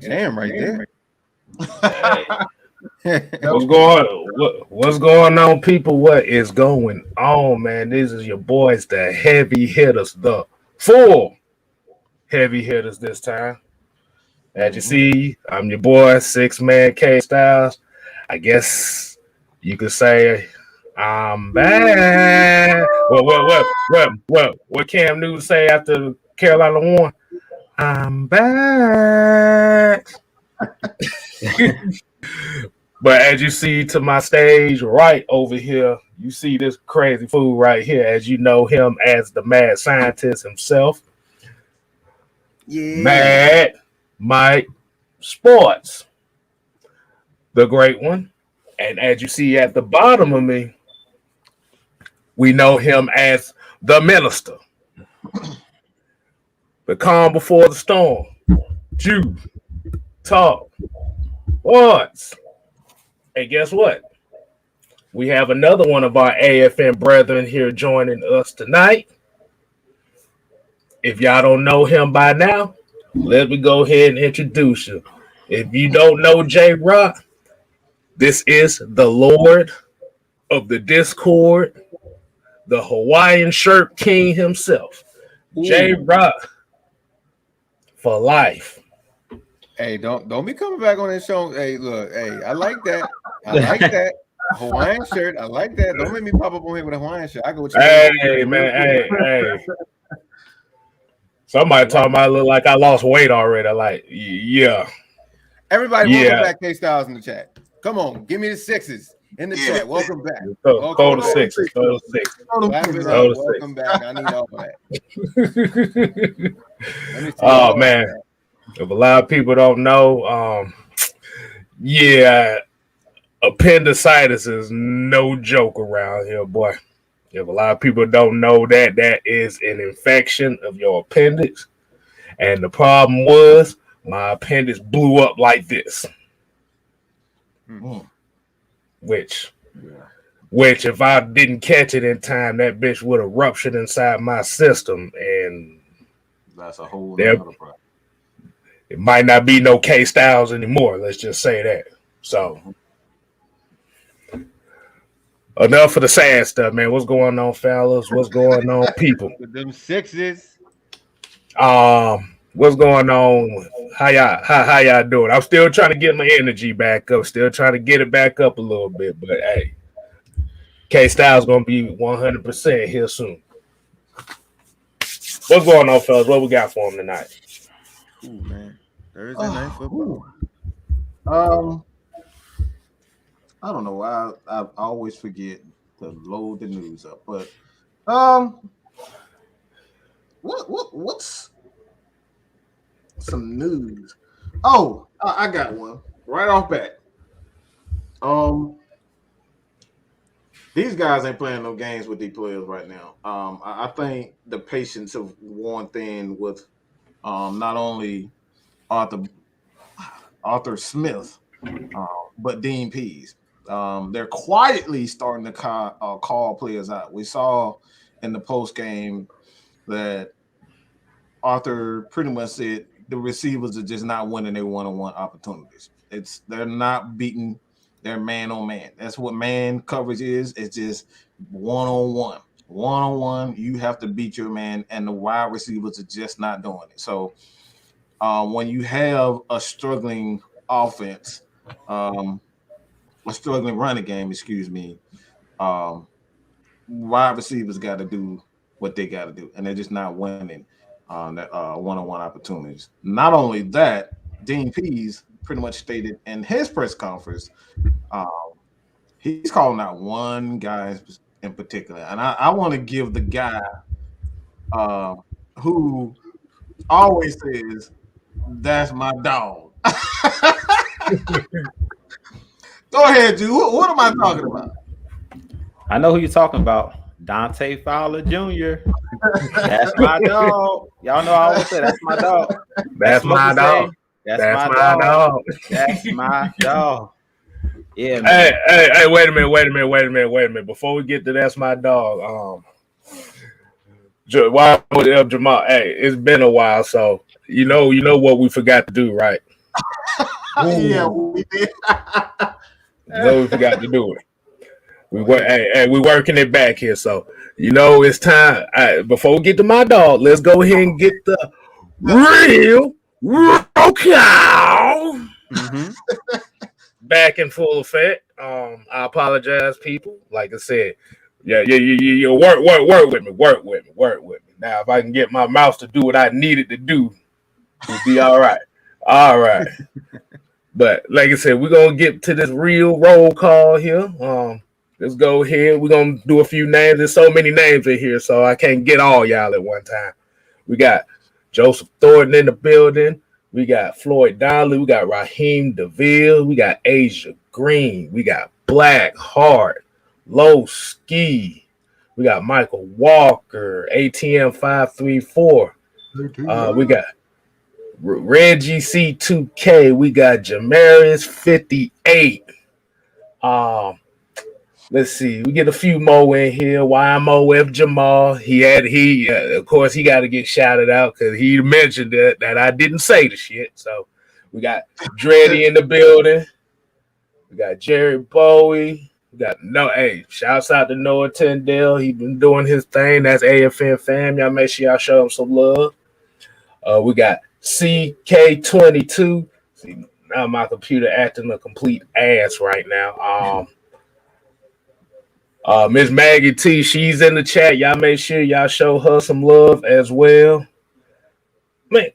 Damn, right there. What's going on, people? What is going on, man? This is your boys, the heavy hitters, the full heavy hitters this time. As you see, I'm your boy, 6-man KStylzz. I guess you could say I'm back. What Cam Newton say after Carolina won? I'm back. But as you see to my stage right over here, you see this crazy fool right here, as you know him as the mad scientist himself. Yeah. Mad Mike Sports, the great one. And as you see at the bottom of me, we know him as the minister. The calm before the storm. Jude. Talk. Sports. Hey, guess what? We have another one of our AFN brethren here joining us tonight. If y'all don't know him by now, let me go ahead and introduce you. If you don't know J Rock, this is the Lord of the Discord, the Hawaiian shirt king himself. Ooh. J Rock for life. Hey, don't be coming back on that show. Hey, look, hey, I like that. I like that. Hawaiian shirt. I like that. Don't make me pop up on here with a Hawaiian shirt. I go with you. Hey, man. Hey. Somebody talking about I look like I lost weight already. Like, yeah. Everybody, welcome back, KStylzz in the chat. Come on, give me the sixes in the chat. Welcome back. Go to sixes. Welcome back. I need all that. Oh, man. If a lot of people don't know, appendicitis is no joke around here, boy. If a lot of people don't know that is an infection of your appendix. And the problem was my appendix blew up like this. Mm-hmm. Which if I didn't catch it in time, that bitch would have ruptured inside my system. And that's a whole other problem. It might not be no KStylzz anymore. Let's just say that. So, enough for the sad stuff, man. What's going on, fellas? What's going on, people? With them sixes. What's going on? How y'all doing? I'm still trying to get my energy back up. Still trying to get it back up a little bit. But hey, KStylzz gonna be 100% here soon. What's going on, fellas? What we got for him tonight? Ooh, man. Thursday night football. I don't know. I always forget to load the news up, but what's some news? Oh, I got one right off bat. These guys ain't playing no games with these players right now. I think the patience have worn thin with not only Arthur Smith, but Dean Pease. They're quietly starting to call players out. We saw in the post game that Arthur pretty much said the receivers are just not winning their one-on-one opportunities. They're not beating their man on man. That's what man coverage is. It's just one-on-one. One-on-one, you have to beat your man, and the wide receivers are just not doing it. So when you have a struggling offense, a struggling running game, wide receivers got to do what they got to do, and they're just not winning that one-on-one opportunities. Not only that, Dean Pease pretty much stated in his press conference, he's calling out one guy in particular, and I want to give the guy who always says, "That's my dog." Go ahead, Jude. What am I talking about? I know who you're talking about. Dante Fowler Jr. That's my dog. Y'all know I always say that's my dog. That's my dog. That's my dog. That's my dog. Yeah, man. Hey, wait a minute. Before we get to that's my dog, why would Jamal? Hey, it's been a while, so you know what we forgot to do, right? Yeah, we did. No, we forgot to do it. We working it back here, so it's time. Before we get to my dog, let's go ahead and get the real cow back in full effect. I apologize, people. Like I said, you work with me. Now, if I can get my mouth to do what I needed to do, we'll be all right. All right. But like I said, we're gonna get to this real roll call here. Let's go ahead. We're gonna do a few names. There's so many names in here, so I can't get all y'all at one time. We got Joseph Thornton in the building. We got Floyd Donnelly. We got Raheem DeVille. We got Asia Green. We got Black Heart, Low Ski. We got Michael Walker, ATM 534. We got Reggie C2K. We got Jamarius 58. Let's see. We get a few more in here. YMOF Jamal. Of course, he got to get shouted out because he mentioned that I didn't say the shit. So we got Dreddy in the building. We got Jerry Bowie. We got shouts out to Noah Tyndale. He been doing his thing. That's AFN fam. Y'all make sure y'all show him some love. We got CK22. See, now my computer acting a complete ass right now. Miss Maggie T, she's in the chat. Y'all make sure y'all show her some love as well. Man,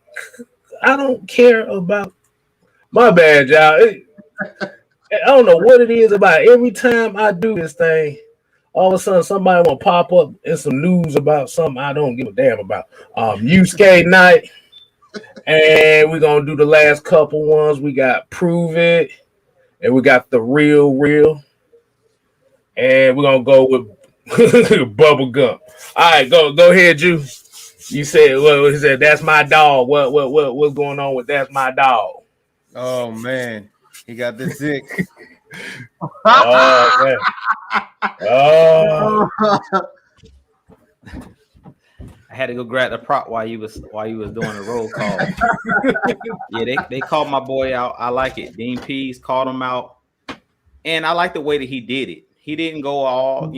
I don't care about my bad, y'all. I don't know what it is about every time I do this thing. All of a sudden, somebody will pop up in some news about something I don't give a damn about. USK night, and we're gonna do the last couple ones. We got Prove It, and we got the real. And we're gonna go with Bubble Gum. All right, go ahead, Ju. You said he said that's my dog. What's going on with that's my dog? Oh man, he got the zick. Oh man. Oh. I had to go grab the prop while you was doing the roll call. Yeah, they called my boy out. I like it. Dean Pease called him out, and I like the way that he did it. He didn't go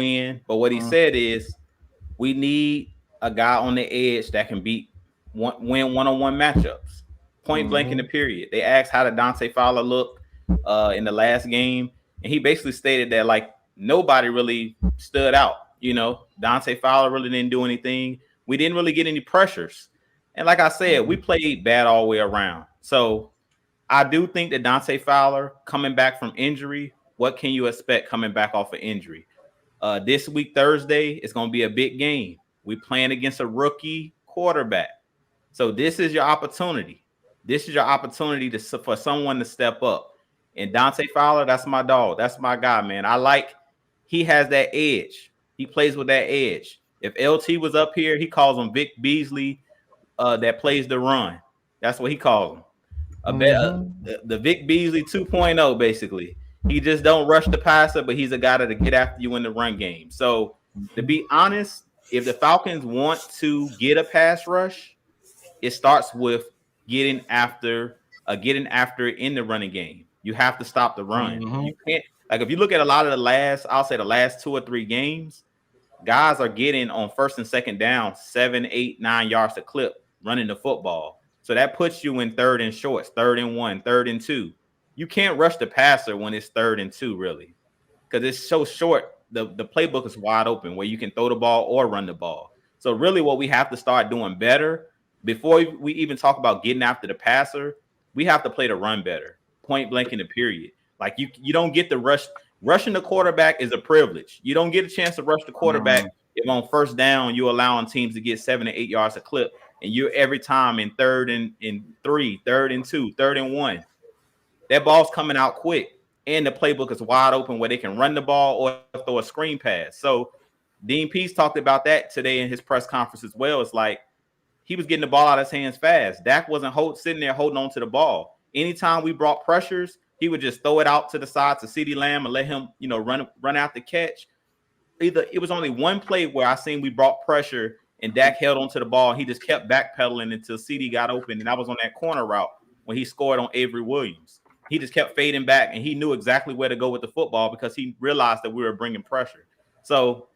in, but what he said is, we need a guy on the edge that can win one-on-one matchups, point blank in the period. They asked how did Dante Fowler look in the last game, and he basically stated that like nobody really stood out. Dante Fowler really didn't do anything. We didn't really get any pressures, and like I said, we played bad all the way around. So I do think that Dante Fowler coming back from injury. What can you expect coming back off of injury? This week, Thursday, is going to be a big game. We're playing against a rookie quarterback. So this is your opportunity. This is your opportunity for someone to step up. And Dante Fowler, that's my dog. That's my guy, man. He has that edge. He plays with that edge. If LT was up here, he calls him Vic Beasley that plays the run. That's what he calls him. The Vic Beasley 2.0, basically. He just don't rush the passer, but he's a guy that'll get after you in the run game. So to be honest, if the Falcons want to get a pass rush, it starts with getting after it in the running game. You have to stop the run. You can't, like, if you look at a lot of the last 2 or 3 games, guys are getting on first and second down 7, 8, 9 yards a clip running the football. So that puts you in 3rd and shorts, 3rd and 1, 3rd and 2. You can't rush the passer when it's 3rd and 2, really, because it's so short. The playbook is wide open where you can throw the ball or run the ball. So really what we have to start doing better before we even talk about getting after the passer, we have to play the run better, point blank in the period. Like you don't get the rush. Rushing the quarterback is a privilege. You don't get a chance to rush the quarterback if on first down you're allowing teams to get 7 to 8 yards a clip, and you're every time in 3rd and 3, 3rd and 2, 3rd and 1. That ball's coming out quick, and the playbook is wide open where they can run the ball or throw a screen pass. So Dean Pease talked about that today in his press conference as well. It's like he was getting the ball out of his hands fast. Dak wasn't sitting there holding on to the ball. Anytime we brought pressures, he would just throw it out to the side to CeeDee Lamb and let him, run out the catch. It was only one play where I seen we brought pressure and Dak held onto the ball. He just kept backpedaling until CeeDee got open, and that was on that corner route when he scored on Avery Williams. He just kept fading back, and he knew exactly where to go with the football because he realized that we were bringing pressure. So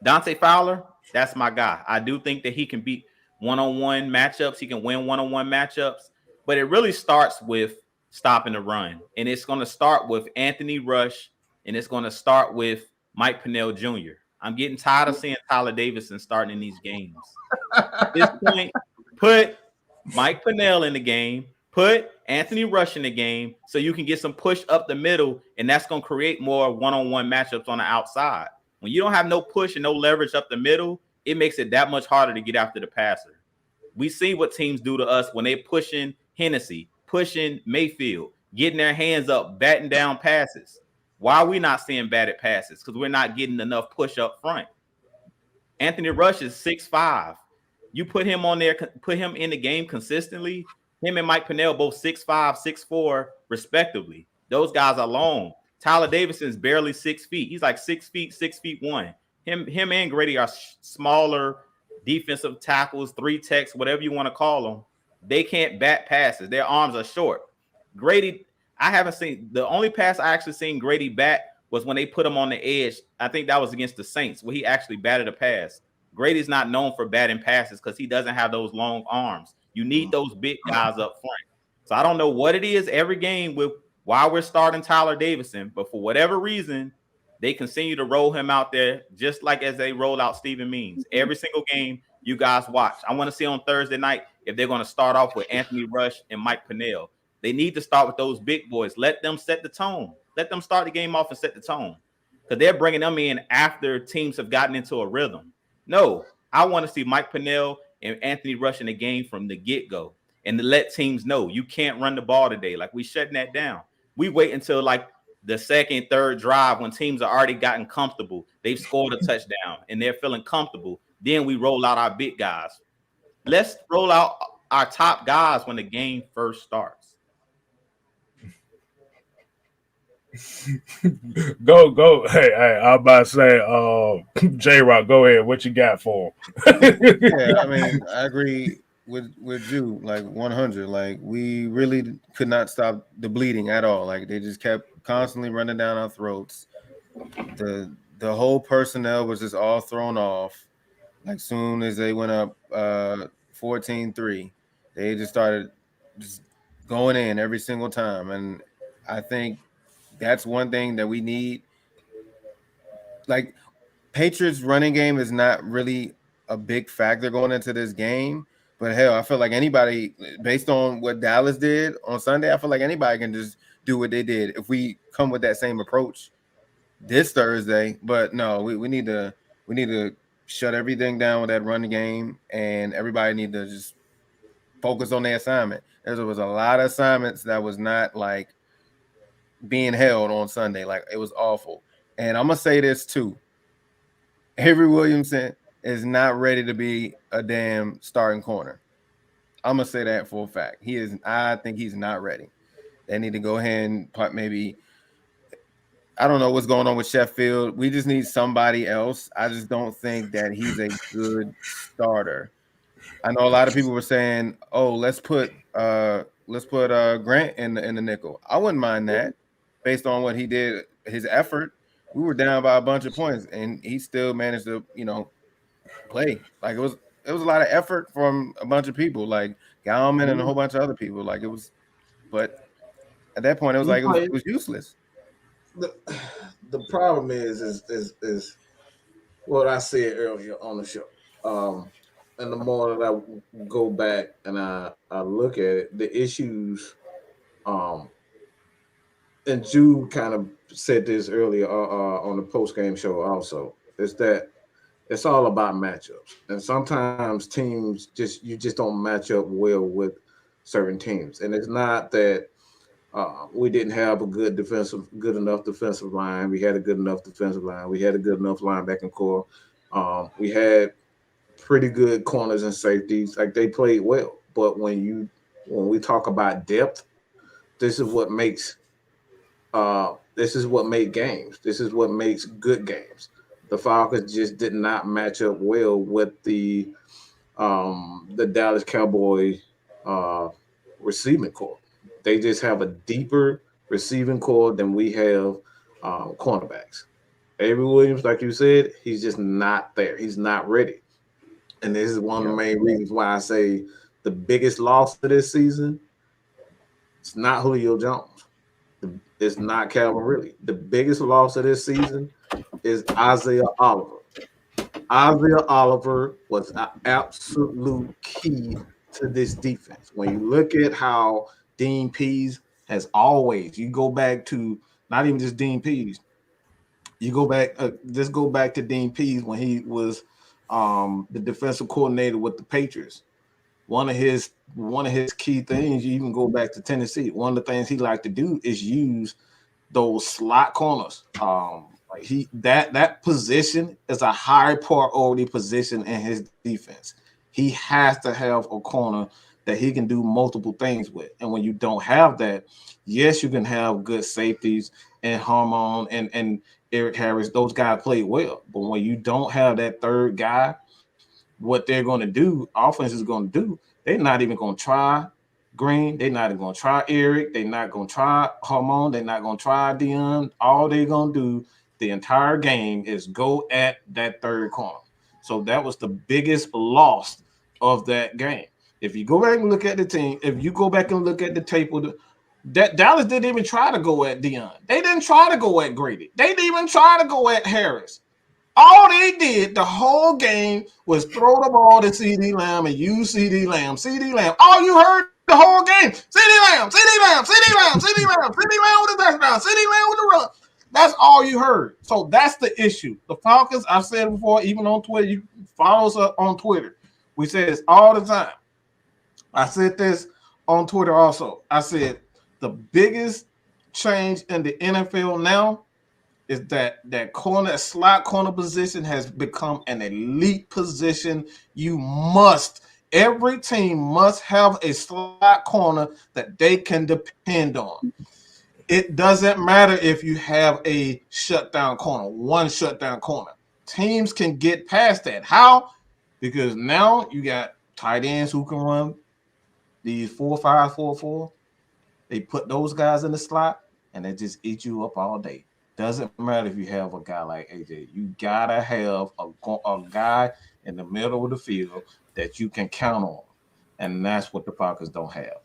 Dante Fowler, that's my guy. I do think that he can beat one-on-one matchups. He can win one-on-one matchups, but it really starts with stopping the run. And it's going to start with Anthony Rush, and it's going to start with Mike Pennell Jr. I'm getting tired of seeing Tyler Davidson starting in these games. At this point, put Mike Pennell in the game, put Anthony Rush in the game so you can get some push up the middle, and that's going to create more one-on-one matchups on the outside. When you don't have no push and no leverage up the middle, it makes it that much harder to get after the passer. We see what teams do to us when they're pushing Hennessy, pushing Mayfield, getting their hands up, batting down passes. Why are we not seeing batted passes? Because we're not getting enough push up front. Anthony Rush is 6'5". You put him on there, put him in the game consistently. Him and Mike Pennell both 6'5", 6'4", respectively. Those guys are long. Tyler Davidson's barely 6 feet. He's like 6 feet, 6'1". Him and Grady are smaller defensive tackles, 3 techs, whatever you want to call them. They can't bat passes. Their arms are short. Grady, I haven't seen, the only pass I actually seen Grady bat was when they put him on the edge. I think that was against the Saints where he actually batted a pass. Grady's not known for batting passes because he doesn't have those long arms. You need those big guys up front. So I don't know what it is every game with why we're starting Tyler Davidson, but for whatever reason, they continue to roll him out there just like as they roll out Steven Means. Every single game you guys watch. I want to see on Thursday night if they're going to start off with Anthony Rush and Mike Pennell. They need to start with those big boys. Let them set the tone. Let them start the game off and set the tone because they're bringing them in after teams have gotten into a rhythm. No, I want to see Mike Pennell and Anthony Rush in the game from the get-go and to let teams know you can't run the ball today. Like we shutting that down. We wait until like the second, third drive when teams are already gotten comfortable. They've scored a touchdown and they're feeling comfortable. Then we roll out our big guys. Let's roll out our top guys when the game first starts. Go. Hey, I'm about to say, J-Rock, go ahead. What you got for him? Yeah, I mean, I agree with you, like 100. Like we really could not stop the bleeding at all. Like they just kept constantly running down our throats. The whole personnel was just all thrown off. Like soon as they went up 14-3, they just started just going in every single time. And I think that's one thing that we need. Like Patriots running game is not really a big factor going into this game. But hell, I feel like anybody, based on what Dallas did on Sunday, I feel like anybody can just do what they did if we come with that same approach this Thursday. But no, we need to shut everything down with that run game, and everybody need to just focus on their assignment. There was a lot of assignments that was not like being held on Sunday. Like it was awful. And I'm gonna say this too. Avery Williamson is not ready to be a damn starting corner. I'm gonna say that for a fact. He is. I think he's not ready. They need to go ahead and put maybe. I don't know what's going on with Sheffield. We just need somebody else. I just don't think that he's a good starter. I know a lot of people were saying, "Oh, let's put Grant in the nickel." I wouldn't mind that, based on what he did, his effort. We were down by a bunch of points, and he still managed to, play. Like it was a lot of effort from a bunch of people, like Galman and a whole bunch of other people. Like it was, but at that point, it was like it was useless. The problem is what I said earlier on the show. And the more that I go back and I look at it, the issues, and Jude kind of said this earlier on the post-game show also, is that it's all about matchups. And sometimes teams you just don't match up well with certain teams. And it's not that we didn't have a good enough defensive line. We had a good enough defensive line. We had a good enough linebacking core. We had pretty good corners and safeties. Like they played well. But when we talk about depth, this is what makes games. This is what makes good games. The Falcons just did not match up well with the Dallas Cowboy receiving core. They just have a deeper receiving core than we have cornerbacks. Avery Williams, like you said, he's just not there. He's not ready. And this is one of the main reasons why I say the biggest loss of this season, it's not Julio Jones. It's not Calvin Ridley. The biggest loss of this season is Isaiah Oliver. Isaiah Oliver was an absolute key to this defense. When you look at how Dean Pease has always, you go back to not even just Dean Pease, you go back, just go back to Dean Pease when he was the defensive coordinator with the Patriots. One of his key things, you even go back to Tennessee. One of the things he liked to do is use those slot corners. Like that position is a high priority position in his defense. He has to have a corner that he can do multiple things with. And when you don't have that, yes, you can have good safeties and Harmon and Eric Harris. Those guys play well. But when you don't have that third guy, what they're going to do, offense is going to do, they're not even going to try Green. They're not even going to try Eric. They're not going to try Harmon. They're not going to try Dion. All they're going to do the entire game is go at that third corner. So that was the biggest loss of that game. If you go back and look at the team, if you go back and look at the tape of that Dallas didn't even try to go at Dion. They didn't try to go at Grady. They didn't even try to go at Harris. All they did the whole game was throw the ball to CeeDee Lamb and use CeeDee Lamb. CeeDee Lamb. All you heard the whole game. CeeDee Lamb, CeeDee Lamb, CeeDee Lamb, CeeDee Lamb, CeeDee Lamb with the touchdown, CeeDee Lamb with the run. That's all you heard. So that's the issue. The Falcons, I've said it before, even on Twitter, you follow us up on Twitter. We say this all the time. I said this on Twitter also. I said the biggest change in the NFL now is that slot corner position has become an elite position. Every team must have a slot corner that they can depend on. It doesn't matter if you have a shutdown corner, one shutdown corner. Teams can get past that. How? Because now you got tight ends who can run these 4-5, 4-4. They put those guys in the slot and they just eat you up all day. Doesn't matter if you have a guy like AJ. You gotta have a guy in the middle of the field that you can count on, and that's what the Falcons don't have.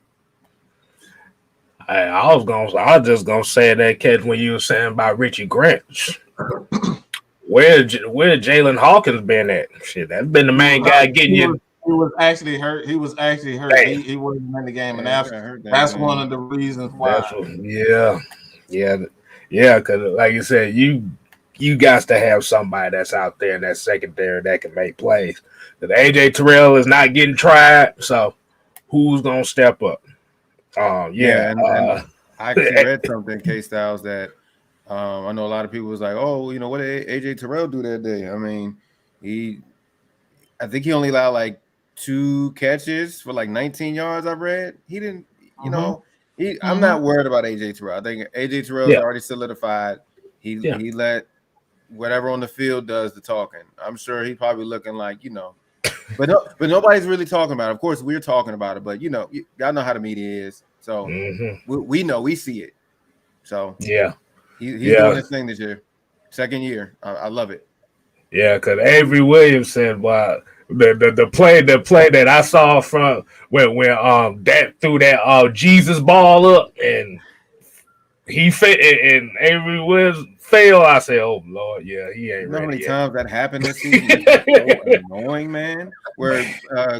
I was just gonna say that catch when you were saying about Richie Grant. Where Jalen Hawkins been at? Shit, that's been the main guy getting you. He was actually hurt. He wasn't in the game, and that's one of the reasons why. Yeah. Because like you said, you got to have somebody that's out there in that secondary that can make plays. Because AJ Terrell is not getting tried, so who's gonna step up? And I actually read something, KStylzz, that I know a lot of people was like, oh, you know, what did AJ Terrell do that day? I mean, I think he only allowed like 2 catches for like 19 yards. I've read he didn't, you know, I'm not worried about AJ Terrell. I think AJ Terrell is already solidified. He let whatever on the field does the talking. I'm sure he's probably looking like, you know, but nobody's really talking about it. Of course, we're talking about it, but you know, y'all know how the media is. So we know, we see it. So he's doing his thing this year, second year. I love it. Yeah, because Avery Williams said, "Wow, the play that I saw from when that threw that Jesus ball up and he and Avery Williams failed." I said, "Oh Lord, yeah, he ain't." You know how many yet. times that happened this season? It's so annoying, man. Where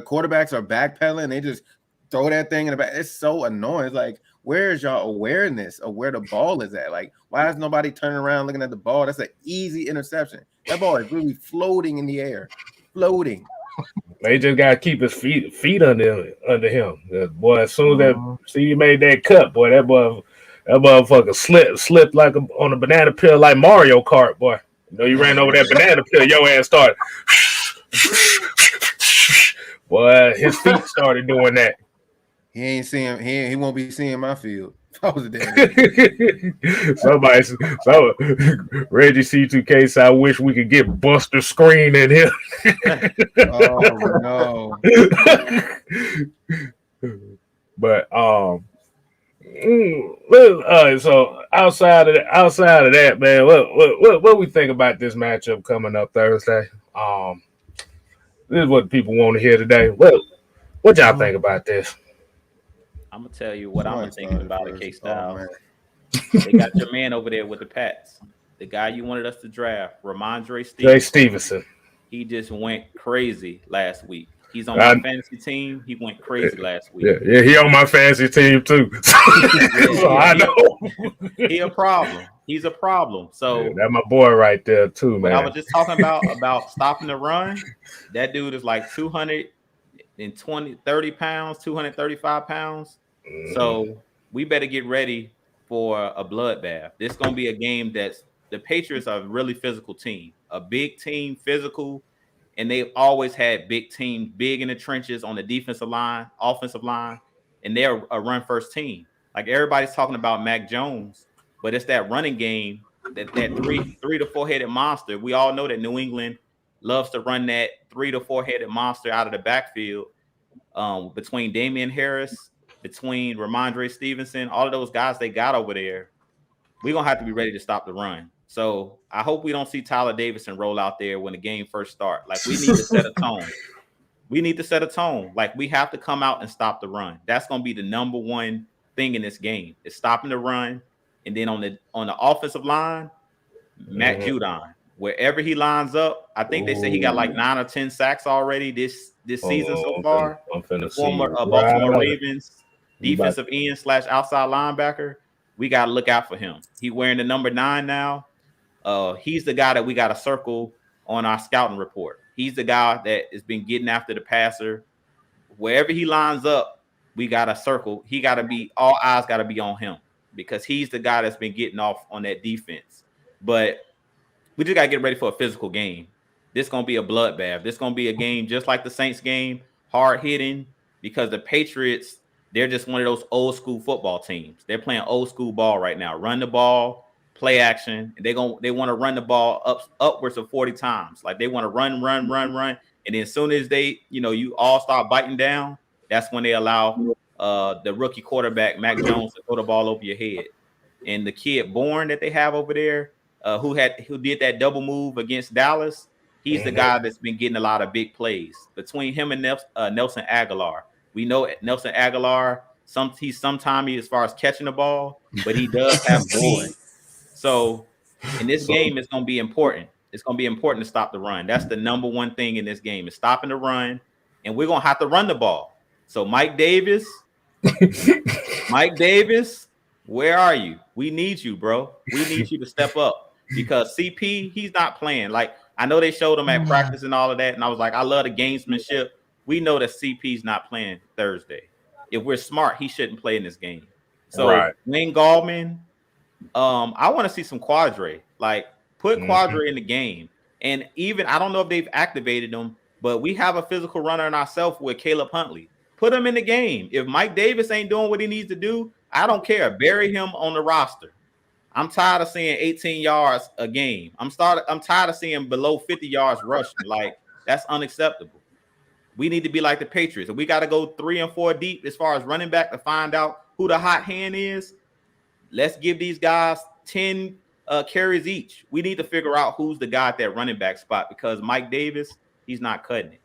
quarterbacks are backpedaling, they just throw that thing in the back. It's so annoying. It's like, where is y'all awareness of where the ball is at? Like, why is nobody turning around looking at the ball? That's an easy interception. That ball is really floating in the air, floating. They just gotta keep his feet under him. Boy, as soon as he made that cut, boy, that motherfucker slipped like on a banana peel like Mario Kart, boy. You know, you ran over that banana peel, your ass started. Boy, his feet started doing that. He ain't seeing. He won't be seeing my field. I was a damn. Reggie C2K said, "I wish we could get Buster Screen in here." Oh no! But so outside of that, man, what we think about this matchup coming up Thursday? This is what people want to hear today. What y'all think about this? I'm gonna tell you what I'm thinking about it, KStylzz. Oh, they got your man over there with the Pats. The guy you wanted us to draft, Ramondre Stevenson. He just went crazy last week. He's on my fantasy team. He went crazy last week. Yeah, he on my fantasy team too. So I know he a problem. He's a problem. So that's my boy right there too, man. I was just talking about stopping the run. That dude is like 30 pounds, 235 pounds. So we better get ready for a bloodbath. This is gonna be a game that's the Patriots are a really physical team, a big team, physical, and they've always had big teams, big in the trenches on the defensive line, offensive line, and they're a run-first team. Like everybody's talking about Mac Jones, but it's that running game, that three to four-headed monster. We all know that New England loves to run that 3 to 4-headed monster out of the backfield between Damian Harris, between Ramondre Stevenson, all of those guys they got over there. We're going to have to be ready to stop the run. So I hope we don't see Tyler Davidson roll out there when the game first starts. Like we need to set a tone. We need to set a tone. Like we have to come out and stop the run. That's going to be the number one thing in this game. Is stopping the run. And then on the offensive line, Matt Judon. Wherever he lines up, I think they say he got like 9 or 10 sacks already this season so far. The former Baltimore Ravens defensive end / outside linebacker. We got to look out for him. He's wearing the number 9 now. He's the guy that we got to circle on our scouting report. He's the guy that has been getting after the passer. Wherever he lines up, we got to circle. He got to be, all eyes got to be on him because he's the guy that's been getting off on that defense. But we just got to get ready for a physical game. This is going to be a bloodbath. This is going to be a game just like the Saints game, hard hitting, because the Patriots, they're just one of those old school football teams. They're playing old school ball right now. Run the ball, play action. They want to run the ball upwards of 40 times. Like they want to run. And then as soon as they, you all start biting down, that's when they allow the rookie quarterback, Mac Jones, to throw the ball over your head. And the kid Bourne that they have over there, who did that double move against Dallas, he's the guy that's been getting a lot of big plays. Between him and Nelson Aguilar. We know Nelson Aguilar, he's sometime as far as catching the ball, but he does have Bourne. So in this game, it's going to be important. It's going to be important to stop the run. That's the number one thing in this game is stopping the run, and we're going to have to run the ball. So Mike Davis, where are you? We need you, bro. We need you to step up because CP, he's not playing. Like I know they showed him at practice and all of that, and I was like, I love the gamesmanship. We know that CP's not playing Thursday. If we're smart, he shouldn't play in this game. So Wayne Gallman, I want to see some Quadre. Like put Quadre in the game. And even I don't know if they've activated him, but we have a physical runner in ourselves with Caleb Huntley. Put him in the game. If Mike Davis ain't doing what he needs to do, I don't care. Bury him on the roster. I'm tired of seeing 18 yards a game. I'm tired of seeing below 50 yards rushing. Like that's unacceptable. We need to be like the Patriots. If we got to go 3 and 4 deep as far as running back to find out who the hot hand is, let's give these guys 10 carries each. We need to figure out who's the guy at that running back spot because Mike Davis, he's not cutting it.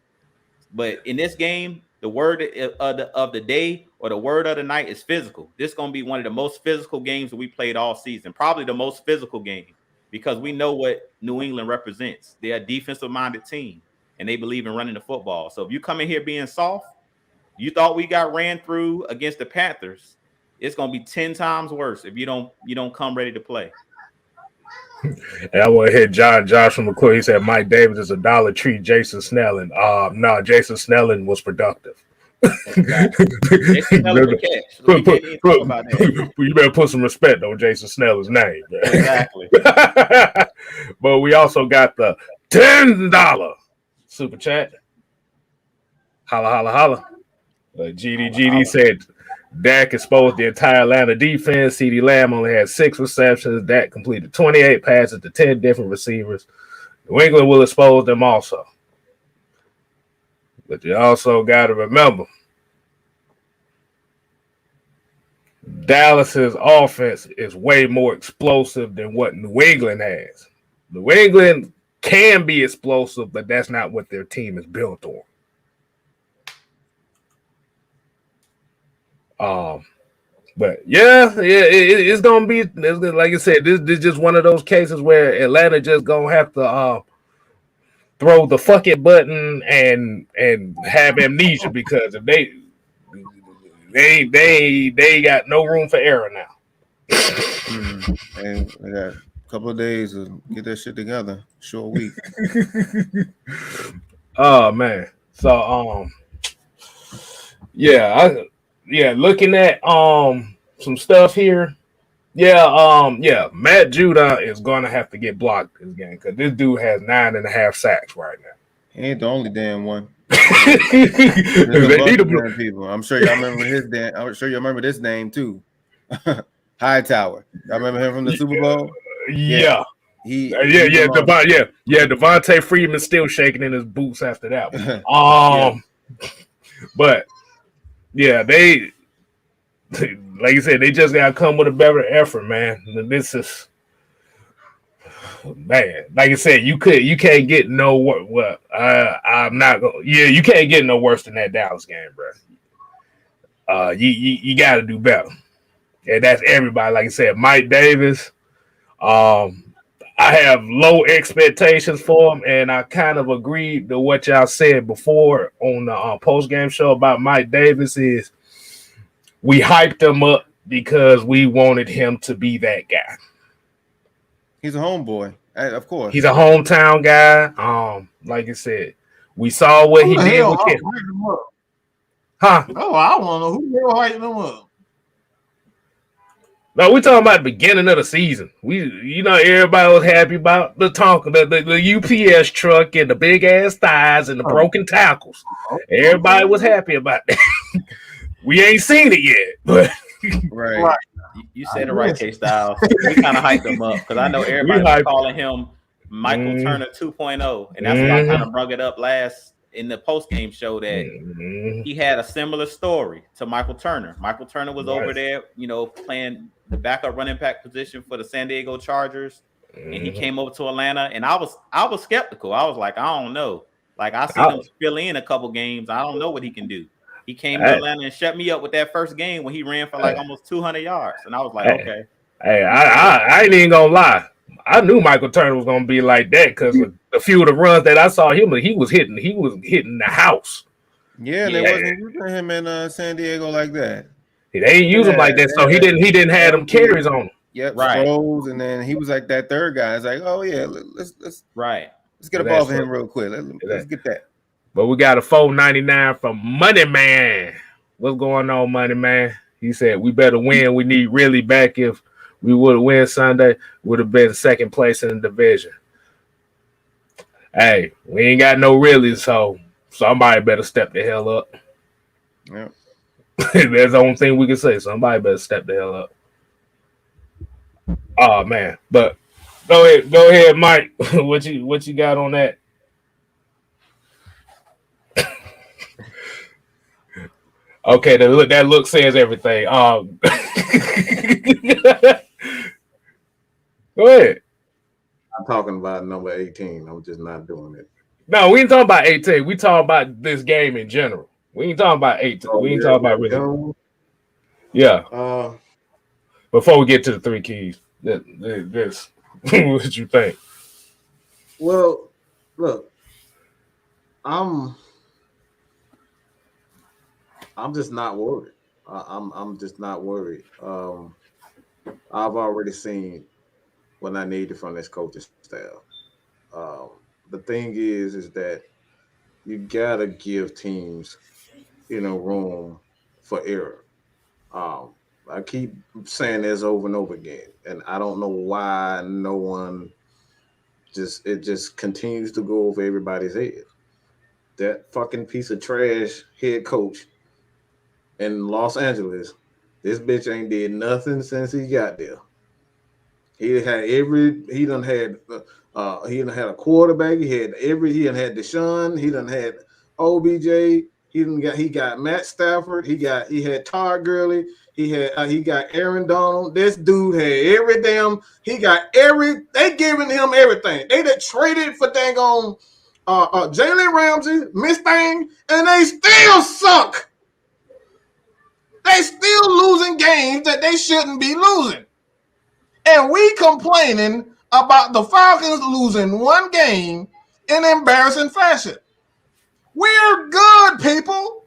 But in this game, the word of the day or the word of the night is physical. This is going to be one of the most physical games that we played all season, probably the most physical game because we know what New England represents. They're a defensive-minded team. And they believe in running the football. So if you come in here being soft, you thought we got ran through against the Panthers. It's gonna be 10 times worse if you don't come ready to play. And I want to hit Josh from McCoy. He said Mike Davis is a Dollar Tree Jason Snelling. No, Jason Snelling was productive. Jason Snelling you better put some respect on Jason Snelling's name. Man. Exactly. But we also got the $10 super chat. Holla. GD said Dak exposed the entire Atlanta defense. CeeDee Lamb only had 6 receptions. Dak completed 28 passes to 10 different receivers. New England will expose them also. But you also got to remember, Dallas's offense is way more explosive than what New England has. New England can be explosive, but that's not what their team is built on. But it's gonna be like I said. This is just one of those cases where Atlanta just gonna have to throw the fuck it button and have amnesia, because if they got no room for error now. And they got a couple of days to get that shit together. Short week. Oh man. So looking at some stuff here. Matt Judah is gonna have to get blocked this game because this dude has 9.5 sacks right now. He ain't the only damn one. They need damn people. I'm sure y'all remember his damn. I'm sure you remember this name too. Hightower. Y'all remember him from the Super Bowl? Yeah. Devontae Freeman's still shaking in his boots after that one. But yeah, they like you said, they just gotta come with a better effort, man. This is, man, like I said, you can't get no what I'm not gonna you can't get no worse than that Dallas game, bro. You gotta do better. And that's everybody. Like I said, Mike Davis. I have low expectations for him, and I kind of agreed to what y'all said before on the post-game show about Mike Davis. Is we hyped him up because we wanted him to be that guy. He's a homeboy, of course. He's a hometown guy. Like I said, we saw what he did with him. Huh? Oh, I want to know who the hell hyping him up. No, we're talking about the beginning of the season. Everybody was happy about the UPS truck and the big ass thighs and the broken tackles. Everybody was happy about that. We ain't seen it yet, but right. You said it right, KStylzz. We kind of hyped him up because I know everybody was calling him Michael Turner 2.0, and that's why I kind of brought it up last in the post-game show that he had a similar story to Michael Turner. Michael Turner was over there, playing the backup running back position for the San Diego Chargers, and he came over to Atlanta, and I was skeptical. I was like, I don't know. Like, I seen him fill in a couple games. I don't know what he can do. He came to Atlanta and shut me up with that first game when he ran for like almost 200 yards, and I was like, okay. Hey, I ain't even gonna lie. I knew Michael Turner was gonna be like that because a few of the runs that I saw him, he was hitting the house. Yeah, they wasn't using him in San Diego like that. They ain't use him like that, so he didn't have them carries on him. Yep, right. Throws, and then he was like that third guy. It's like, oh yeah, let's get a ball for him real quick. Let's get that. But we got a $4.99 from Money Man. What's going on, Money Man? He said we better win. We need really back. If we would have won Sunday, would have been second place in the division. Hey, we ain't got no really, so somebody better step the hell up. Yep. That's the only thing we can say. Somebody better step the hell up. Oh man, but go ahead, Mike. What you got on that? Okay, that look says everything. Go ahead. I'm talking about number 18. I'm just not doing it. No, we ain't talking about 18. We talking about this game in general. We ain't talking about 18. We ain't talking about really. Yeah. Before we get to the three keys, this what you think? Well, look, I'm just not worried. I'm just not worried. I've already seen what I needed from this coaching staff. The thing is that you gotta give teams, room for error. I keep saying this over and over again, and I don't know why no one just continues to go over everybody's head. That fucking piece of trash head coach in Los Angeles, this bitch ain't did nothing since he got there. He done had a quarterback. He done had Deshaun. He done had OBJ. He got Matt Stafford. He had Todd Gurley. He got Aaron Donald. This dude had they giving him everything. They done traded for dang on Jalen Ramsey, Miss Thing, and they still suck. They still losing games that they shouldn't be losing. And we complaining about the Falcons losing one game in embarrassing fashion. We're good, people.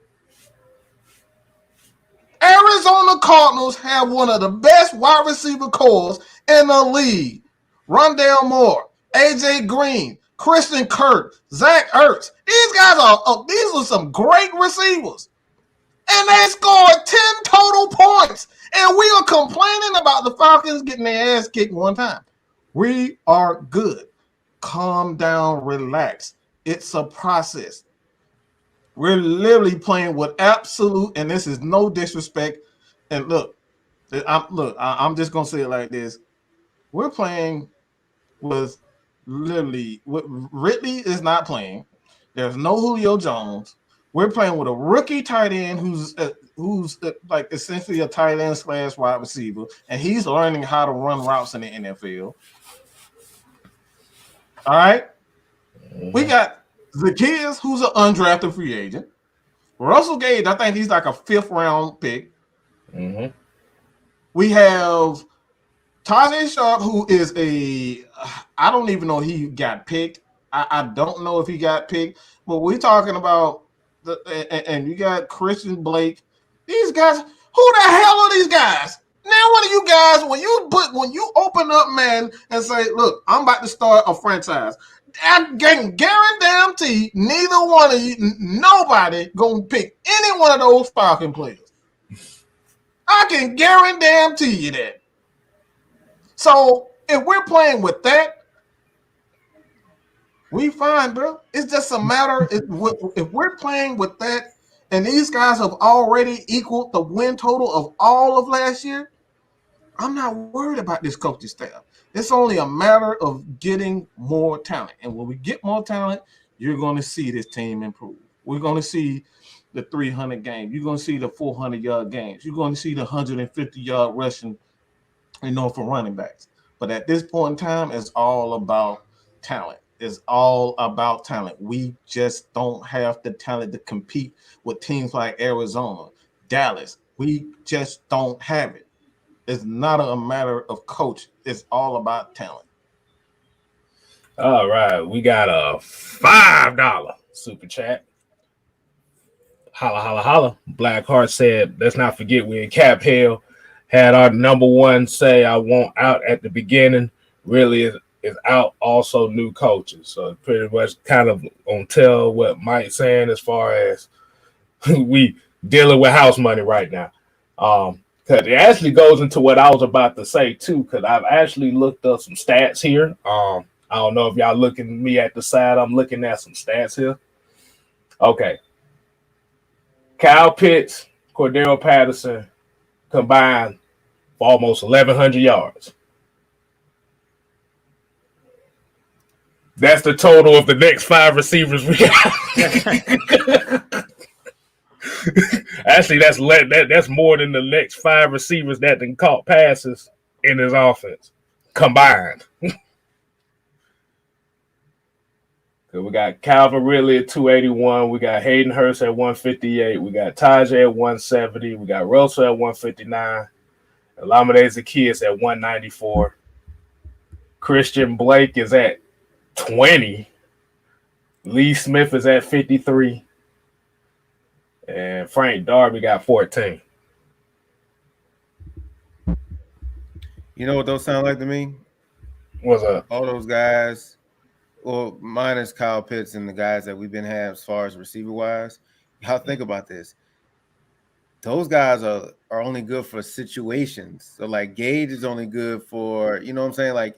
Arizona Cardinals have one of the best wide receiver cores in the league. Rondale Moore, AJ Green, Christian Kirk, Zach Ertz. These are some great receivers. And they scored 10 total points. And we are complaining about the Falcons getting their ass kicked one time. We are good. Calm down, relax. It's a process. We're literally playing with absolute, and this is no disrespect. And I'm just gonna say it like this: we're playing with Ridley is not playing. There's no Julio Jones. We're playing with a rookie tight end who's like essentially a tight end / wide receiver, and he's learning how to run routes in the NFL. All right, we got Zacchaeus, who's an undrafted free agent. Russell Gage, I think he's like a 5th round pick. Mm-hmm. We have Tajay Sharp, who is I don't even know if he got picked. I don't know if he got picked, but we're talking about and you got Christian Blake. These guys, who the hell are these guys? Now, one of you guys, when you open up, man, and say, look, I'm about to start a franchise, I can guarantee neither one of you, nobody gonna pick any one of those Falcon players. I can guarantee you that. So if we're playing with that, we fine, bro. It's just a matter if we're playing with that, and these guys have already equaled the win total of all of last year. I'm not worried about this coaching staff. It's only a matter of getting more talent. And when we get more talent, you're going to see this team improve. We're going to see the 300 games. You're going to see the 400-yard games. You're going to see the 150-yard rushing, for running backs. But at this point in time, it's all about talent. It's all about talent. We just don't have the talent to compete with teams like Arizona, Dallas. We just don't have it. It's not a matter of coach. It's all about talent. All right. We got a $5 super chat. Holla, holla, holla. Blackheart said, let's not forget we in cap hell. Had our number one say, I want out at the beginning. Really is out. Also new coaches. So pretty much kind of on tell what Mike's saying as far as we dealing with house money right now. Because it actually goes into what I was about to say, too, because I've actually looked up some stats here. I don't know if y'all looking at me at the side. I'm looking at some stats here. Okay. Kyle Pitts, Cordero Patterson combined for almost 1,100 yards. That's the total of the next 5 receivers we got. Actually, that's more than the next 5 receivers that then caught passes in his offense combined. We got Calvin Ridley at 281. We got Hayden Hurst at 158. We got Tajay at 170. We got Russell at 159. Olamide Zacchaeus at 194. Christian Blake is at 20. Lee Smith is at 53. And Frank Darby got 14. You know what those sound like to me? What's up? All those guys, well, minus Kyle Pitts and the guys that we've been having as far as receiver-wise. Y'all think about this. Those guys are only good for situations. So, like, Gage is only good for, you know what I'm saying? Like,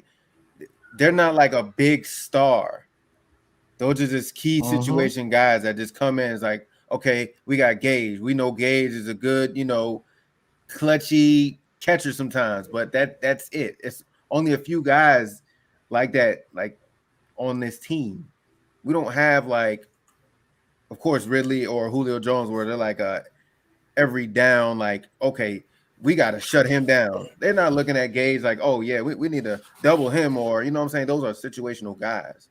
they're not like a big star. Those are just key situation guys that just come in. It's like, okay, we got Gage. We know Gage is a good, clutchy catcher sometimes, but that's it. It's only a few guys like that, like on this team. We don't have like of course, Ridley or Julio Jones, where they're like every down, like, okay, we got to shut him down. They're not looking at Gage like, oh, yeah, we need to double him, or, you know what I'm saying? Those are situational guys.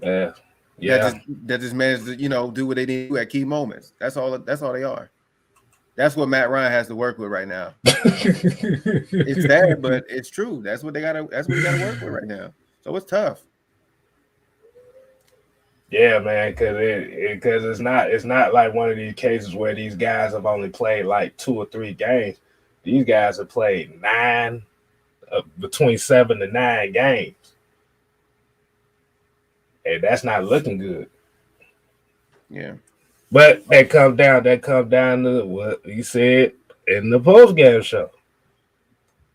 Yeah. That just managed to, do what they need to do at key moments. That's all they are. That's what Matt Ryan has to work with right now. It's sad, but it's true. That's what he gotta work with right now. So it's tough. Yeah, man, because it's not like one of these cases where these guys have only played like 2 or 3 games. These guys have played between 7 to 9 games, and that's not looking good. Yeah, but that comes down to what you said in the post game show.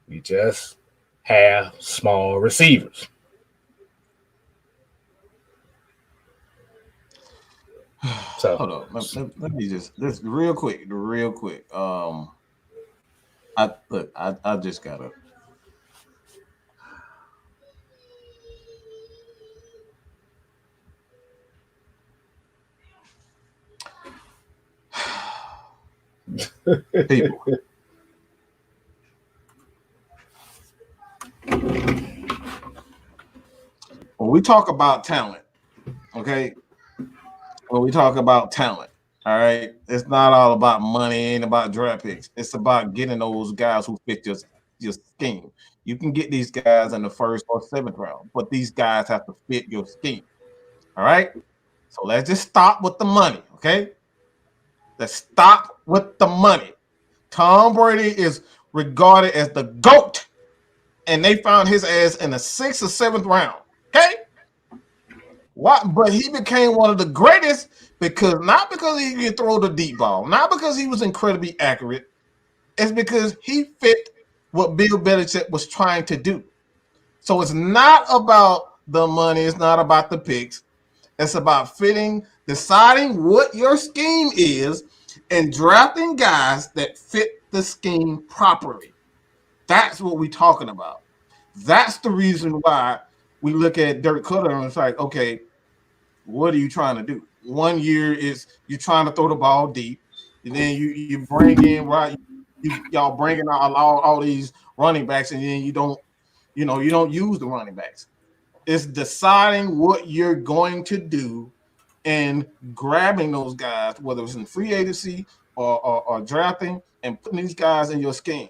We just have small receivers. So hold on, let me just real quick. I just gotta. People. When we talk about talent, okay? When we talk about talent, all right, it's not all about money, ain't about draft picks. It's about getting those guys who fit your scheme. You can get these guys in the 1st or 7th round, but these guys have to fit your scheme. All right? So let's just stop with the money, okay? Let's stop with the money. Tom Brady is regarded as the GOAT, and they found his ass in the 6th or 7th round, okay? What? But he became one of the greatest not because he could throw the deep ball, not because he was incredibly accurate. It's because he fit what Bill Belichick was trying to do. So it's not about the money. It's not about the picks. It's about deciding what your scheme is, and drafting guys that fit the scheme properly. That's what we're talking about. That's the reason why we look at Dirk Cutter and it's like, okay, what are you trying to do? 1 year is you're trying to throw the ball deep, and then you bring in y'all bringing out all these running backs, and then you don't use the running backs. It's deciding what you're going to do and grabbing those guys, whether it's in free agency or drafting, and putting these guys in your scheme.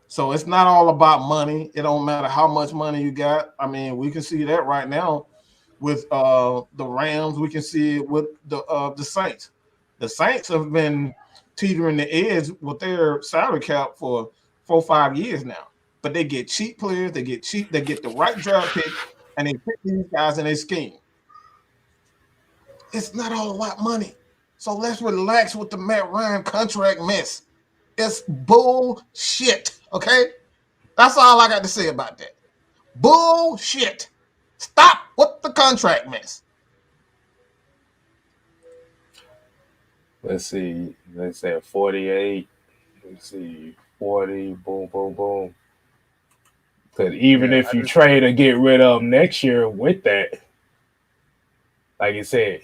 So it's not all about money. It don't matter how much money you got. I mean, we can see that right now with the Rams. We can see it with the Saints. The Saints have been teetering the edge with their salary cap for 4 or 5 years now. But they get cheap players. They get the right draft pick, and they pick these guys in their scheme. It's not all about money. So let's relax with the Matt Ryan contract mess. It's bullshit, okay? That's all I got to say about that. Bullshit. Stop with the contract mess. let's see. Let's say 48. Let's see. 40. Boom, boom, boom. Because even if you trade or get rid of them next year with that, like you said,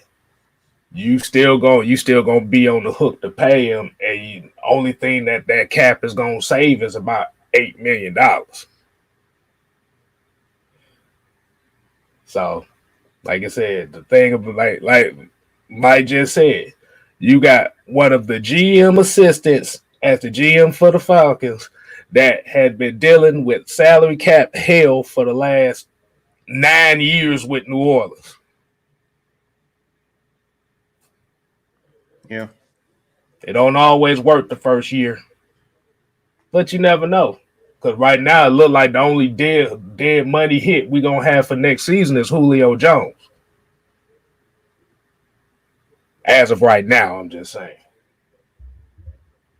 you still gonna be on the hook to pay him, and only thing that cap is gonna save is about $8 million. So, like I said, the thing about like Mike just said, you got one of the GM assistants as the GM for the Falcons that had been dealing with salary cap hell for the last 9 years with New Orleans. Yeah. It don't always work the first year, but you never know. Because right now it look like the only dead money hit we gonna have for next season is Julio Jones. As of right now, I'm just saying.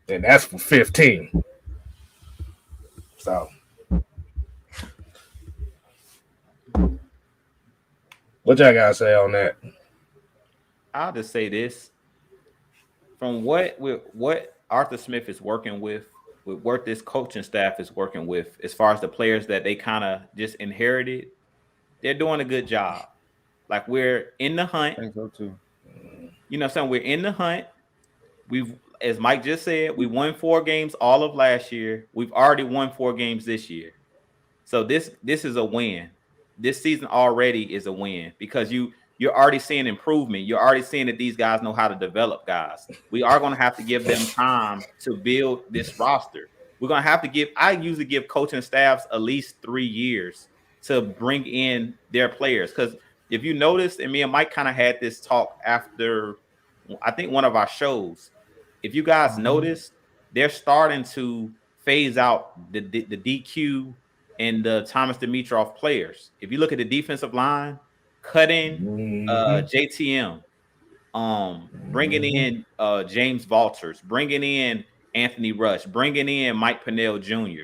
And that's for 15. So what y'all gotta say on that? I'll just say this. From what Arthur Smith is working with what this coaching staff is working with, as far as the players that they kind of just inherited, they're doing a good job. Like we're in the hunt. I think so too. You know what I'm saying? We're in the hunt. We've, as Mike just said, we won 4 games all of last year. We've already won 4 games this year. So this is a win. This season already is a win because you're already seeing improvement. You're already seeing that these guys know how to develop guys. We are going to have to give them time to build this roster. We're going to have to give, I usually give coaching staffs at least 3 years to bring in their players. Because if you notice, and me and Mike kind of had this talk after, I think, one of our shows. If you guys notice, they're starting to phase out the DQ and the Thomas Dimitroff players. If you look at the defensive line, cutting JTM, bringing in James Valters, bringing in Anthony Rush, bringing in Mike Pennell Jr.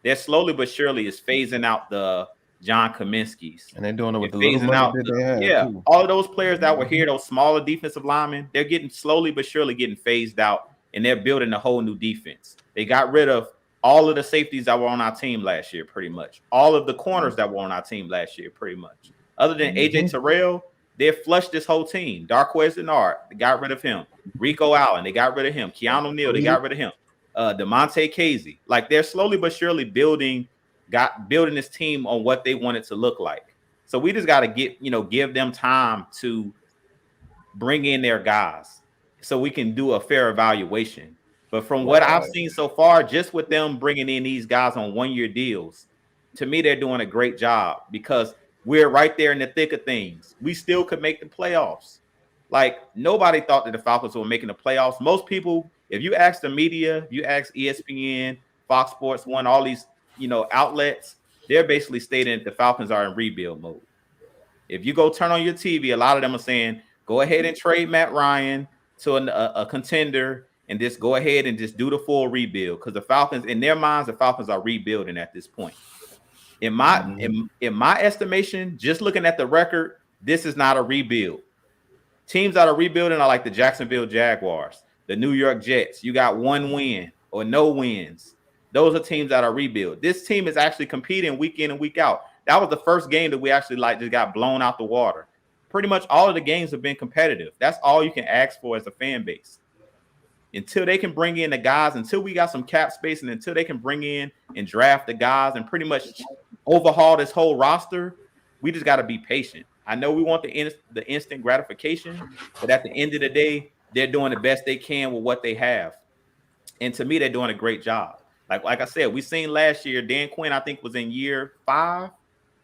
They're slowly but surely is phasing out the John Kaminsky's. And they're doing it with the little money that they have. Too. All of those players that were here, those smaller defensive linemen, they're getting slowly but surely getting phased out, and they're building a whole new defense. They got rid of all of the safeties that were on our team last year, pretty much. All of the corners that were on our team last year, pretty much. Other than AJ Terrell, they flushed this whole team. Darquez Denard, they got rid of him. Rico Allen, they got rid of him. Keanu Neal, they got rid of him. DeMonte Casey. Like, they're slowly but surely building this team on what they want it to look like. So we just got to give them time to bring in their guys so we can do a fair evaluation. But from what I've seen so far, just with them bringing in these guys on 1-year deals, to me, they're doing a great job because we're right there in the thick of things. We still could make the playoffs. Like, nobody thought that the Falcons were making the playoffs. Most people, if you ask the media, you ask ESPN, Fox Sports 1, all these, outlets, they're basically stating that the Falcons are in rebuild mode. If you go turn on your TV, a lot of them are saying, go ahead and trade Matt Ryan to a contender and just go ahead and just do the full rebuild. Because the Falcons, in their minds, the Falcons are rebuilding at this point. In my estimation, just looking at the record, this is not a rebuild. Teams that are rebuilding are like the Jacksonville Jaguars, the New York Jets. You got 1 win or no wins. Those are teams that are rebuild. This team is actually competing week in and week out. That was the first game that we actually just got blown out the water. Pretty much all of the games have been competitive. That's all you can ask for as a fan base. Until they can bring in the guys, until we got some cap space, and until they can bring in and draft the guys and pretty much overhaul this whole roster, we just got to be patient. I know we want the instant gratification, but at the end of the day, they're doing the best they can with what they have. And to me, they're doing a great job. Like I said, we seen last year, Dan Quinn, I think, was in year 5,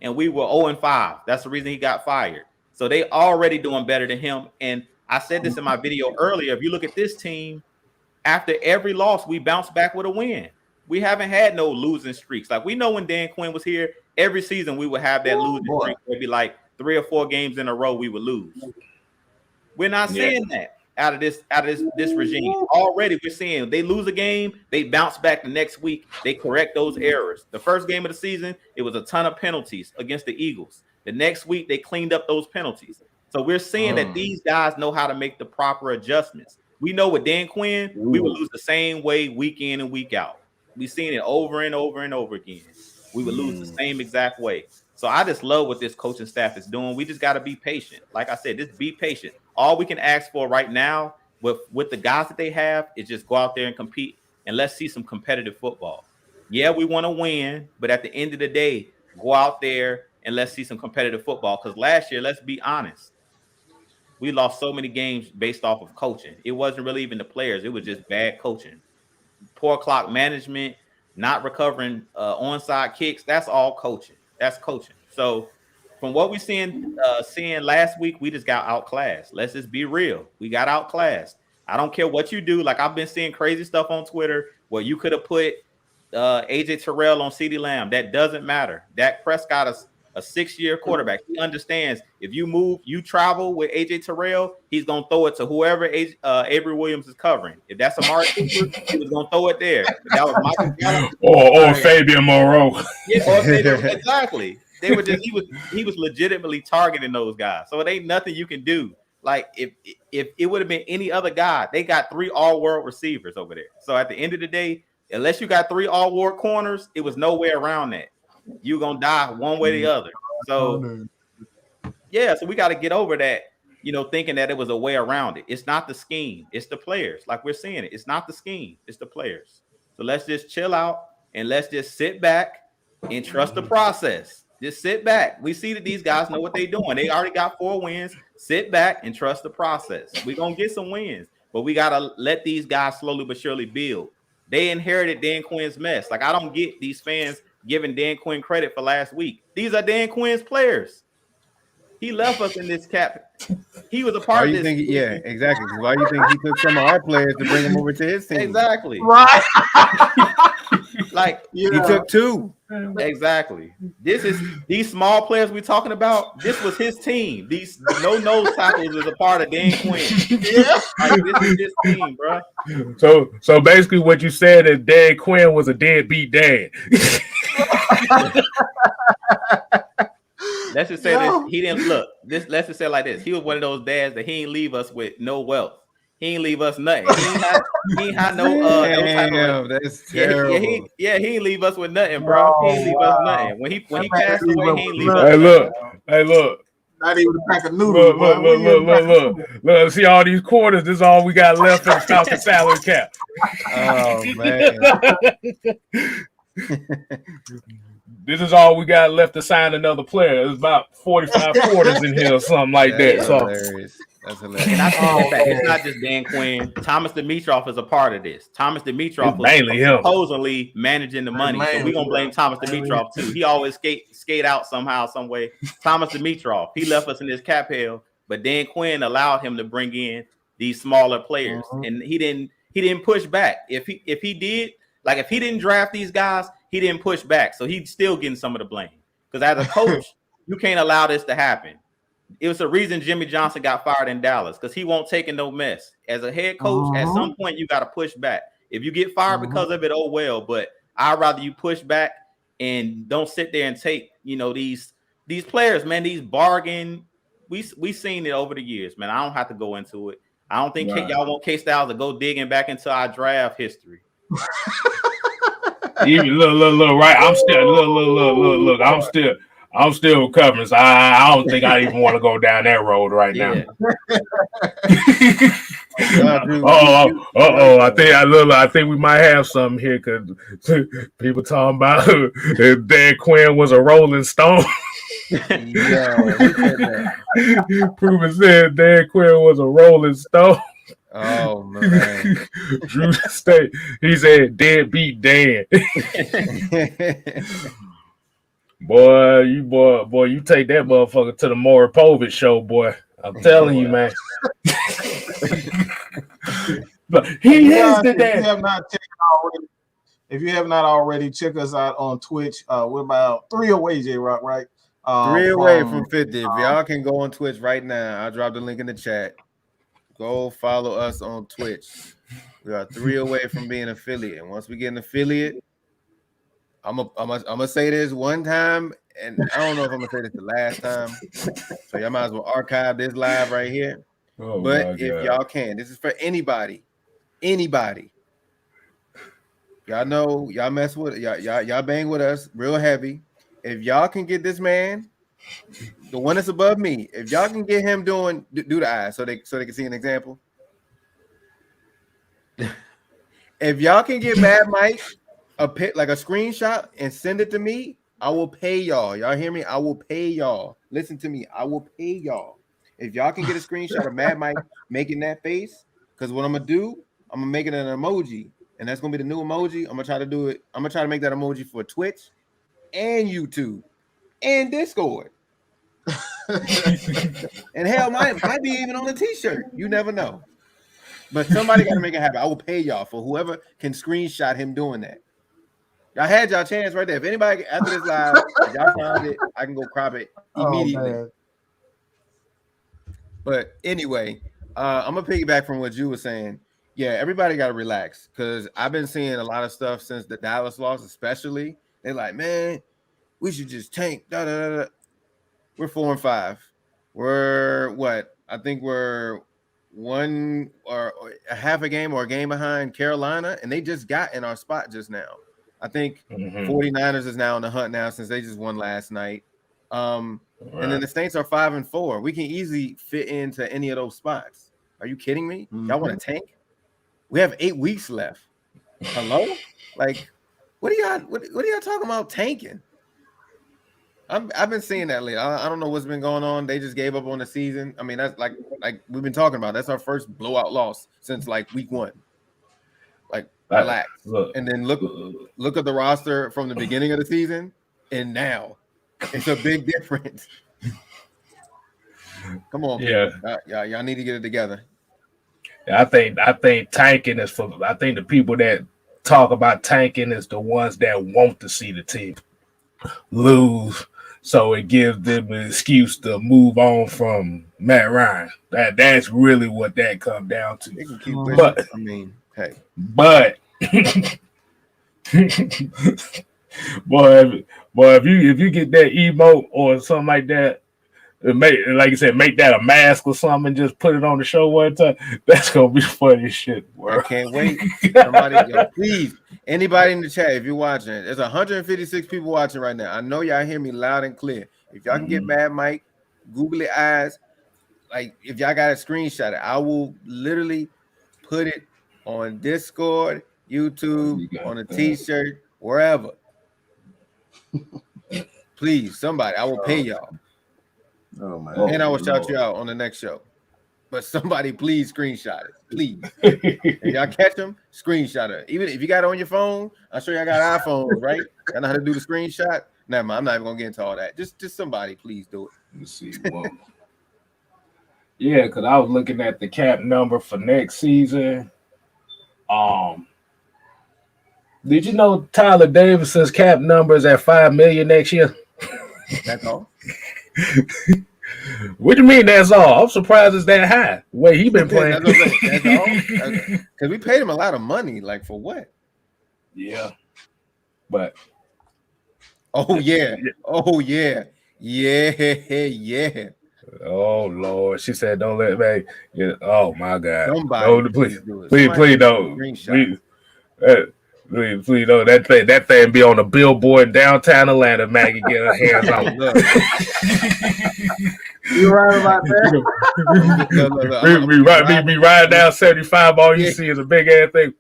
and we were 0-5. That's the reason he got fired. So they already doing better than him. And I said this in my video earlier. If you look at this team, after every loss, we bounce back with a win. We haven't had no losing streaks. Like, we know when Dan Quinn was here, every season we would have that losing streak. It'd be like 3 or 4 games in a row we would lose. We're not seeing that out of this regime. Already we're seeing they lose a game, they bounce back the next week, they correct those errors. The first game of the season, it was a ton of penalties against the Eagles. The next week, they cleaned up those penalties. So we're seeing that these guys know how to make the proper adjustments. We know with Dan Quinn, we would lose the same way week in and week out. We've seen it over and over and over again. We would lose the same exact way. So I just love what this coaching staff is doing. We just got to be patient. Like I said, just be patient. All we can ask for right now with the guys that they have is just go out there and compete, and let's see some competitive football. Yeah, we want to win, but at the end of the day, go out there and let's see some competitive football. Because last year, let's be honest, we lost so many games based off of coaching. It wasn't really even the players. It was just bad coaching. Poor clock management, not recovering onside kicks. That's all coaching. That's coaching. So from what we're seeing last week, we just got outclassed. Let's just be real. We got outclassed. I don't care what you do. Like, I've been seeing crazy stuff on Twitter where you could have put AJ Terrell on CeeDee Lamb. That doesn't matter. Dak Prescott is a 6-year quarterback. He understands if you travel with AJ Terrell, he's gonna throw it to whoever Avery Williams is covering. If that's Amari Cooper, he was gonna throw it there. If that was Michael Gallup, or Fabian Moreau. Yeah, exactly. They were just he was legitimately targeting those guys. So it ain't nothing you can do. Like, if it would have been any other guy, they got 3 all-world receivers over there. So at the end of the day, unless you got 3 all-world corners, it was no way around that. You're gonna die one way or the other. So Yeah, so we got to get over that, thinking that it was a way around it. It's not the scheme, it's the players. Like we're seeing it. It's not the scheme, it's the players. So let's just chill out and let's just sit back and trust the process. Just sit back. We see that these guys know what they're doing. They already got 4 wins. Sit back and trust the process. We're going to get some wins, but we got to let these guys slowly but surely build. They inherited Dan Quinn's mess. Like, I don't get these fans giving Dan Quinn credit for last week. These are Dan Quinn's players. He left us in this cap. He was a part of this. Yeah, exactly. Why do you think he took some of our players to bring them over to his team? Exactly. Right. Like, he took 2. Exactly. These small players we're talking about. This was his team. These no nose tackles is a part of Dan Quinn. Like, this is his team, bro. So basically, what you said is Dan Quinn was a deadbeat dad. Let's just say this. He didn't look. Let's just say it like this. He was one of those dads that he ain't leave us with no wealth. He ain't leave us nothing. He ain't had no Damn, that's terrible. He ain't leave us with nothing, bro. He ain't leave us nothing. When he passed away, he ain't leave us. Hey, look. Not even a pack of noodles. Look. See all these quarters. This is all we got left in the Falcons salary cap. Oh man. This is all we got left to sign another player. It's about 45 quarters in here or something like that. So hilarious. That's hilarious. And I think that it's not just Dan Quinn. Thomas Dimitroff is a part of this. Thomas Dimitroff was supposedly managing the money. So we're going to blame Thomas Dimitroff too. He always skate out somehow, some way. Thomas Dimitroff, he left us in this cap hell, but Dan Quinn allowed him to bring in these smaller players. And he didn't push back. If he didn't draft these guys, he didn't push back. So he's still getting some of the blame. Because as a coach, you can't allow this to happen. It was the reason Jimmy Johnson got fired in Dallas, because he won't take in no mess. As a head coach, at some point you got to push back. If you get fired because of it, oh well. But I'd rather you push back and don't sit there and take, these players, man, these bargain. We seen it over the years, man. I don't have to go into it. I don't think y'all want KStylzz to go digging back into our draft history. Look, right? I'm still recovering. So I don't think I even want to go down that road right now. I think we might have something here, because people talking about if Dan Quinn was a Rolling Stone. Proven said Dan Quinn was a Rolling Stone. Oh man. Drew State. He said deadbeat Dan. Boy, you take that motherfucker to the Maury Povich show, boy. I'm telling you, man. But he is the dad. If you have not already, check us out on Twitch. We're about 3 away, J-Rock, right? 3 away from 50. If y'all can go on Twitch right now, I'll drop the link in the chat. Go follow us on Twitch. We are 3 away from being an affiliate. And once we get an affiliate, I'm gonna say this one time, and I don't know if I'm gonna say this the last time. So y'all might as well archive this live right here. But if y'all can, this is for anybody. Y'all know y'all mess with y'all bang with us real heavy. If y'all can get this man, the one that's above me, if y'all can get him do the eyes so they can see an example. If y'all can get Mad Mike a screenshot and send it to me, I will pay y'all. Y'all hear me? I will pay y'all. Listen to me. I will pay y'all. If y'all can get a screenshot of Mad Mike making that face, because what I'm gonna do, I'm gonna make it an emoji, and that's gonna be the new emoji. I'm gonna try to do it. I'm gonna try to make that emoji for Twitch and YouTube and Discord. And hell, might be even on a t-shirt. You never know. But somebody got to make it happen. I will pay y'all for whoever can screenshot him doing that. Y'all had y'all chance right there. If anybody after this live, if y'all found it, I can go crop it immediately. But anyway, I'm gonna piggyback from what you were saying. Yeah, everybody got to relax, because I've been seeing a lot of stuff since the Dallas loss, especially. They're like, man, we should just tank. We're 4-5. We're what? I think we're one or a half a game or a game behind Carolina, and they just got in our spot just now. I think 49ers is now on the hunt now, since they just won last night. And then the Saints are 5-4. We can easily fit into any of those spots. Are you kidding me? Y'all want to tank? We have 8 weeks left. Hello? Like, what are y'all talking about tanking? I've been seeing that lately. I don't know what's been going on. They just gave up on the season. I mean, that's like we've been talking about. That's our first blowout loss since like week 1. Like, relax. And then look at the roster from the beginning of the season and now. It's a big difference. Come on, y'all need to get it together. I think tanking is for. I think the people that talk about tanking is the ones that want to see the team lose, so it gives them an excuse to move on from Matt Ryan. That's really what that comes down to. They can keep but I mean, hey, but boy, if you get that emote or something like that, like you said, make that a mask or something and just put it on the show one time. That's gonna be funny as shit, bro. I can't wait. Somebody, please, anybody in the chat, if you're watching, there's 156 people watching right now. I know y'all hear me loud and clear. If y'all can get Mad Mike, Googly eyes, like if y'all got a screenshot, I will literally put it on Discord, YouTube, on a T-shirt, wherever. Please, somebody, I will pay y'all. Oh man! And I will shout you out on the next show. But somebody, please screenshot it, please. If y'all catch them, screenshot it. Even if you got it on your phone, I'm sure y'all got iPhones, right? Y'all know how to do the screenshot. Never mind, I'm not even gonna get into all that. Just somebody, please do it. Let's see. Yeah, because I was looking at the cap number for next season. Did you know Tyler Davidson's cap number is at $5 million next year? That's all. What do you mean that's all? I'm surprised it's that high. The way he been playing. That's all. Because we paid him a lot of money. Like for what? Yeah. But oh yeah. Oh Lord. She said don't let me. Yeah. Oh my God. Somebody please don't. Please don't. That thing be on a billboard in downtown Atlanta. Maggie get her hands on. You're right about that. Be riding down 75. All you see is a big ass thing.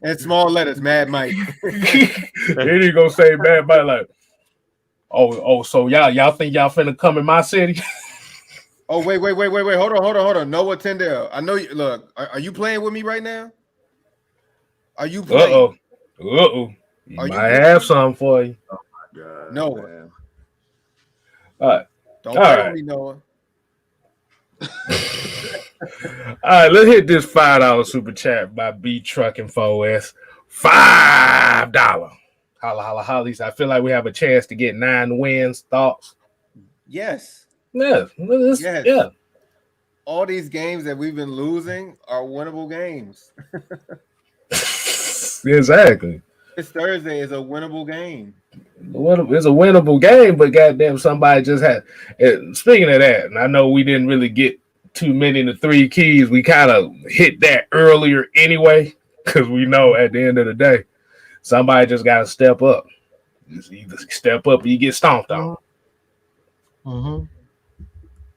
And small letters, Mad Mike. Then he gonna say Mad Mike like, so y'all think y'all finna come in my city? Oh wait. Hold on. Noah Tyndale. I know you. Look, are you playing with me right now? Are you playing? You might have something for you. Oh my God, Noah. man. All right. Don't play with me, Noah. All right, let's hit this $5 super chat by B Trucking 4S. $5. Holla. I feel like we have a chance to get 9 wins. Thoughts? Yes. Yeah. Yeah. All these games that we've been losing are winnable games. Exactly. This Thursday is a winnable game. It's a winnable game, but goddamn, somebody just had. Speaking of that, and I know we didn't really get too many in the 3 keys. We kind of hit that earlier anyway, because we know at the end of the day, somebody just got to step up. It's either step up or you get stomped on. Mm-hmm.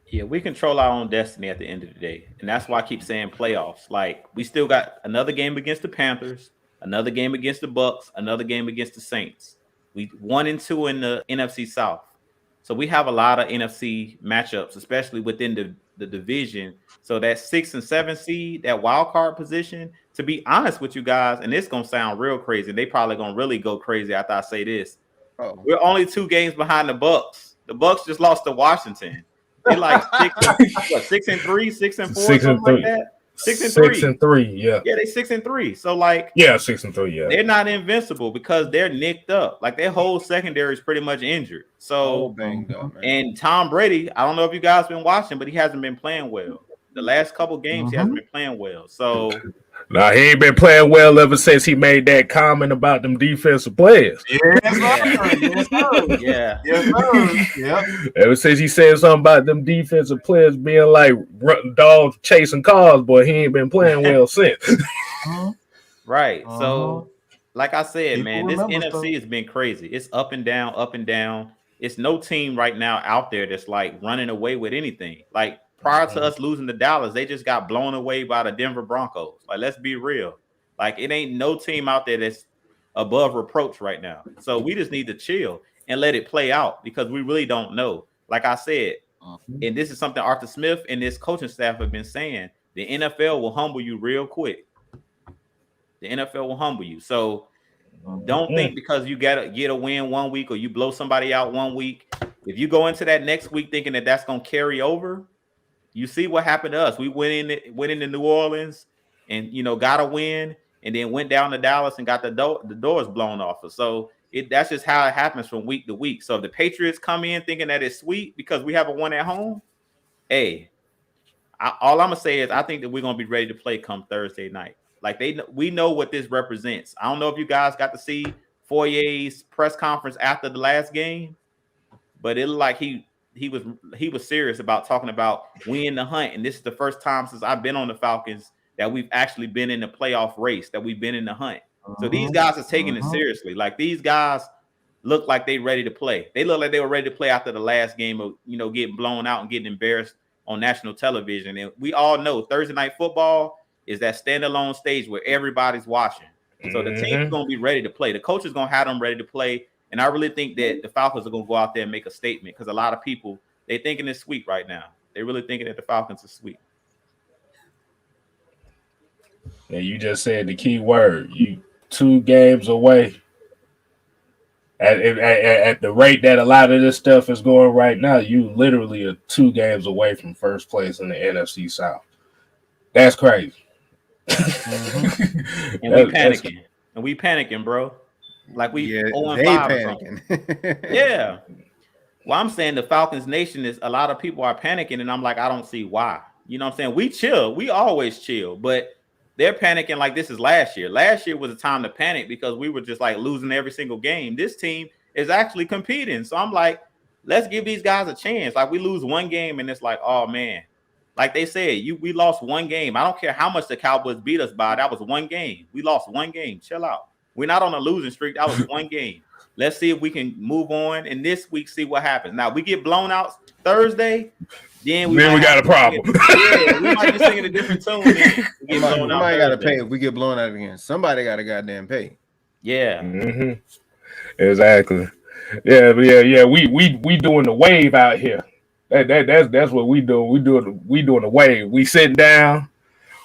Yeah, we control our own destiny at the end of the day. And that's why I keep saying playoffs. Like, we still got another game against the Panthers, another game against the Bucks, another game against the Saints. We 1-2 in the NFC South. So we have a lot of NFC matchups, especially within the division. So that 6 and 7 seed, that wild card position, to be honest with you guys, and it's going to sound real crazy. They probably going to really go crazy after I say this. Oh. We're only 2 games behind the Bucks. The Bucks just lost to Washington. They're like 6 and 3, 6 and 4, something like that. 6 and 3. 6 and 3, yeah. Yeah, they 6 and 3. So like, yeah, 6 and 3, yeah. They're not invincible because they're nicked up. Like their whole secondary is pretty much injured. So banged up, man. And Tom Brady, I don't know if you guys been watching, but he hasn't been playing well. The last couple games, he hasn't been playing well. So nah, he ain't been playing well ever since he made that comment about them defensive players. Yes, sir. Yeah. Yep. Ever since he said something about them defensive players being like dogs chasing cars, boy, he ain't been playing well since. Right. So like I said, People man, this remember NFC has been crazy. It's up and down, up and down. It's no team right now out there that's like running away with anything. Like prior to us losing to Dallas, they just got blown away by the Denver Broncos. Like, let's be real. Like, it ain't no team out there that's above reproach right now. So we just need to chill and let it play out because we really don't know. Like I said, and this is something Arthur Smith and this coaching staff have been saying, the NFL will humble you real quick. The NFL will humble you. So don't think because you get a win one week or you blow somebody out one week. If you go into that next week thinking that that's going to carry over, you see what happened to us. We went into New Orleans and, got a win and then went down to Dallas and got the doors blown off us. So that's just how it happens from week to week. So if the Patriots come in thinking that it's sweet because we have a one at home, hey, all I'm going to say is I think that we're going to be ready to play come Thursday night. Like we know what this represents. I don't know if you guys got to see Foyer's press conference after the last game, but it looked like he was serious about talking about we in the hunt. And this is the first time since I've been on the Falcons that we've actually been in the playoff race, that we've been in the hunt. So these guys are taking it seriously. Like these guys look like they ready to play. They look like they were ready to play after the last game of, getting blown out and getting embarrassed on national television. And we all know Thursday night football is that standalone stage where everybody's watching. So the team is going to be ready to play. The coach is going to have them ready to play. And I really think that the Falcons are going to go out there and make a statement because a lot of people, they're thinking it's sweet right now. They're really thinking that the Falcons are sweet. Yeah, you just said the key word. You 2 games away. At the rate that a lot of this stuff is going right now, you literally are 2 games away from first place in the NFC South. That's crazy. And we panicking. And we panicking, bro. Like we 0-5 or something. Yeah. Well, I'm saying the Falcons Nation is a lot of people are panicking, and I'm like, I don't see why. You know what I'm saying? We chill. We always chill, but they're panicking like this is last year. Last year was a time to panic because we were just like losing every single game. This team is actually competing. So I'm like, let's give these guys a chance. Like we lose one game and it's like, oh man. Like they said, we lost one game. I don't care how much the Cowboys beat us by. That was one game. We lost one game. Chill out. We're not on a losing streak. That was one game. Let's see if we can move on. And this week, see what happens. Now, we get blown out Thursday. Then we got a problem. We might be singing a different tune. Somebody got to pay if we get blown out again. Somebody got to goddamn pay. Yeah. Exactly. Yeah. We doing the wave out here. That's what we do. We doing the wave. We sitting down.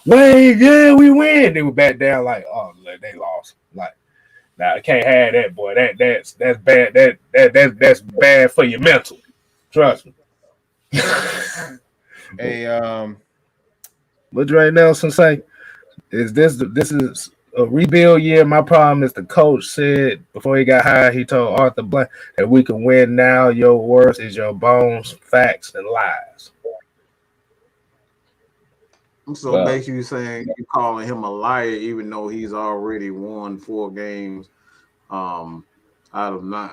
Wave, yeah, we win. Then we back down like, oh, they lost. Like, nah, I can't have that, boy. That's bad. That's bad for your mental. Trust me. Hey, What's right now, Sensei? Is this is a rebuild year? My problem is the coach said before he got hired, he told Arthur Blank that we can win now. Your worst is your bones, facts, and lies. So basically saying you're calling him a liar, even though he's already won 4 games out of 9.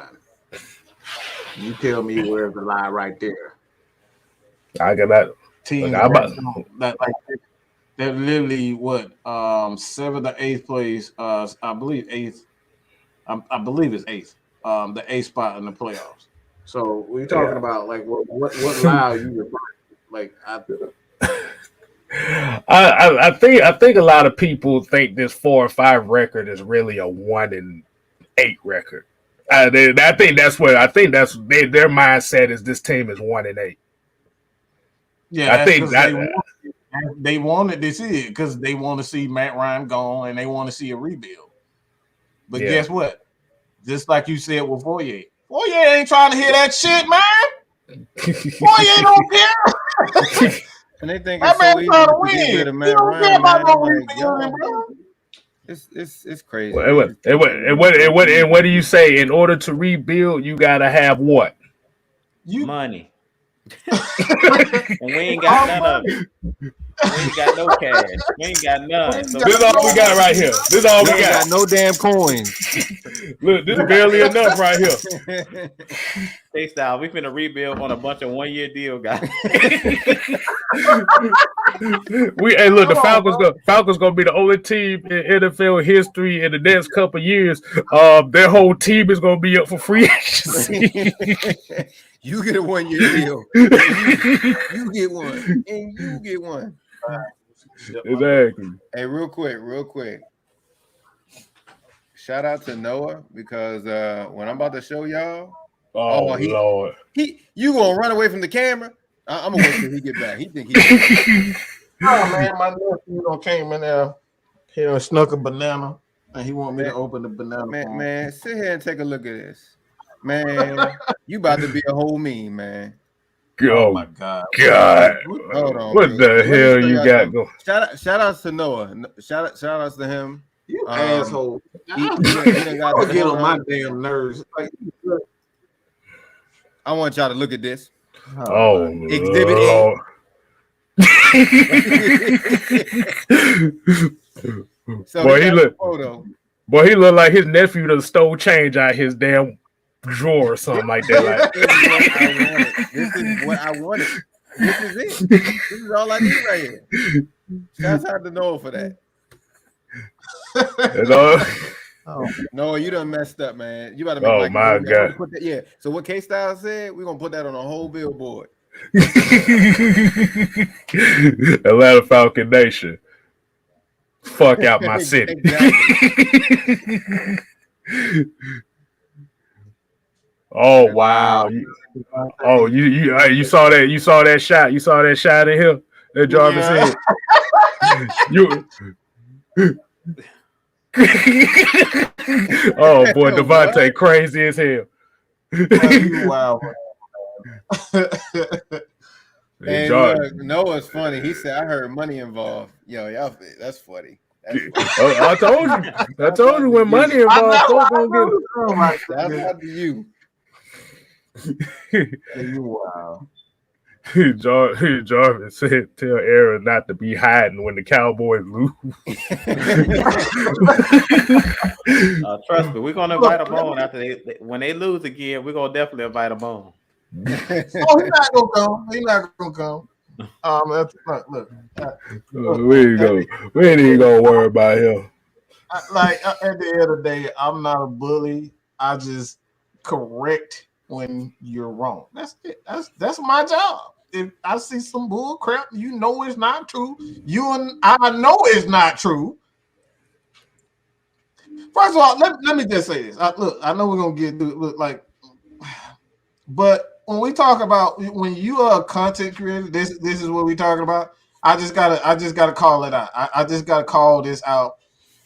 You tell me where's the lie right there. I got that. Team that literally what 7th or 8th place. I believe 8th. I believe it's 8th. The 8th spot in the playoffs. So we're talking about like what lie are you referring to? Like I think a lot of people think this 4-5 record is really a 1-8 record. I think that's their mindset is this team is 1-8. Yeah, I think they wanted to see it because they want to see Matt Ryan gone and they want to see a rebuild. But guess what? Just like you said with Foyer ain't trying to hear that shit, man. Foyer don't care. And they think it's so easy to get rid of Matt Ryan. It's crazy. And what do you say? In order to rebuild, you gotta have what? Money. And we ain't got none of it. We ain't got no cash. We ain't got none. So This is all we got right here. This is all we got. No damn coins. Look, this is barely enough right here. KStylzz, we finna rebuild on a bunch of 1 year deal, guys. Hey, look, the Falcons gonna be the only team in NFL history in the next couple of years. Their whole team is gonna be up for free agency. You get a 1 year deal. You get one, and you get one. Exactly. Hey, real quick. Shout out to Noah because when I'm about to show y'all, Lord, you gonna run away from the camera? I'm gonna wait till he get back. He think he. Oh man, my nephew came in there. He snuck a banana, and he want me to open the banana. Man, sit here and take a look at this. Man, you about to be a whole meme, man. Oh my God! Hold on. What the hell you got going? Shout outs to Noah. Shout outs to him. You asshole! He I'll get on my damn nerves. Like, I want y'all to look at this. Oh, Exhibit Lord. So Boy, he look like his nephew done stole change out his damn drawer or something like that. This is what I wanted. This is it. This is all I need right here. Shouts out to Noah for that. No, you done messed up, man. You about to make my God. Yeah. So what KStylzz said, we're gonna put that on a whole billboard. Atlanta Falcons Nation. Fuck out my city. Oh wow! You saw that? You saw that shot? You saw that shot in here that Jarvis said? Oh boy, Devontae crazy as hell. Wow. And Noah's funny. He said, "I heard money involved." Yo, y'all, that's funny. I told you when money involved, that's up to you. Wow. Jarvis said, "Tell Aaron not to be hiding when the Cowboys lose." Trust me, we're gonna invite them on after when they lose again. We're gonna definitely invite them on. He's not gonna come. He's not gonna come. Look. We ain't even gonna worry about him. Like at the end of the day, I'm not a bully. I just correct when you're wrong. That's it. That's my job. If I see some bull crap, you know it's not true. You and I know it's not true. First of all, let me just say this. Look, I know we're gonna get but when we talk about when you are a content creator, this is what we're talking about. I just gotta call it out. I just gotta call this out.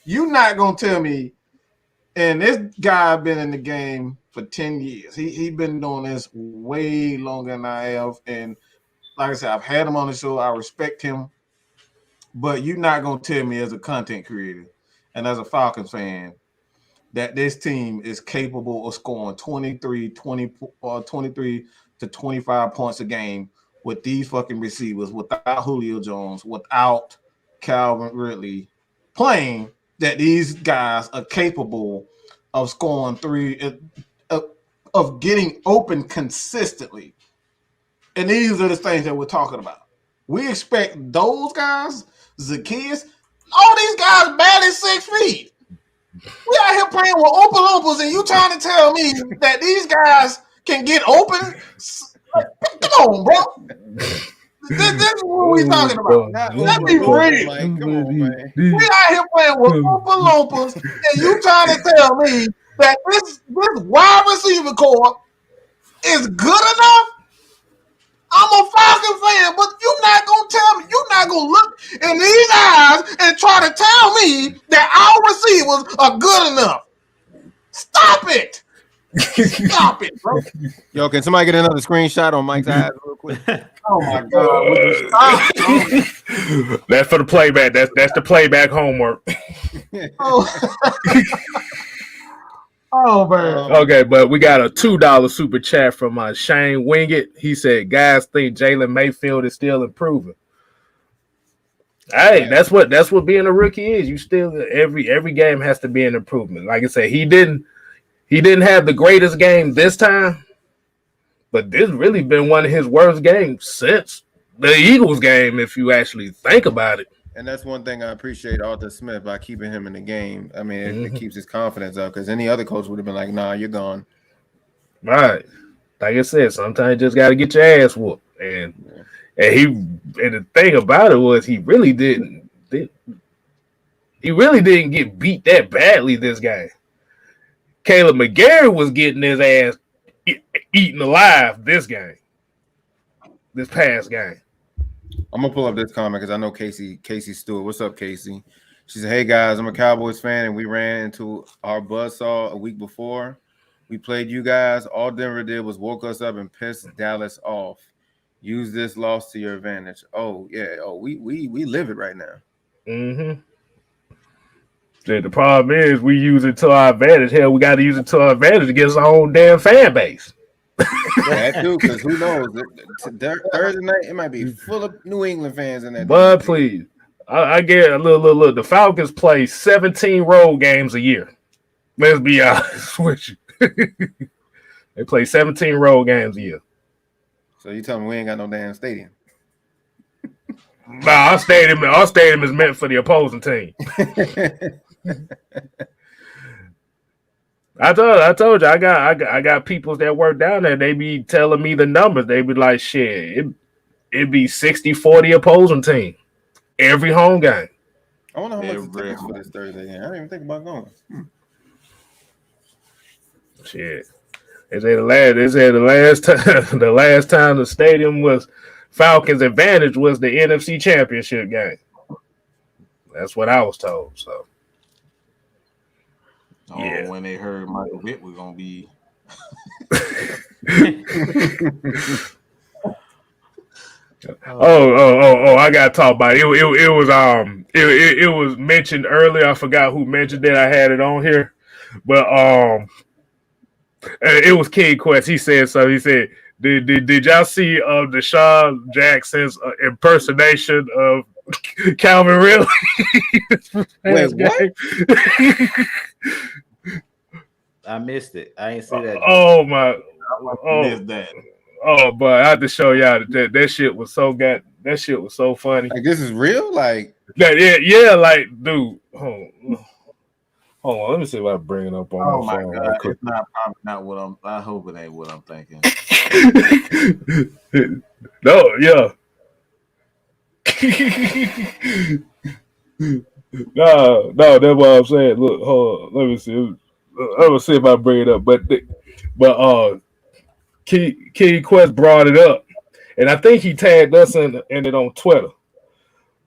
You're not gonna tell me, and this guy been in the game for 10 years. He been doing this way longer than I have. And like I said, I've had him on the show. I respect him. But you're not going to tell me as a content creator and as a Falcons fan that this team is capable of scoring 23 to 25 points a game with these fucking receivers, without Julio Jones, without Calvin Ridley playing, that these guys are capable of scoring of getting open consistently. And these are the things that we're talking about. We expect those guys, Zacchaeus, all these guys barely 6 feet. We out here playing with Oompa Loompas, and you trying to tell me that these guys can get open? Come on, bro. This is what we talking about. Let me read. Come on, man. We out here playing with Oompa Loompas, and you trying to tell me that this wide receiver core is good enough? I'm a Falcons fan, but you're not going to tell me, you're not going to look in these eyes and try to tell me that our receivers are good enough. Stop it. Stop it, bro. Yo, can somebody get another screenshot on Mike's eyes real quick? Oh, my God. Would you stop? That's for the playback. That's the playback homework. Oh. Oh man. Okay, but we got a $2 super chat from Shane Wingett. He said, "Guys think Jalen Mayfield is still improving." Hey, that's what being a rookie is. You still every game has to be an improvement. Like I said, he didn't have the greatest game this time, but this really been one of his worst games since the Eagles game, if you actually think about it. And that's one thing I appreciate Arthur Smith by keeping him in the game. I mean, it keeps his confidence up because any other coach would have been like, "Nah, you're gone." Right. Like I said, sometimes you just got to get your ass whooped. And the thing about it was he really didn't get beat that badly this game. Caleb McGarry was getting his ass eaten alive this past game. I'm gonna pull up this comment because I know Casey Stewart. What's up, Casey? She said, "Hey guys, I'm a Cowboys fan, and we ran into our buzzsaw a week before we played you guys. All Denver did was woke us up and pissed Dallas off. Use this loss to your advantage." Oh yeah. Oh, we live it right now. Mm-hmm. The problem is we use it to our advantage. Hell, we got to use it to our advantage against our own damn fan base. That too, because who knows? Thursday night it might be full of New England fans in that. But please, I get a look. The Falcons play 17 road games a year. Let's be honest with you. They play 17 road games a year. So you tell me we ain't got no damn stadium? Nah, our stadium is meant for the opposing team. I told you, I got people that work down there. They be telling me the numbers. They be like, shit, it'd be 60-40 opposing team every home game. I wonder how much the tickets for this Thursday game. I didn't even think about going. Shit. They said the last time the stadium was Falcons advantage was the NFC Championship game. That's what I was told. So. Yeah. When they heard Michael Vick was gonna be I gotta talk about it. It was mentioned earlier. I forgot who mentioned it. I had it on here. But it was King Quest. He said so. He said, Did y'all see Deshaun Jackson's impersonation of Calvin Ridley? Wait, what? I missed it. I ain't see that. Oh my! missed that. Oh, but I have to show y'all that shit was so good. That shit was so funny. Like this is real, like that. Yeah. Like, dude. Hold on. Let me see if I bring it up on my phone. God, it's probably not what I'm. I hope it ain't what I'm thinking. No, yeah. No, that's what I'm saying. Look, hold on. Let me see. I'm gonna see if I bring it up. But Key Quest brought it up, and I think he tagged us in it on Twitter.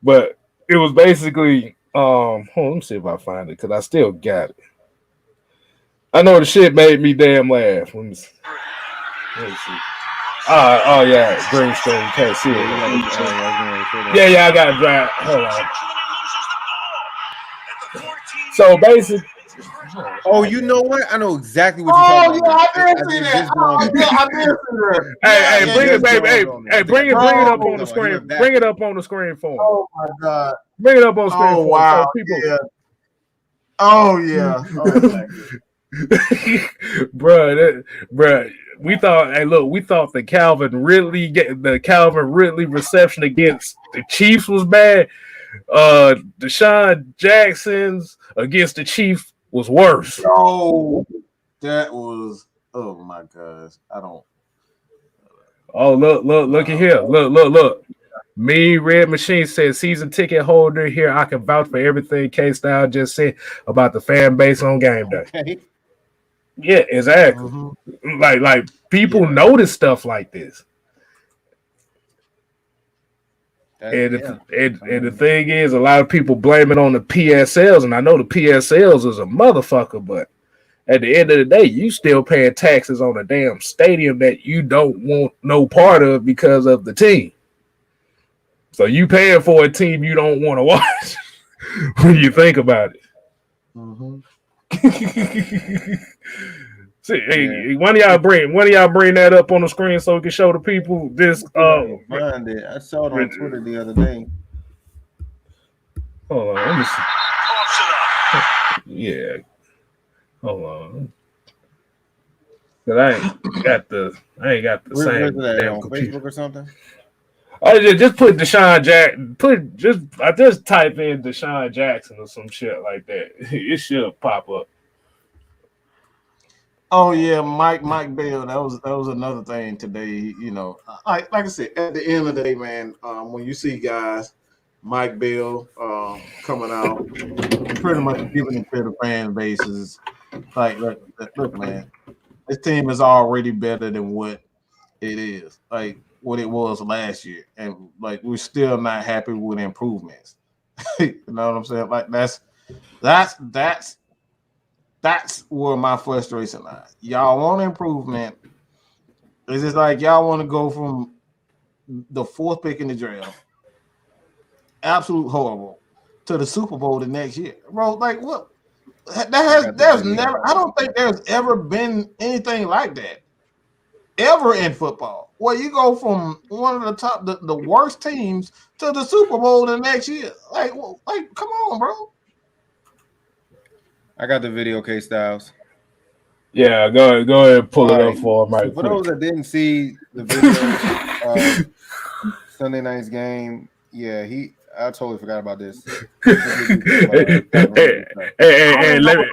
But it was basically, hold on, let me see if I find it because I still got it. I know the shit made me damn laugh. Let me see. Oh yeah, green screen. Can't see it. Yeah, I got it dry. Hold on. So basically. Oh, you know what? I know exactly what you're talking about. I did see that. I did see that. Hey, bring it, baby. Hey, bring it up on the screen. Bring it up on the screen for me. Oh my God. Bring it up on the screen. Oh wow. So people. Yeah. Oh yeah. Bruh. We thought the Calvin Ridley reception against the Chiefs was bad. Deshaun Jackson's against the Chiefs was worse. Oh, that was. Oh my gosh, I don't. Oh look at here. Look. Me Red Machine says season ticket holder here. I can vouch for everything KStylzz just said about the fan base on game day. Okay. Yeah, exactly. Mm-hmm. Like people notice stuff like this. And the thing is, a lot of people blame it on the PSLs, and I know the PSLs is a motherfucker, but at the end of the day, you still paying taxes on a damn stadium that you don't want no part of because of the team. So you paying for a team you don't want to watch when you think about it. Mm-hmm. See, hey, one of y'all bring that up on the screen so we can show the people this. Find it. I saw it on Twitter the other day. Hold on, let me see. Yeah, hold on. Cause I ain't got the same damn on computer. Facebook or something. I just put Deshaun I just type in Deshaun Jackson or some shit like that. It should pop up. Oh yeah, Mike Bell. That was another thing today. You know, like I said, at the end of the day, man, when you see guys, Mike Bell coming out, pretty much giving it to the fan bases. Like, look, man, this team is already better than what it is. Like what it was last year, and like we're still not happy with improvements. You know what I'm saying? Like that's where my frustration lies. Y'all want improvement. It's just like y'all want to go from the 4th pick in the draft, absolute horrible, to the Super Bowl the next year, bro. Like what? There's never. I don't think there's ever been anything like that ever in football. Where you go from one of the worst teams to the Super Bowl the next year. Like come on, bro. I got the video, KStylzz. Yeah, go ahead and pull it up for him. Right, for those that didn't see the video of Sunday night's game, yeah, I totally forgot about this. Hey, let me.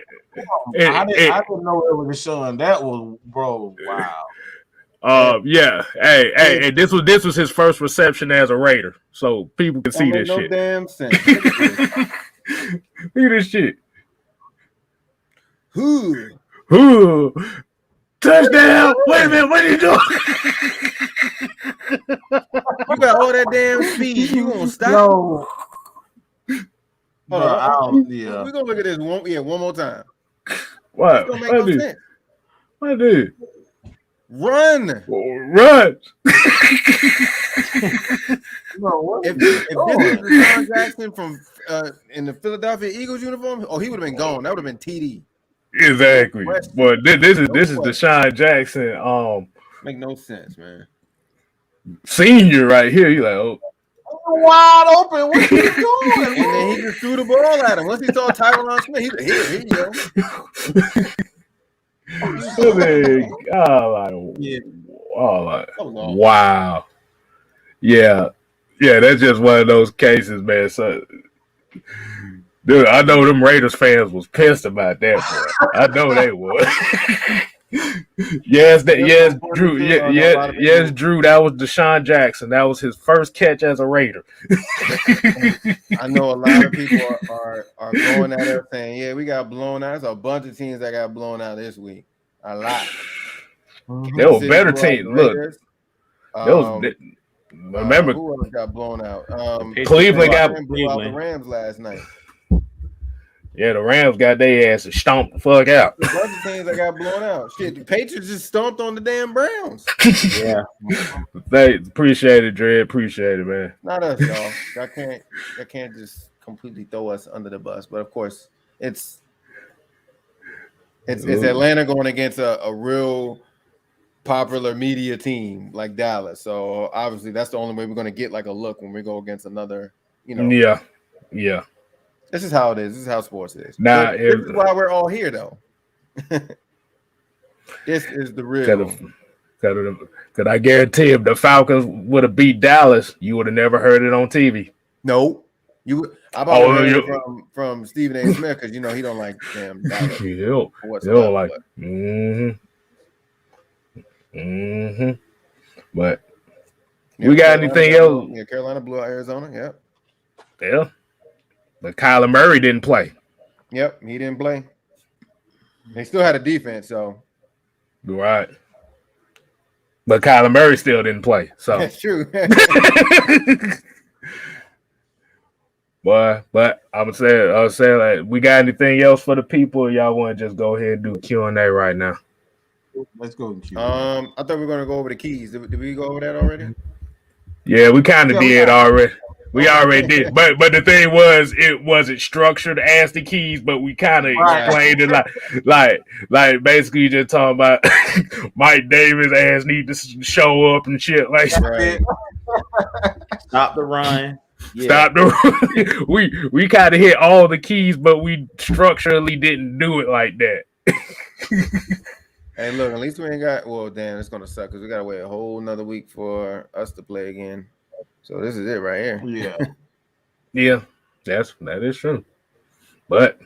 I didn't know it was Deshaun. That was, bro. Wow. Yeah. Hey, this was his first reception as a Raider, so people can see this shit. No damn sense. Look at this shit. Who? Touchdown! Wait a minute, what are you doing? You got all that damn speed. You gonna stop? No. We're gonna look at this one more time. What? Don't make no sense. What did? Run! If this is Deshaun Jackson from in the Philadelphia Eagles uniform, he would have been gone. That would have been TD. Exactly. But this is Deshaun Jackson. Make no sense, man. Senior right here. You like, wide open. What are you doing? And then he just threw the ball at him. Once he saw Tyron Smith, he wow. Yeah, that's just one of those cases, man. So, dude, I know them Raiders fans was pissed about that, boy. I know they was. Yes, Drew. Yes, Drew. That was Deshaun Jackson. That was his first catch as a Raider. I know a lot of people are going at us saying, "Yeah, we got blown out." There's a bunch of teams that got blown out this week. A lot. There were better teams. Look, remember who else got blown out? Cleveland blew out the Rams last night. Yeah, the Rams got their ass stomped the fuck out. A bunch of teams that got blown out. Shit, the Patriots just stomped on the damn Browns. Yeah. Thanks. Appreciate it, Dre. Appreciate it, man. Not us, y'all. I can't just completely throw us under the bus. But of course, it's Atlanta going against a real popular media team like Dallas. So obviously that's the only way we're going to get like a look when we go against another, Yeah. This is how it is. This is how sports is. Nah, this is why we're all here, though. This is the real. Could I guarantee if the Falcons would have beat Dallas, you would have never heard it on TV. No, I've always heard it from Stephen A. Smith because he don't like damn Dallas. He don't like. But we got anything else? Yeah, Carolina blew out Arizona. Yep. Yeah. But Kyler Murray didn't play. Yep, he didn't play. They still had a defense, so. Right. But Kyler Murray still didn't play. So that's true. But I was saying like, we got anything else for the people? Or y'all want to just go ahead and do Q&A right now? Let's go. I thought we were gonna go over the keys. Did we go over that already? Yeah, we kind of did already. We already did. But the thing was, it wasn't structured as the keys, but we kind of explained it like basically just talking about Mike Davis ass need to show up and shit like Right. Stop the run. Yeah. Stop the we kind of hit all the keys, but we structurally didn't do it like that. Hey, look, at least we ain't got. Well, damn, it's gonna suck because we gotta wait a whole another week for us to play again. So this is it right here. Yeah. Yeah, that is true. But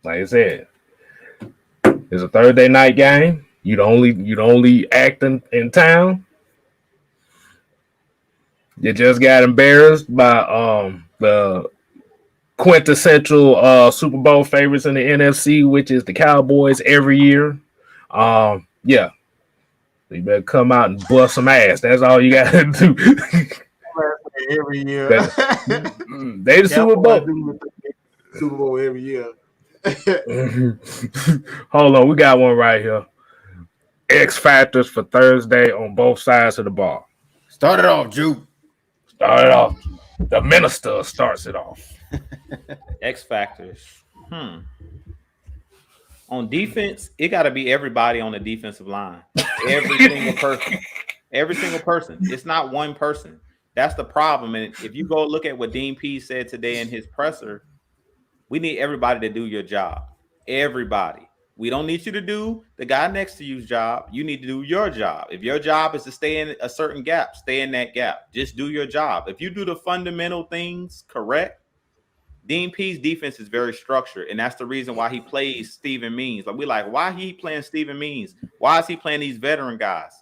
like I said, it's a Thursday night game. You'd only act in town. You just got embarrassed by the quintessential Super Bowl favorites in the NFC, which is the Cowboys every year. Yeah. So you better come out and bust some ass. That's all you gotta do. Every year. They the Super Bowl. Super Bowl every year. Hold on, we got one right here. X factors for Thursday on both sides of the ball. Start it off, Juke. Start it off. The minister starts it off. X factors. On defense, it got to be everybody on the defensive line. Every single person. Every single person. It's not one person. That's the problem. And if you go look at what Dean Pease said today in his presser, we need everybody to do your job. Everybody. We don't need you to do the guy next to you's job. You need to do your job. If your job is to stay in a certain gap, stay in that gap. Just do your job. If you do the fundamental things correct, Dean Pease defense is very structured, and that's the reason why he plays Steven Means. Like, we like, why he playing Steven Means? Why is he playing these veteran guys?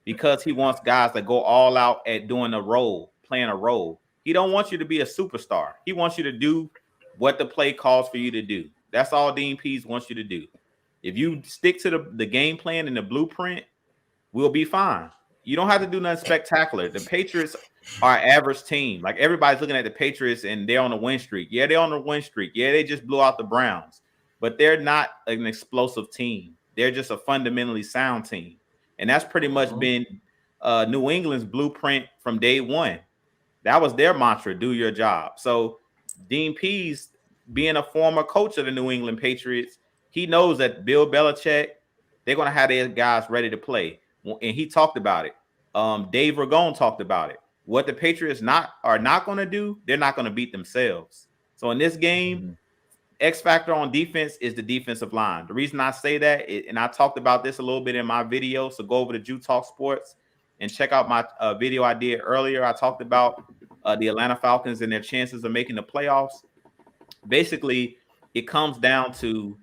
Because he wants guys that go all out at doing a role, playing a role. He don't want you to be a superstar. He wants you to do what the play calls for you to do. That's all Dean Pease wants you to do. If you stick to the game plan and the blueprint, we'll be fine. You don't have to do nothing spectacular. The Patriots are an average team. Like, everybody's looking at the Patriots and they're on a win streak. Yeah, they're on a win streak. Yeah, they just blew out the Browns. But they're not an explosive team. They're just a fundamentally sound team. And that's pretty much been New England's blueprint from day one. That was their mantra, do your job. So Dean Pease, being a former coach of the New England Patriots, he knows that Bill Belichick, they're going to have their guys ready to play. And he talked about it. Dave Ragone talked about it. What the Patriots are not going to do, they're not going to beat themselves. So in this game, X factor on defense is the defensive line. The reason I say that, and I talked about this a little bit in my video, so go over to TalkSports and check out my video I did earlier. I talked about the Atlanta Falcons and their chances of making the playoffs. Basically, it comes down to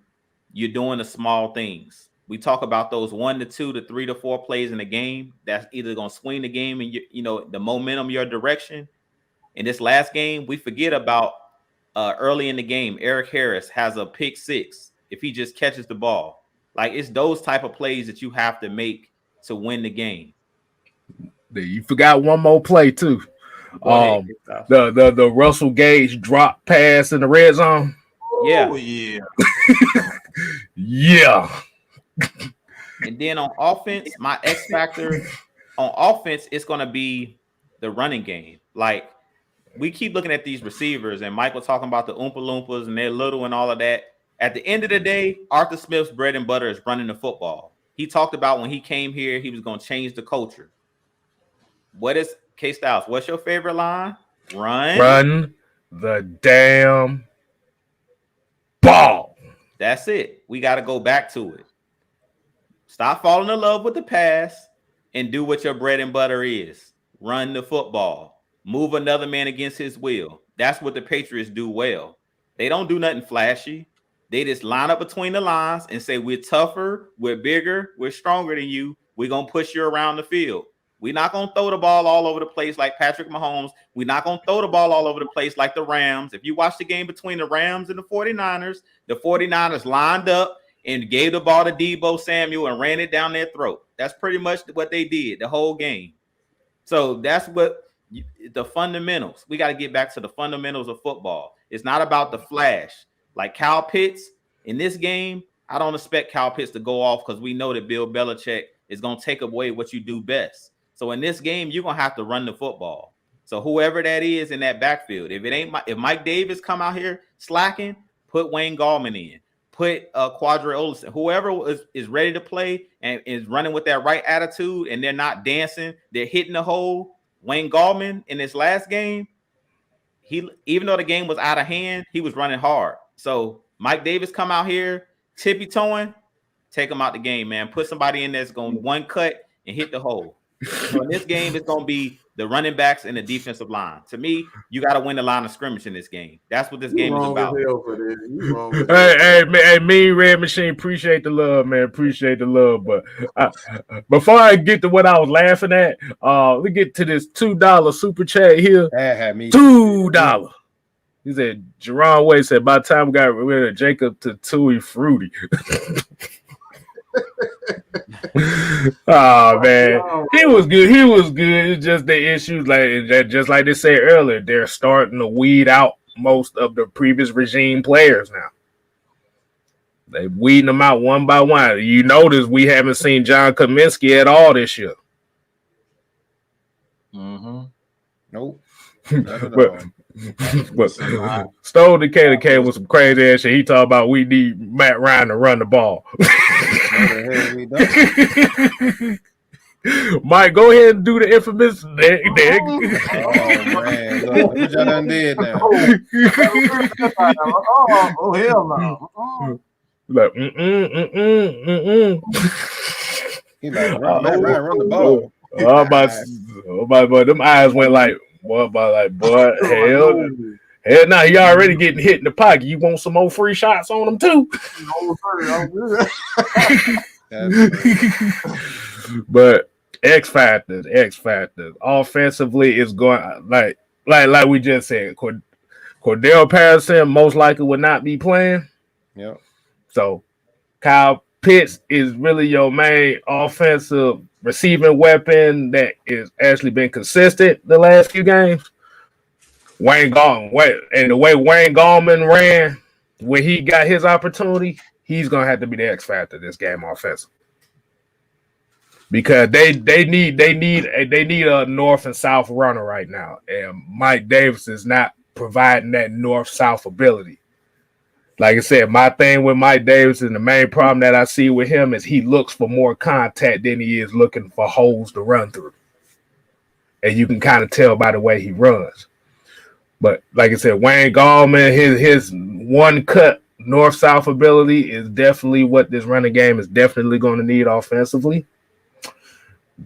you're doing the small things. We talk about those 1 to 2 to 3 to 4 plays in a game that's either going to swing the game and the momentum your direction. In this last game, we forget about early in the game, Eric Harris has a pick 6 if he just catches the ball. Like, it's those type of plays that you have to make to win the game. You forgot one more play too. The Russell Gage drop pass in the red zone. Yeah. Oh, yeah. Yeah. And then on offense, my X factor on offense, it's going to be the running game. Like, we keep looking at these receivers, and Mike was talking about the Oompa Loompas and they're little and all of that. At the end of the day, Arthur Smith's bread and butter is running the football. He talked about when he came here, he was going to change the culture. What is KStylzz? What's your favorite line? Run the damn ball. That's it. We got to go back to it. Stop falling in love with the pass and do what your bread and butter is. Run the football. Move another man against his will. That's what the Patriots do well. They don't do nothing flashy. They just line up between the lines and say, we're tougher, we're bigger, we're stronger than you. We're going to push you around the field. We're not going to throw the ball all over the place like Patrick Mahomes. We're not going to throw the ball all over the place like the Rams. If you watch the game between the Rams and the 49ers lined up and gave the ball to Deebo Samuel and ran it down their throat. That's pretty much what they did the whole game. So that's what the fundamentals. We got to get back to the fundamentals of football. It's not about the flash. Like Kyle Pitts in this game, I don't expect Kyle Pitts to go off because we know that Bill Belichick is going to take away what you do best. So in this game, you're going to have to run the football. So whoever that is in that backfield, if Mike Davis come out here slacking, put Wayne Gallman in, put Quadre Olsen, whoever is ready to play and is running with that right attitude, and they're not dancing, they're hitting the hole. Wayne Gallman in this last game, even though the game was out of hand, he was running hard. So Mike Davis come out here tippy toeing, take him out the game, man. Put somebody in that's going one cut and hit the hole. So in this game, it's going to be the running backs and the defensive line. To me, you got to win the line of scrimmage in this game. That's what this game is about. Hey, Mean Red Machine, appreciate the love, man. Appreciate the love. But before I get to what I was laughing at, we get to this $2 super chat here. That had me $2. He said, Jerron Way said, by the time we got rid of Jacob to Tui Fruity. Oh man, he was good. He was good. It's just the issues, just like they said earlier, they're starting to weed out most of the previous regime players now. They weeding them out one by one. You notice we haven't seen John Kaminsky at all this year. Nope. But Stone Decatur came with some crazy ass shit. He talked about we need Matt Ryan to run the ball. Mike, go ahead and do the infamous. Oh man, look what y'all done did now. Oh hell no. Like, He like Ryan, run the ball. But them eyes went like, boy, hell no, he already getting hit in the pocket. You want some more free shots on him too? But X factors. Offensively, is going like we just said. Cordell Patterson most likely would not be playing. Yep. So Kyle Pitts is really your main offensive receiving weapon that is actually been consistent the last few games. Wayne Gallman, and the way Wayne Gallman ran when he got his opportunity, he's gonna have to be the X factor this game offensively. Because they need a north and south runner right now, and Mike Davis is not providing that north-south ability. Like I said, my thing with Mike Davis and the main problem that I see with him is he looks for more contact than he is looking for holes to run through. And you can kind of tell by the way he runs. But like I said, Wayne Gallman, his one cut north-south ability is definitely what this running game is definitely going to need offensively.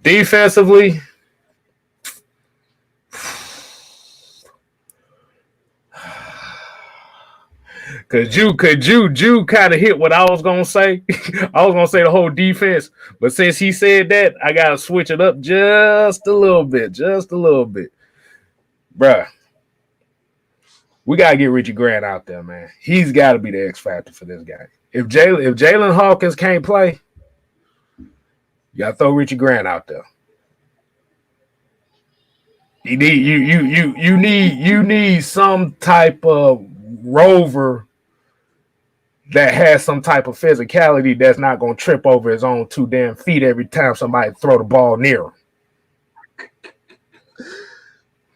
Defensively, could you kind of hit what I was gonna say? I was gonna say the whole defense, but since he said that, I gotta switch it up just a little bit, bruh. We gotta get Richie Grant out there, man. He's got to be the X factor for this guy. If Jalen Hawkins can't play, you gotta throw Richie Grant out there. You need some type of rover that has some type of physicality that's not going to trip over his own 2 damn feet every time somebody throw the ball near him.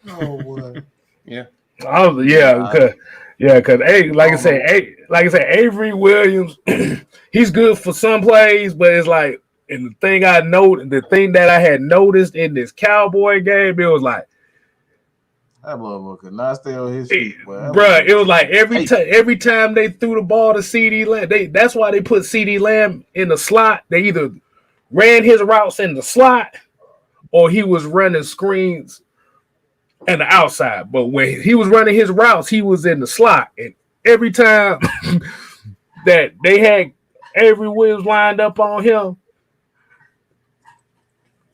Oh boy. Yeah. Because like I said, Avery Williams, he's good for some plays, but it's like, and the thing that I had noticed in this Cowboy game, it was like, that motherfucker could not stay on his feet, bruh. It was like every time they threw the ball to CeeDee Lamb, that's why they put CeeDee Lamb in the slot. They either ran his routes in the slot or he was running screens in the outside. But when he was running his routes, he was in the slot. And every time that they had Avery Williams lined up on him,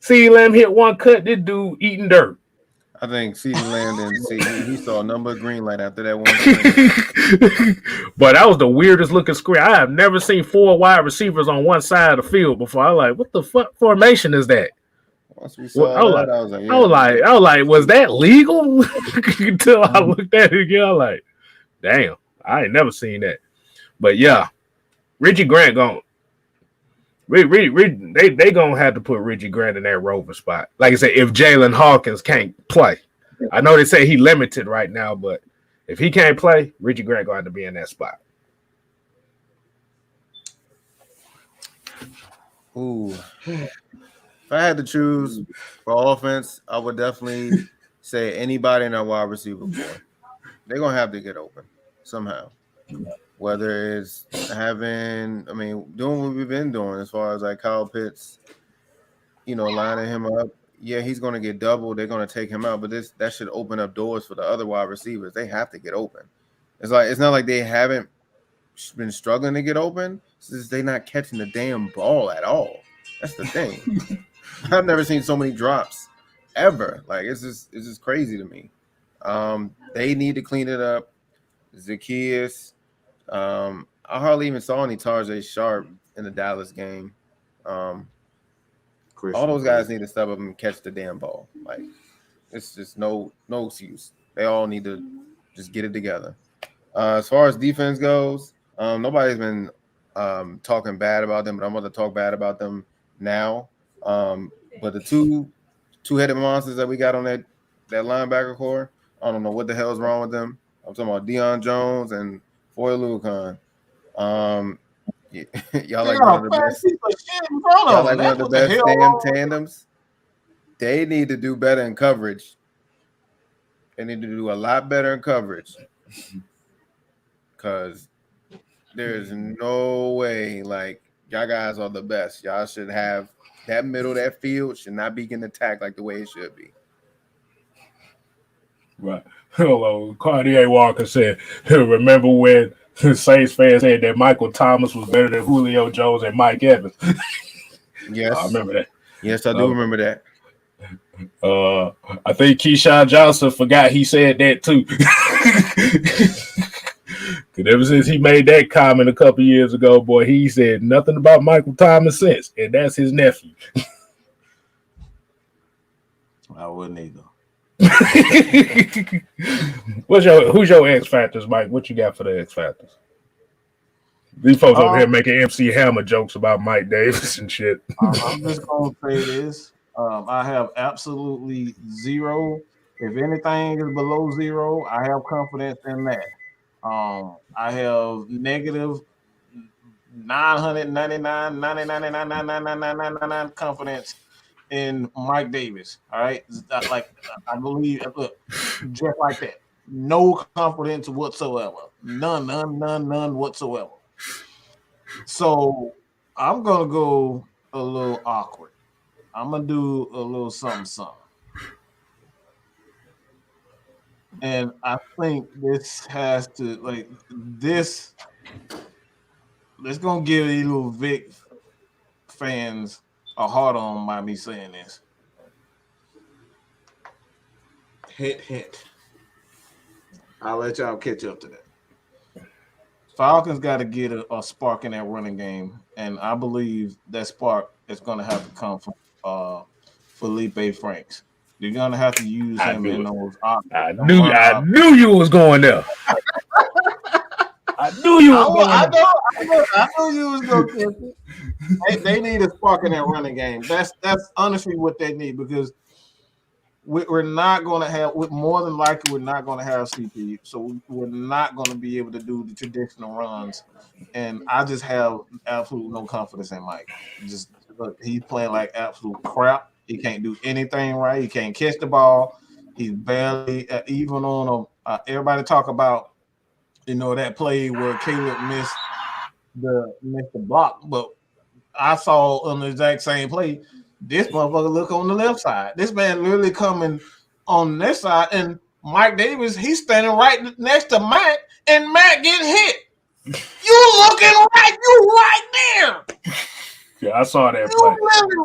CeeDee Lamb hit one cut, this dude eating dirt. I think CeeDee Lamb didn't see. He saw a number of green light after that one. But that was the weirdest looking screen. I have never seen 4 wide receivers on one side of the field before. I was like, what the fuck formation is that? Once we saw I was like, was that legal? Until I looked at it again, I was like, damn, I ain't never seen that. But yeah, Richie Grant gone. They gonna have to put Richie Grant in that rover spot. Like I said, if Jalen Hawkins can't play, I know they say he limited right now, but if he can't play, Richie Grant going to be in that spot. Ooh. If I had to choose for offense, I would definitely say anybody in our wide receiver core. They're gonna have to get open somehow. Whether it's doing what we've been doing as far as like Kyle Pitts, lining him up. Yeah, he's gonna get doubled. They're gonna take him out, but that should open up doors for the other wide receivers. They have to get open. It's not like they haven't been struggling to get open. It's just they're not catching the damn ball at all. That's the thing. I've never seen so many drops ever. Like it's just crazy to me. They need to clean it up. Zacchaeus. I hardly even saw any Tarjay Sharp in the Dallas game. All those guys need to step up and catch the damn ball. Like it's just no excuse. They all need to just get it together. As far as defense goes, nobody's been talking bad about them, but I'm going to talk bad about them now. But the two-headed monsters that we got on that linebacker core, I don't know what the hell is wrong with them. I'm talking about Deion Jones and Foy Lucan. Y'all like one of the best. Y'all like one of the best damn tandems. They need to do better in coverage. They need to do a lot better in coverage. Because there's no way, like, y'all guys are the best. Y'all should have that middle of that field should not be getting attacked like the way it should be. Right. Hello, Cartier Walker said, remember when Saints fans said that Michael Thomas was better than Julio Jones and Mike Evans? Yes. I remember that. Yes, I do remember that. I think Keyshawn Johnson forgot he said that too. Because ever since he made that comment a couple years ago, boy, he said nothing about Michael Thomas since, and that's his nephew. I wouldn't either. Who's your X Factors, Mike? What you got for the X Factors? These folks over here making MC Hammer jokes about Mike Davis and shit. I'm just gonna say this. I have absolutely zero. If anything is below zero, I have confidence in that. I have negative 999 confidence in Mike Davis. All right, like I believe, look, just like that, no confidence whatsoever, none whatsoever. So I'm gonna go a little awkward. I'm gonna do a little something. And I think this has to this. Let's gonna give these little Vic fans a hard on by me saying this. Hint. I'll let y'all catch up to that. Falcons got to get a spark in that running game, and I believe that spark is going to have to come from Felipe Franks. You're going to have to use him in those options. I knew you was going there. I knew you was going there. I knew you was going to catch it. They need a spark in that running game. That's honestly what they need, because we're not going to have, more than likely, we're not going to have CP. So we're not going to be able to do the traditional runs. And I just have absolutely no confidence in Mike. Just look, he's playing like absolute crap. He can't do anything right. He can't catch the ball. He's barely even on everybody talk about, that play where Caleb missed the block. But I saw on the exact same play, this motherfucker look on the left side. This man literally coming on this side, and Mike Davis, he's standing right next to Matt, and Matt getting hit. You looking right, you right there. Yeah, I saw that you play.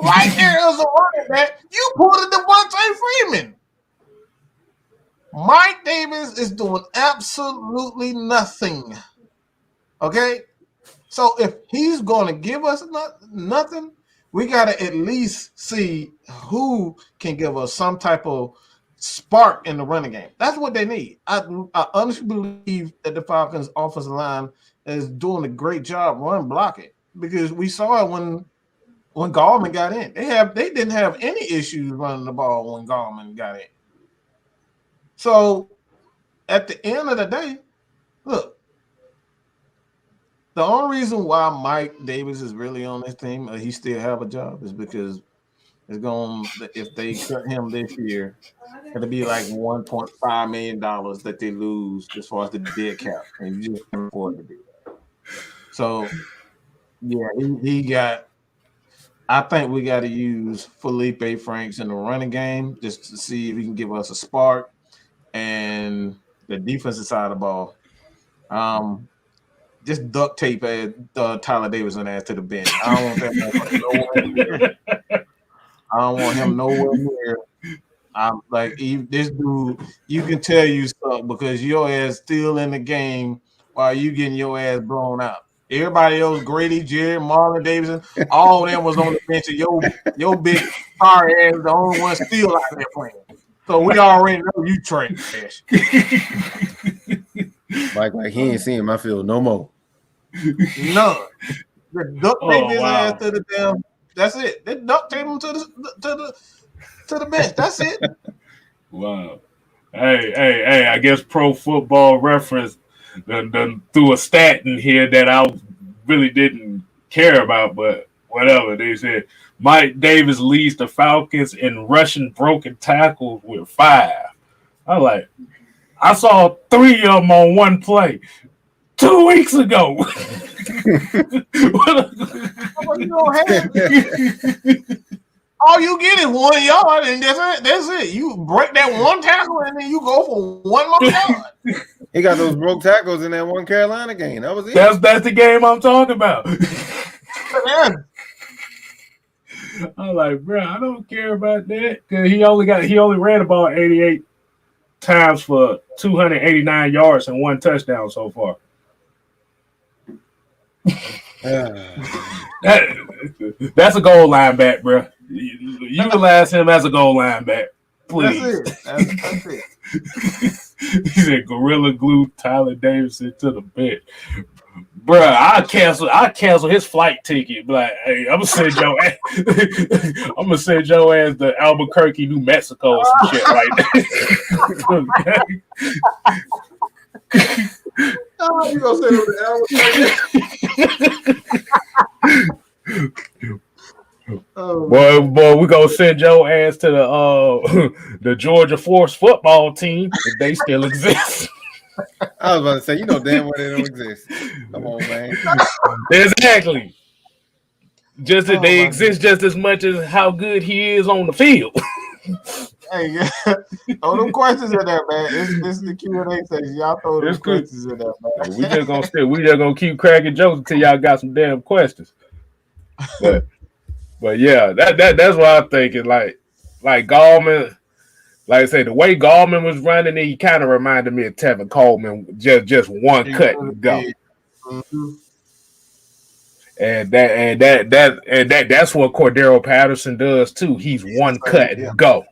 Right there as a running back. You pulled a Devontae Freeman. Mike Davis is doing absolutely nothing. Okay? So if he's going to give us nothing, we got to at least see who can give us some type of spark in the running game. That's what they need. I honestly believe that the Falcons offensive line is doing a great job run blocking, because we saw it when Gallman got in. They didn't have any issues running the ball when Gallman got in. So at the end of the day, look, the only reason why Mike Davis is really on this team, he still have a job, is because it's going. If they cut him this year, it'll be like $1.5 million that they lose as far as the dead cap, and you just can't afford to do that. So, yeah, he got. I think we got to use Felipe Franks in the running game just to see if he can give us a spark, and the defensive side of the ball. Just duct tape Tyler Davidson ass to the bench. I don't want that motherfucker nowhere near. I don't want him nowhere near. I'm like, this dude, you can tell you suck because your ass still in the game while you getting your ass blown out. Everybody else, Grady, Jared, Marlon Davidson, all of them was on the bench, and your big fire ass the only one still out there playing. So we already know you trash. Like he ain't seeing my field no more. None. The duct tape his ass to the damn. That's it. They duct tape him to the bench. That's it. Wow. Hey! I guess Pro Football Reference done threw a stat in here that I really didn't care about, but whatever. They said Mike Davis leads the Falcons in rushing broken tackles with 5. I was like, I saw 3 of them on one play 2 weeks ago. All you get is 1 yard, and that's it. You break that one tackle, and then you go for 1 more yard. He got those broke tackles in that one Carolina game. That was it. That's the game I'm talking about. I'm like, bro, I don't care about that because he only ran the ball 88 times for 289 yards and 1 touchdown so far. That's a goal line back, bro. Utilize him as a goal line back, please. That's it. He said, "Gorilla glue Tyler Davidson to the bench." Bro, I cancel his flight ticket. But like, hey, I'm gonna send your ass to Albuquerque, New Mexico, or some shit like that. Oh, you gonna send him to Albuquerque? Boy, we gonna send your ass to the Georgia Force football team if they still exist. I was about to say, you know damn well they don't exist. Come on, man. Exactly. Just that they exist just as much as how good he is on the field. Hey, throw them questions in there, man. It's the Q&A section. Y'all throw them questions in there, man. We just gonna keep cracking jokes until y'all got some damn questions. But yeah, that's what I'm thinking. Like Gallman, like I say, the way Gallman was running, he kind of reminded me of Tevin Coleman, just one cut and go. Mm-hmm. And that's what Cordero Patterson does too. He's one cut and go.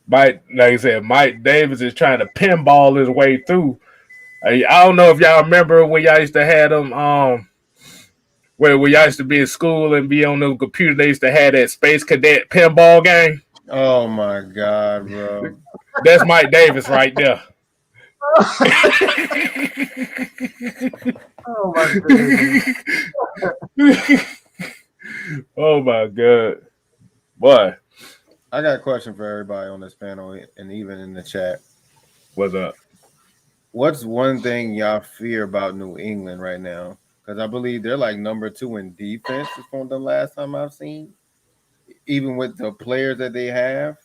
Like I said, Mike Davis is trying to pinball his way through. I don't know if y'all remember when y'all used to have them, where y'all used to be in school and be on the computer. They used to have that Space Cadet pinball game. Oh my God, bro! That's Mike Davis right there. Oh my goodness. Oh my God, boy! I got a question for everybody on this panel and even in the chat. What's up? What's one thing y'all fear about New England right now? Because I believe they're like number 2 in defense from the last time I've seen. Even with the players that they have,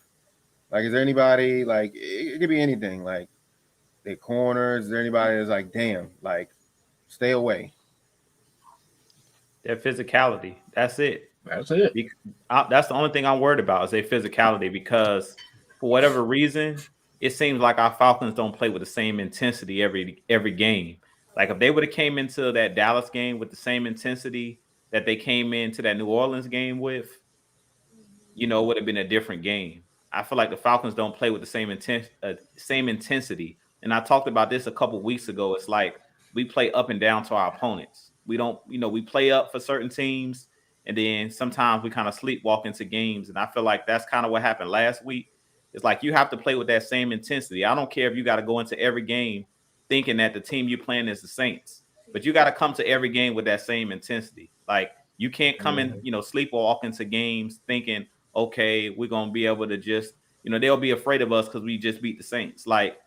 like, is there anybody, like, it could be anything, like their corners? Is there anybody that's like, damn, like, stay away? Their physicality. That's it. That's it. That's the only thing I'm worried about is their physicality, because for whatever reason, it seems like our Falcons don't play with the same intensity every game. Like if they would have came into that Dallas game with the same intensity that they came into that New Orleans game with, it would have been a different game. I feel like the Falcons don't play with the same intensity. And I talked about this a couple weeks ago. It's like we play up and down to our opponents. We don't, we play up for certain teams, and then sometimes we kind of sleepwalk into games. And I feel like that's kind of what happened last week. It's like you have to play with that same intensity. I don't care if you got to go into every game thinking that the team you're playing is the Saints, but you got to come to every game with that same intensity. Like you can't come in, sleepwalk into games thinking, okay, we're going to be able to just, they'll be afraid of us because we just beat the Saints. Like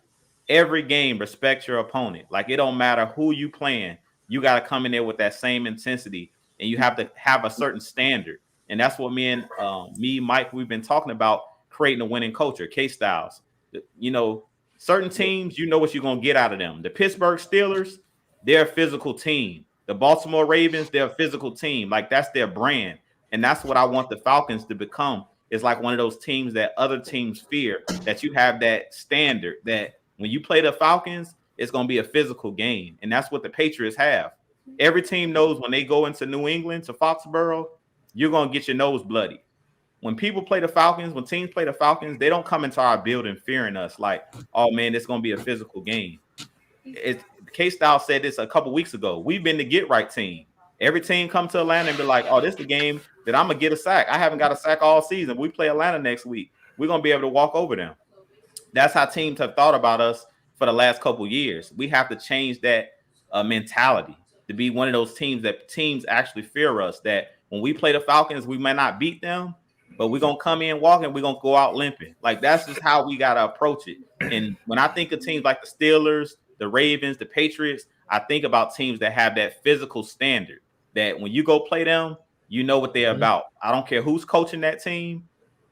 every game, respect your opponent. Like it don't matter who you playing. You got to come in there with that same intensity, and you have to have a certain standard. And that's what Mike, we've been talking about, creating a winning culture. KStylzz, certain teams, what you're going to get out of them. The Pittsburgh Steelers, they're a physical team. The Baltimore Ravens, they're a physical team. Like that's their brand. And that's what I want the Falcons to become. It's like one of those teams that other teams fear, that you have that standard that when you play the Falcons, it's going to be a physical game. And that's what the Patriots have. Every team knows when they go into New England, to Foxborough, you're going to get your nose bloody. When people play the Falcons, when teams play the Falcons, they don't come into our building fearing us like, oh, man, it's going to be a physical game. KStylzz said this a couple weeks ago. We've been the get-right team. Every team come to Atlanta and be like, oh, this is the game that I'm going to get a sack. I haven't got a sack all season. We play Atlanta next week. We're going to be able to walk over them. That's how teams have thought about us for the last couple years. We have to change that mentality to be one of those teams that teams actually fear us, that when we play the Falcons, we might not beat them, but we're going to come in walking, we're going to go out limping. Like, that's just how we got to approach it. And when I think of teams like the Steelers, the Ravens, the Patriots, I think about teams that have that physical standard, that when you go play them, you know what they're about. I don't care who's coaching that team.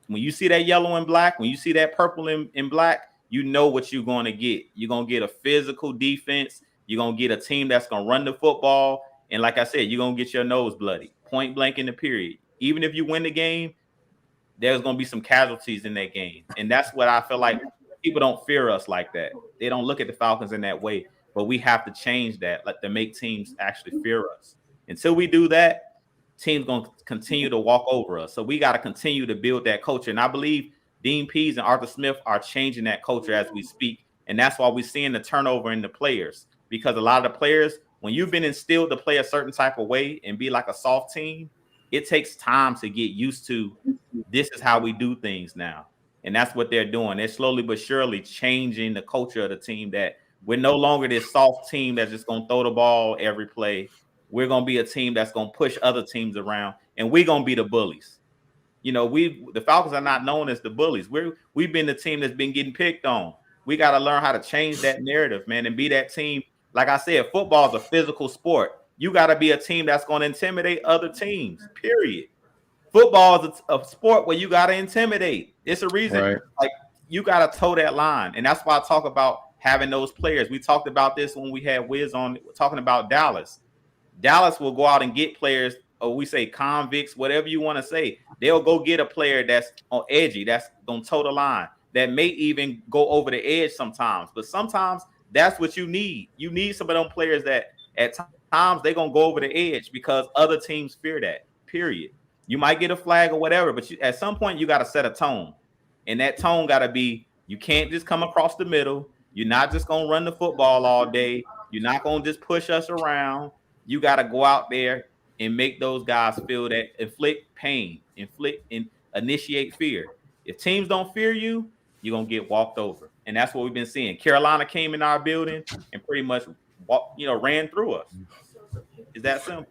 When you see that yellow and black, when you see that purple and black, you know what you're going to get. You're going to get a physical defense. You're going to get a team that's going to run the football. And like I said, you're going to get your nose bloody, point blank in the period. Even if you win the game, there's going to be some casualties in that game. And that's what I feel like. People don't fear us like that. They don't look at the Falcons in that way. But we have to change that, like, to make teams actually fear us. Until we do that, teams going to continue to walk over us. So we got to continue to build that culture. And I believe Dean Pease and Arthur Smith are changing that culture as we speak. And that's why we're seeing the turnover in the players. Because a lot of the players, when you've been instilled to play a certain type of way and be like a soft team, it takes time to get used to this is how we do things now. And that's what they're doing. They're slowly but surely changing the culture of the team, that we're no longer this soft team that's just going to throw the ball every play. We're going to be a team that's going to push other teams around, and we're going to be the bullies. The Falcons are not known as the bullies. We've been the team that's been getting picked on. We got to learn how to change that narrative, man, and be that team. Like I said, football is a physical sport. You got to be a team that's going to intimidate other teams, period. Football is a sport where you got to intimidate. It's a reason. Right. Like, you got to toe that line. And that's why I talk about having those players. We talked about this when we had Wiz on, talking about Dallas. Dallas will go out and get players, or we say convicts, whatever you want to say. They'll go get a player that's on edgy, that's going to toe the line, that may even go over the edge sometimes. But sometimes that's what you need. You need some of them players that at times they're going to go over the edge because other teams fear that, period. You might get a flag or whatever, but at some point you got to set a tone. And that tone got to be, you can't just come across the middle. You're not just going to run the football all day. You're not going to just push us around. You got to go out there and make those guys feel that, inflict pain, and initiate fear. If teams don't fear you, you're going to get walked over. And that's what we've been seeing. Carolina came in our building and pretty much ran through us. Is that simple?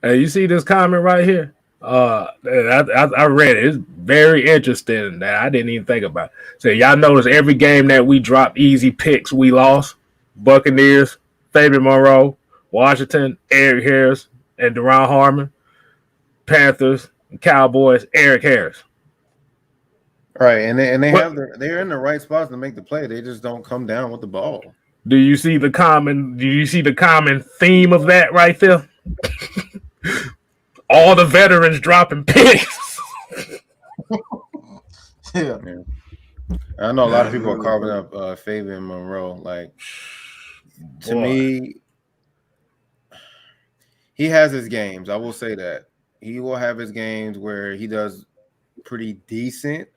Hey, you see this comment right here? I read it. It's very interesting that I didn't even think about. So y'all notice every game that we dropped easy picks, we lost. Buccaneers, Fabian Monroe, Washington, Eric Harris, and Deron Harmon. Panthers, and Cowboys, Eric Harris. Right, and they're in the right spots to make the play. They just don't come down with the ball. Do you see the common theme of that right there? All the veterans dropping picks. Yeah. I know a lot of people are carving up Fabian Monroe. Like, to me, he has his games. I will say that. He will have his games where he does pretty decent.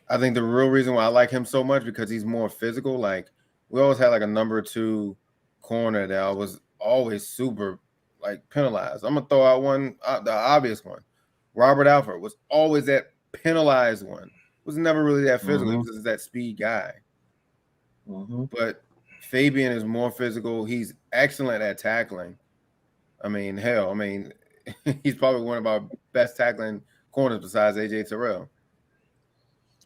I think the real reason why I like him so much because he's more physical. Like, we always had like a number 2 corner that was always super like penalized. I'm gonna throw out the obvious one. Robert Alford was always that penalized one. was never really that physical. He Mhm. was just that speed guy. Mhm. But Fabian is more physical. He's excellent at tackling. I mean, hell, he's probably one of our best tackling corners besides AJ Terrell.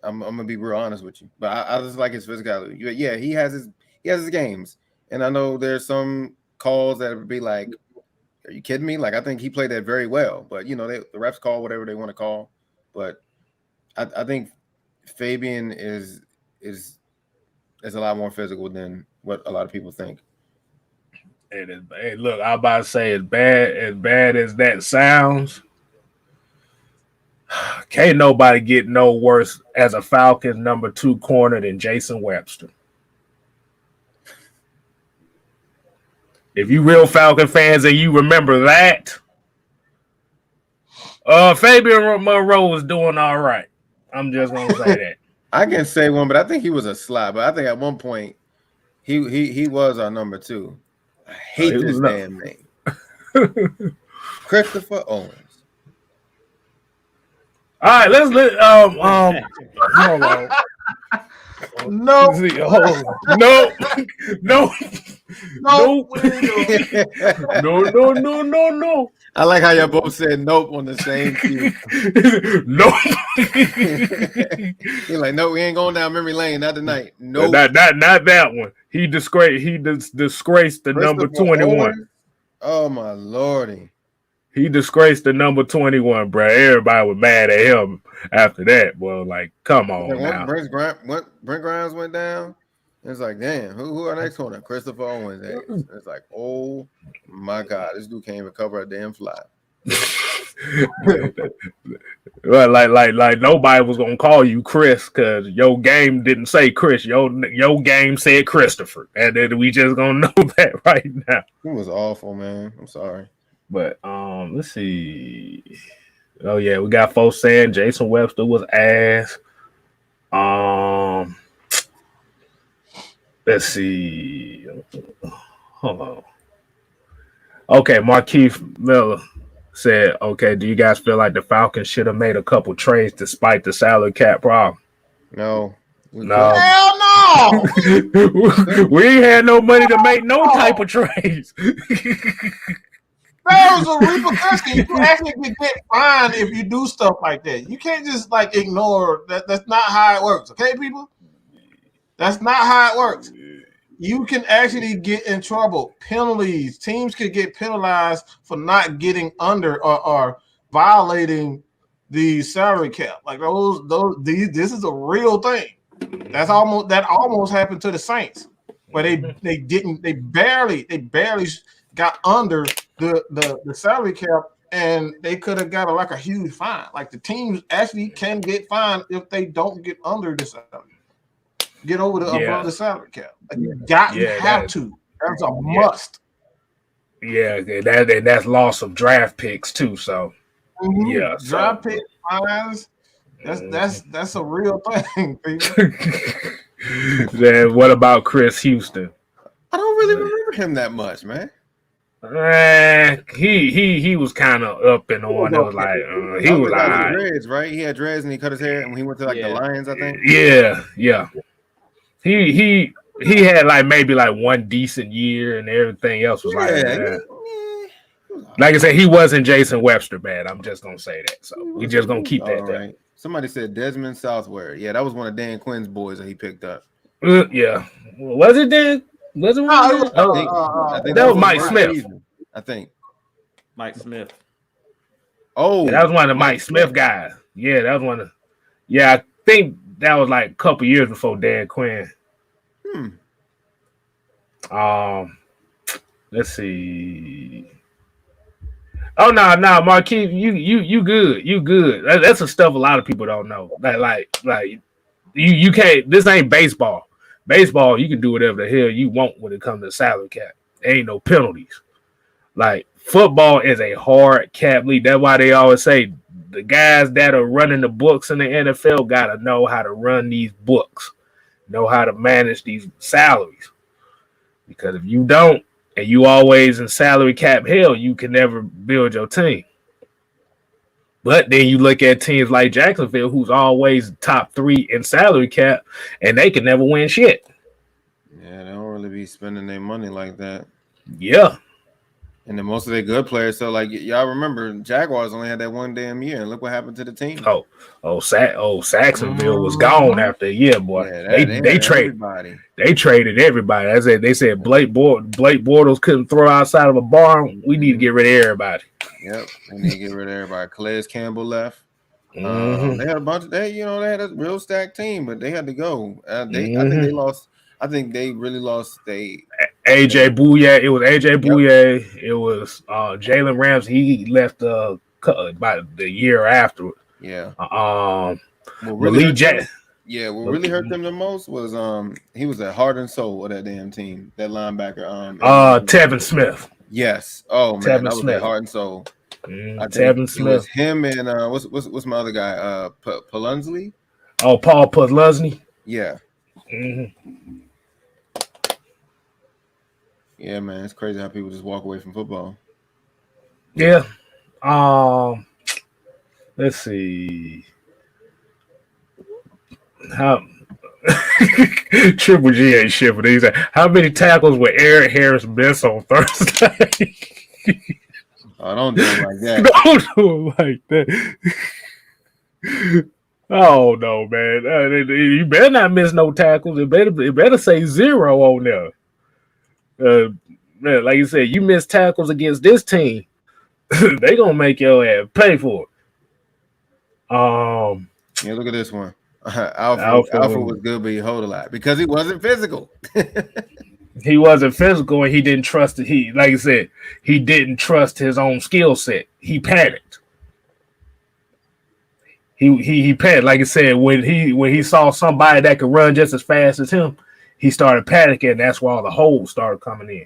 I'm gonna be real honest with you, but I just like his physicality. Yeah, he has his games, and I know there's some calls that would be like, "Are you kidding me?" Like I think he played that very well, but you know the refs call whatever they want to call. But I think Fabian is a lot more physical than what a lot of people think. Hey, look, I'm about to say as bad as that sounds, can't nobody get no worse as a Falcons number 2 corner than Jason Webster. If you real Falcon fans and you remember that, Fabian Monroe was doing all right. I'm just gonna say that. I can say one, but I think he was a slot. But I think at one point he was our number 2. I hate this damn name. Christopher Owens. All right, let's hold on. No. No. I like how y'all both said nope on the same cue. No. He's like, no, we ain't going down memory lane, not tonight. No, not that one. He disgraced the number 21. Owens? Oh my lordy. He disgraced the number 21, bro. Everybody was mad at him after that. Well, like, come on now. Brent Grimes went down. It's like, damn, who our next corner? Christopher Owens. It's like, oh my God, this dude can't even cover a damn fly. Well, like nobody was gonna call you Chris because your game didn't say Chris. Your game said Christopher, and then we just gonna know that right now. It was awful, man. I'm sorry. But let's see. Oh yeah, we got folks saying Jason Webster was ass. Let's see. Hold on. Okay, Markeith Miller said, okay, do you guys feel like the Falcons should have made a couple trades despite the salary cap problem? No. Hell no. We ain't had no money to make no type of trades. There was a repercussion. You actually can get fined if you do stuff like that. You can't just like ignore that. That's not how it works, okay, people? That's not how it works. You can actually get in trouble. Penalties. Teams could get penalized for not getting under or violating the salary cap. Like this is a real thing. That almost happened to the Saints, where they barely got under the salary cap, and they could have got a huge fine. Like the teams actually can get fined if they don't get under the salary. Get over above the salary cap. Like you have to. That's a must. Yeah, that's loss of draft picks too. So yeah, draft pick fines. That's a real thing, people. Then what about Chris Houston? I don't really remember him that much, man. He was kind of up and on. It was like he was like dreads, right? He had dreads and he cut his hair, and when he went to the Lions, I think. Yeah. He had maybe one decent year, and everything else was like I said, he wasn't Jason Webster bad. I'm just gonna say that. So we just gonna keep that there. Right. Somebody said Desmond Southward. Yeah, that was one of Dan Quinn's boys that he picked up. Yeah, was it Dan? Was it? I think that was Mike Smith. Season, I think Mike Smith. Oh, that was one of Mike Smith guys. Yeah, that was one of. Yeah, I think that was a couple years before Dan Quinn. Let's see. Oh no, Marquise, you good. You good. That's the stuff a lot of people don't know. Like you can't. This ain't baseball. Baseball, you can do whatever the hell you want when it comes to salary cap. There ain't no penalties. Like football is a hard cap league. That's why they always say the guys that are running the books in the NFL gotta know how to run these books, know how to manage these salaries. Because if you don't, and you always in salary cap hell, you can never build your team. But then you look at teams like Jacksonville, who's always top 3 in salary cap, and they can never win shit. Yeah, they don't really be spending their money like that. Yeah. And then most of their good players. So, like, y'all remember, Jaguars only had that one damn year, and look what happened to the team. Saxonville was gone after a year, boy. Yeah, they traded everybody. They traded everybody. They said Blake Bortles couldn't throw outside of a barn. We need to get rid of everybody. Yep, we need to get rid of everybody. Calais Campbell left. They had a bunch of they had a real stacked team, but they had to go. I think they lost. I think they really lost. AJ Bouye. It was AJ Bouye. It was Jalen Ramsey. He left about the year after. Yeah. What really hurt them the most was he was the heart and soul of that damn team. That linebacker. Tevin Smith. Yes. Oh man, Tevin that was Smith. their heart and soul. I think Tevin Smith. It was him and what's my other guy? Palunsley. Oh, Paul Puzluzny. Yeah. Yeah, man, it's crazy how people just walk away from football. Yeah. Let's see. How Triple G ain't shit for these. How many tackles would Eric Harris miss on Thursday? Oh, don't do it like that. Don't do it like that. Oh no, man! You better not miss no tackles. It better say 0 on there. Man, like you said, you miss tackles against this team, they gonna make your ass pay for it. Yeah, look at this one. Alpha was good, but he hold a lot because he wasn't physical. He wasn't physical, and he didn't trust it. Like I said, he didn't trust his own skill set. He panicked. He panicked. Like I said, when he saw somebody that could run just as fast as him, he started panicking. And that's why all the holes started coming in.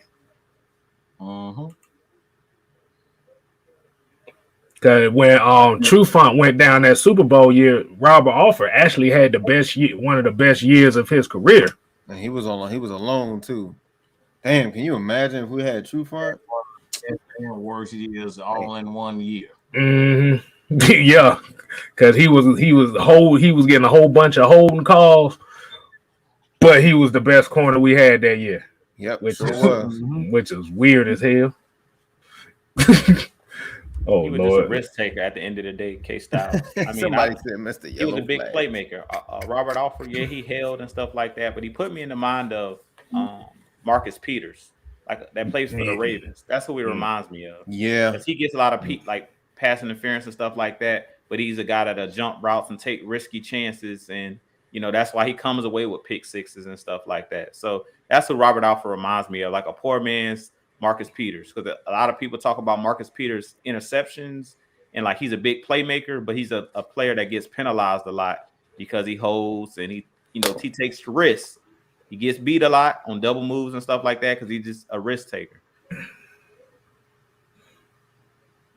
Because when Trufant went down that Super Bowl year, Robert Alford actually had one of the best years of his career. And he was alone too. Damn, can you imagine if we had Trufant? Worst years all in 1 year. Yeah, because he was getting a whole bunch of holding calls, but he was the best corner we had that year. Yep, which is weird as hell. Oh, he was Lord. just a risk taker at the end of the day, KStylzz. I mean, somebody said Mr. Yellow he was a big flag. playmaker. Robert Alford, yeah, he held and stuff like that, but he put me in the mind of Marcus Peters, like that plays for the Ravens. That's who he reminds me of. Yeah, because he gets a lot of like pass interference and stuff like that, but he's a guy that'll jump routes and take risky chances, and that's why he comes away with pick sixes and stuff like that. So that's what Robert Alford reminds me of, like a poor man's Marcus Peters, because a lot of people talk about Marcus Peters' interceptions and like he's a big playmaker, but he's a player that gets penalized a lot because he holds and he takes risks. He gets beat a lot on double moves and stuff like that because he's just a risk taker.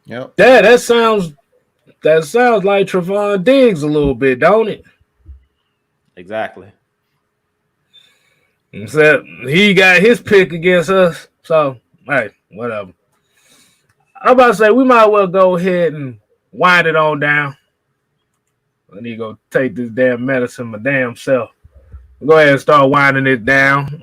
Yep. Yeah, that sounds like Trevon Diggs a little bit, don't it? Exactly. Except he got his pick against us, so hey, whatever. I'm about to say we might well go ahead and wind it on down. I need to go take this damn medicine my damn self. Go ahead and start winding it down.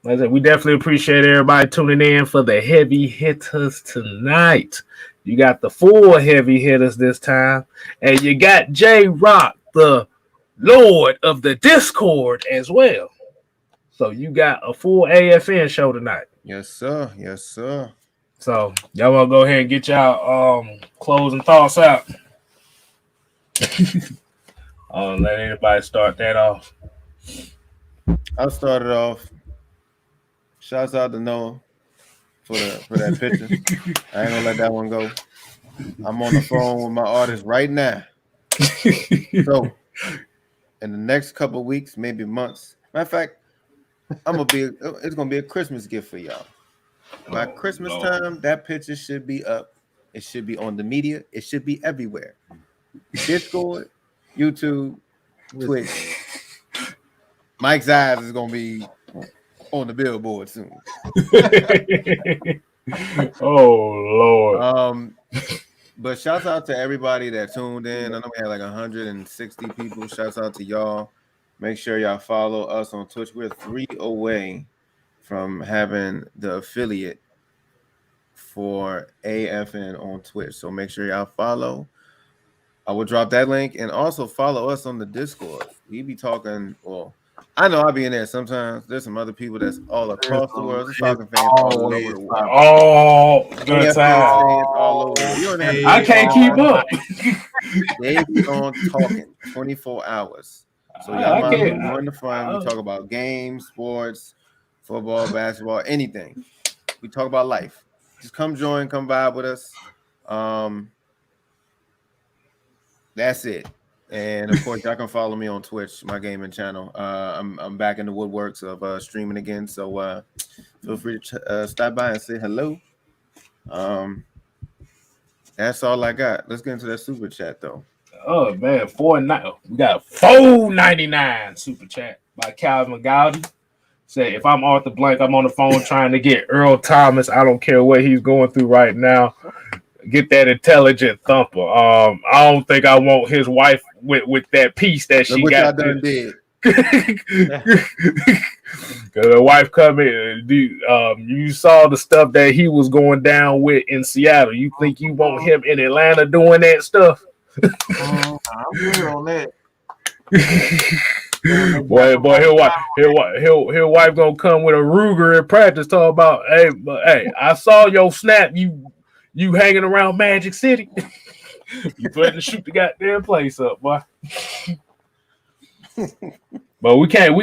Like I said, we definitely appreciate everybody tuning in for the heavy hitters tonight. You got the 4 heavy hitters this time, and you got J-Rock, the Lord of the Discord, as well. So you got a full AFN show tonight. Yes, sir. Yes, sir. So y'all want to go ahead and get y'all closing thoughts out. Let anybody start that off. I'll start it off. Shouts out to Noah for that picture. I ain't gonna let that one go. I'm on the phone with my artist right now. So in the next couple of weeks, maybe months. Matter of fact, it's gonna be a Christmas gift for y'all. By Christmas time, that picture should be up. It should be on the media. It should be everywhere. Discord, YouTube, Twitch. Mike's eyes is gonna be on the billboard soon. Oh Lord. But shouts out to everybody that tuned in. I know we had like 160 people. Shouts out to y'all. Make sure y'all follow us on Twitch. We're 3 away from having the affiliate for AFN on Twitch. So make sure y'all follow. I will drop that link, and also follow us on the Discord. We be talking. Well, I know I'll be in there sometimes. There's some other people that's all across the world. There's Falcon fans all over the world. Oh, good time. All over. You don't have to I can't keep up. They be on talking 24 hours. So y'all might join the fun. We talk about games, sports, football, basketball, anything. We talk about life. Just come join, come vibe with us. That's it. And of course, y'all can follow me on Twitch, my gaming channel. I'm back in the woodworks of streaming again, so feel free to stop by and say hello. That's all I got. Let's get into that super chat though. Oh man, we got $4.99 super chat by Calvin Gowdy. Say, if I'm Arthur Blank, I'm on the phone trying to get Earl Thomas. I don't care what he's going through right now. Get that intelligent thumper. I don't think I want his wife with that piece that she got. Done did. The wife come in. You saw the stuff that he was going down with in Seattle. You think you want him in Atlanta doing that stuff? I'm good on that. boy, his wife gonna come with a Ruger in practice. Talk about, hey, I saw your snap. You hanging around Magic City. You threatening to shoot the goddamn place up, boy. But we can't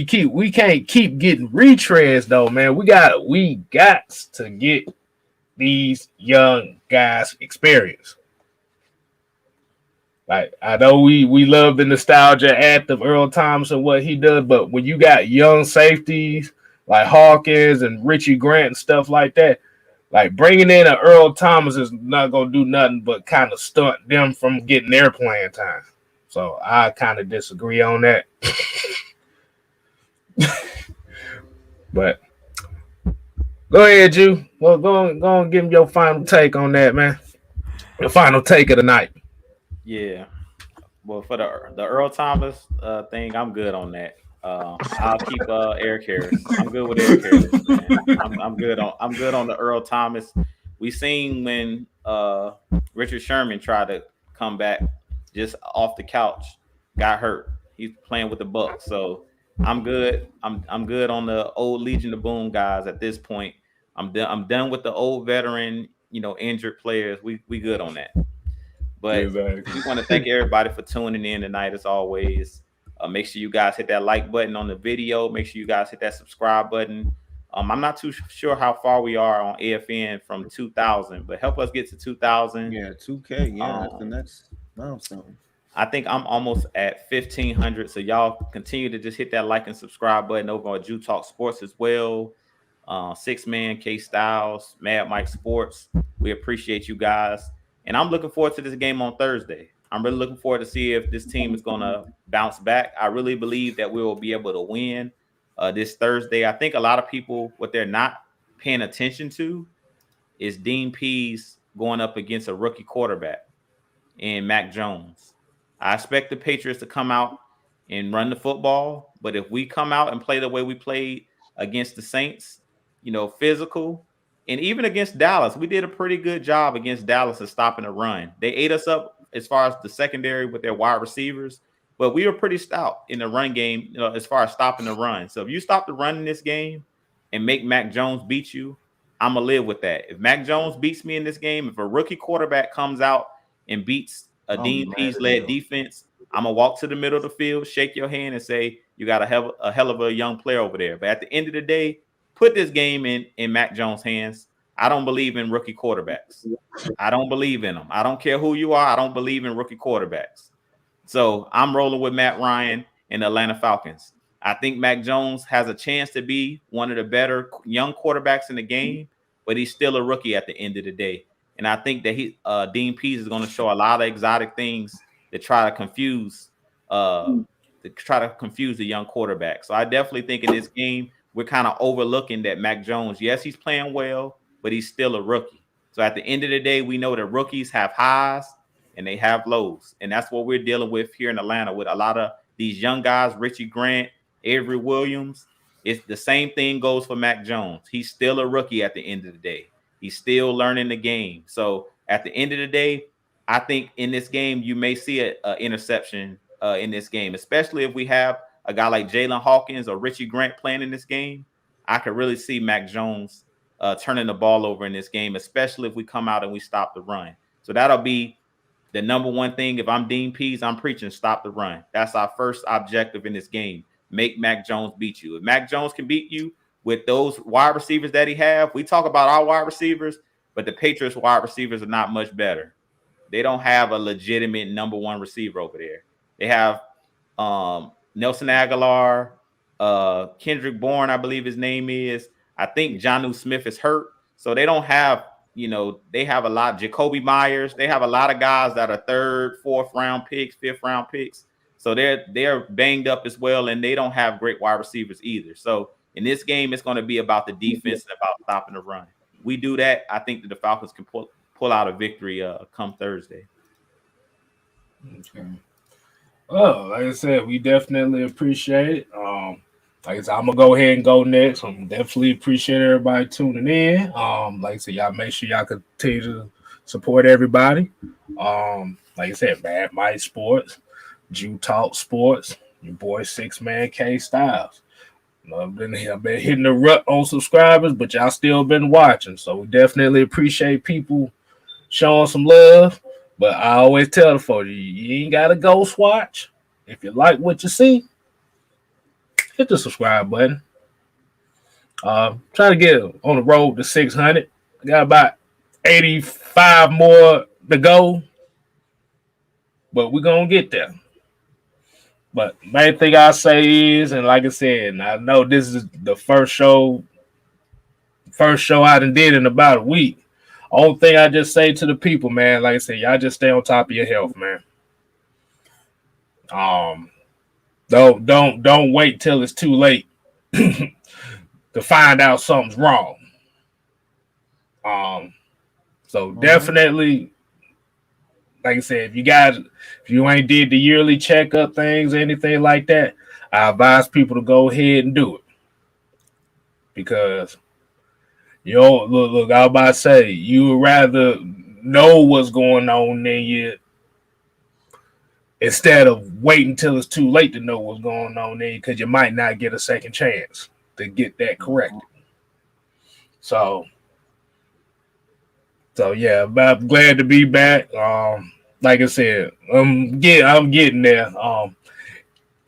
keep getting retreads though, man. We got to get these young guys experience. Like, I know we love the nostalgia act of Earl Thomas and what he does, but when you got young safeties like Hawkins and Richie Grant and stuff like that, like bringing in an Earl Thomas is not gonna do nothing but kind of stunt them from getting their playing time. So I kind of disagree on that. But go ahead, Ju. Well, go and give him your final take on that, man. Your final take of the night. Yeah. Well, for the Earl Thomas thing, I'm good on that. I'll keep Eric Harris. I'm good with Eric Harris, man. I'm good on the Earl Thomas. We seen when Richard Sherman tried to come back just off the couch, got hurt. He's playing with the Bucs, so I'm good. I'm good on the old Legion of Boom guys at this point. I'm done with the old veteran, injured players. We good on that. But exactly. We want to thank everybody for tuning in tonight, as always. Make sure you guys hit that like button on the video. Make sure you guys hit that subscribe button. I'm not too sure how far we are on AFN from 2,000, but help us get to 2,000. Yeah, 2K. Yeah, that's the next milestone. I think I'm almost at 1,500. So y'all continue to just hit that like and subscribe button over on TalkSports as well. 6-Man, KStylzz, AskMADMIKE Sports. We appreciate you guys. And I'm looking forward to this game on Thursday. I'm really looking forward to see if this team is going to bounce back. I really believe that we will be able to win this Thursday. I think a lot of people, what they're not paying attention to is Dean Pease going up against a rookie quarterback in Mac Jones. I expect the Patriots to come out and run the football, but if we come out and play the way we played against the Saints, physical, and even against Dallas, we did a pretty good job against Dallas of stopping the run. They ate us up as far as the secondary with their wide receivers, but we were pretty stout in the run game, as far as stopping the run. So if you stop the run in this game and make Mac Jones beat you, I'm going to live with that. If Mac Jones beats me in this game, if a rookie quarterback comes out and beats a Dean Pease-led defense, I'm going to walk to the middle of the field, shake your hand, and say, you got a hell of a young player over there. But at the end of the day, put this game in Mac Jones' hands. I don't believe in rookie quarterbacks. I don't believe in them. I don't care who you are. I don't believe in rookie quarterbacks. So I'm rolling with Matt Ryan and the Atlanta Falcons. I think Mac Jones has a chance to be one of the better young quarterbacks in the game, but he's still a rookie at the end of the day. And I think that Dean Pease is going to show a lot of exotic things to try to confuse the young quarterback. So I definitely think in this game, we're kind of overlooking that Mac Jones, yes, he's playing well, but he's still a rookie. So at the end of the day, we know that rookies have highs and they have lows. And that's what we're dealing with here in Atlanta with a lot of these young guys, Richie Grant, Avery Williams. It's the same thing goes for Mac Jones. He's still a rookie at the end of the day. He's still learning the game. So at the end of the day, I think in this game, you may see an interception in this game, especially if we have a guy like Jalen Hawkins or Richie Grant playing in this game. I could really see Mac Jones turning the ball over in this game, especially if we come out and we stop the run. So that'll be the number one thing. If I'm Dean Pease, I'm preaching stop the run. That's our first objective in this game. Make Mac Jones beat you. If Mac Jones can beat you with those wide receivers that he have, we talk about our wide receivers, but the Patriots wide receivers are not much better. They don't have a legitimate number one receiver over there. They have Nelson Aguilar, Kendrick Bourne, I believe his name is. I think Jonnu Smith is hurt. So they don't have, they have a lot. Jacoby Myers. They have a lot of guys that are third, fourth round picks, fifth round picks. So they're banged up as well, and they don't have great wide receivers either. So in this game, it's going to be about the defense and about stopping the run. We do that, I think that the Falcons can pull out a victory come Thursday. Okay. Well, like I said, we definitely appreciate it. Like I said, I'm gonna go ahead and go next. I'm definitely appreciate everybody tuning in. Like I said, y'all make sure y'all continue to support everybody. Like I said, Bad Mike Sports, Jew Talk Sports, your boy 6-Man KStylzz. I've been hitting the rut on subscribers, but y'all still been watching. So we definitely appreciate people showing some love. But I always tell the folks, you ain't got to ghost watch. If you like what you see, hit the subscribe button. Trying to get on the road to 600. I got about 85 more to go. But we're going to get there. But main thing I say is, and like I said, and I know this is the first show I done did in about a week. Only thing I just say to the people, man, like I said, y'all just stay on top of your health, man. Don't wait till it's too late to find out something's wrong. So definitely, like I said, if you ain't did the yearly checkup things, anything like that, I advise people to go ahead and do it. Because look, I was about to say, you would rather know what's going on than instead of waiting till it's too late to know what's going on there, because you might not get a second chance to get that corrected. So yeah, I'm glad to be back. Like I said, I'm getting there. Like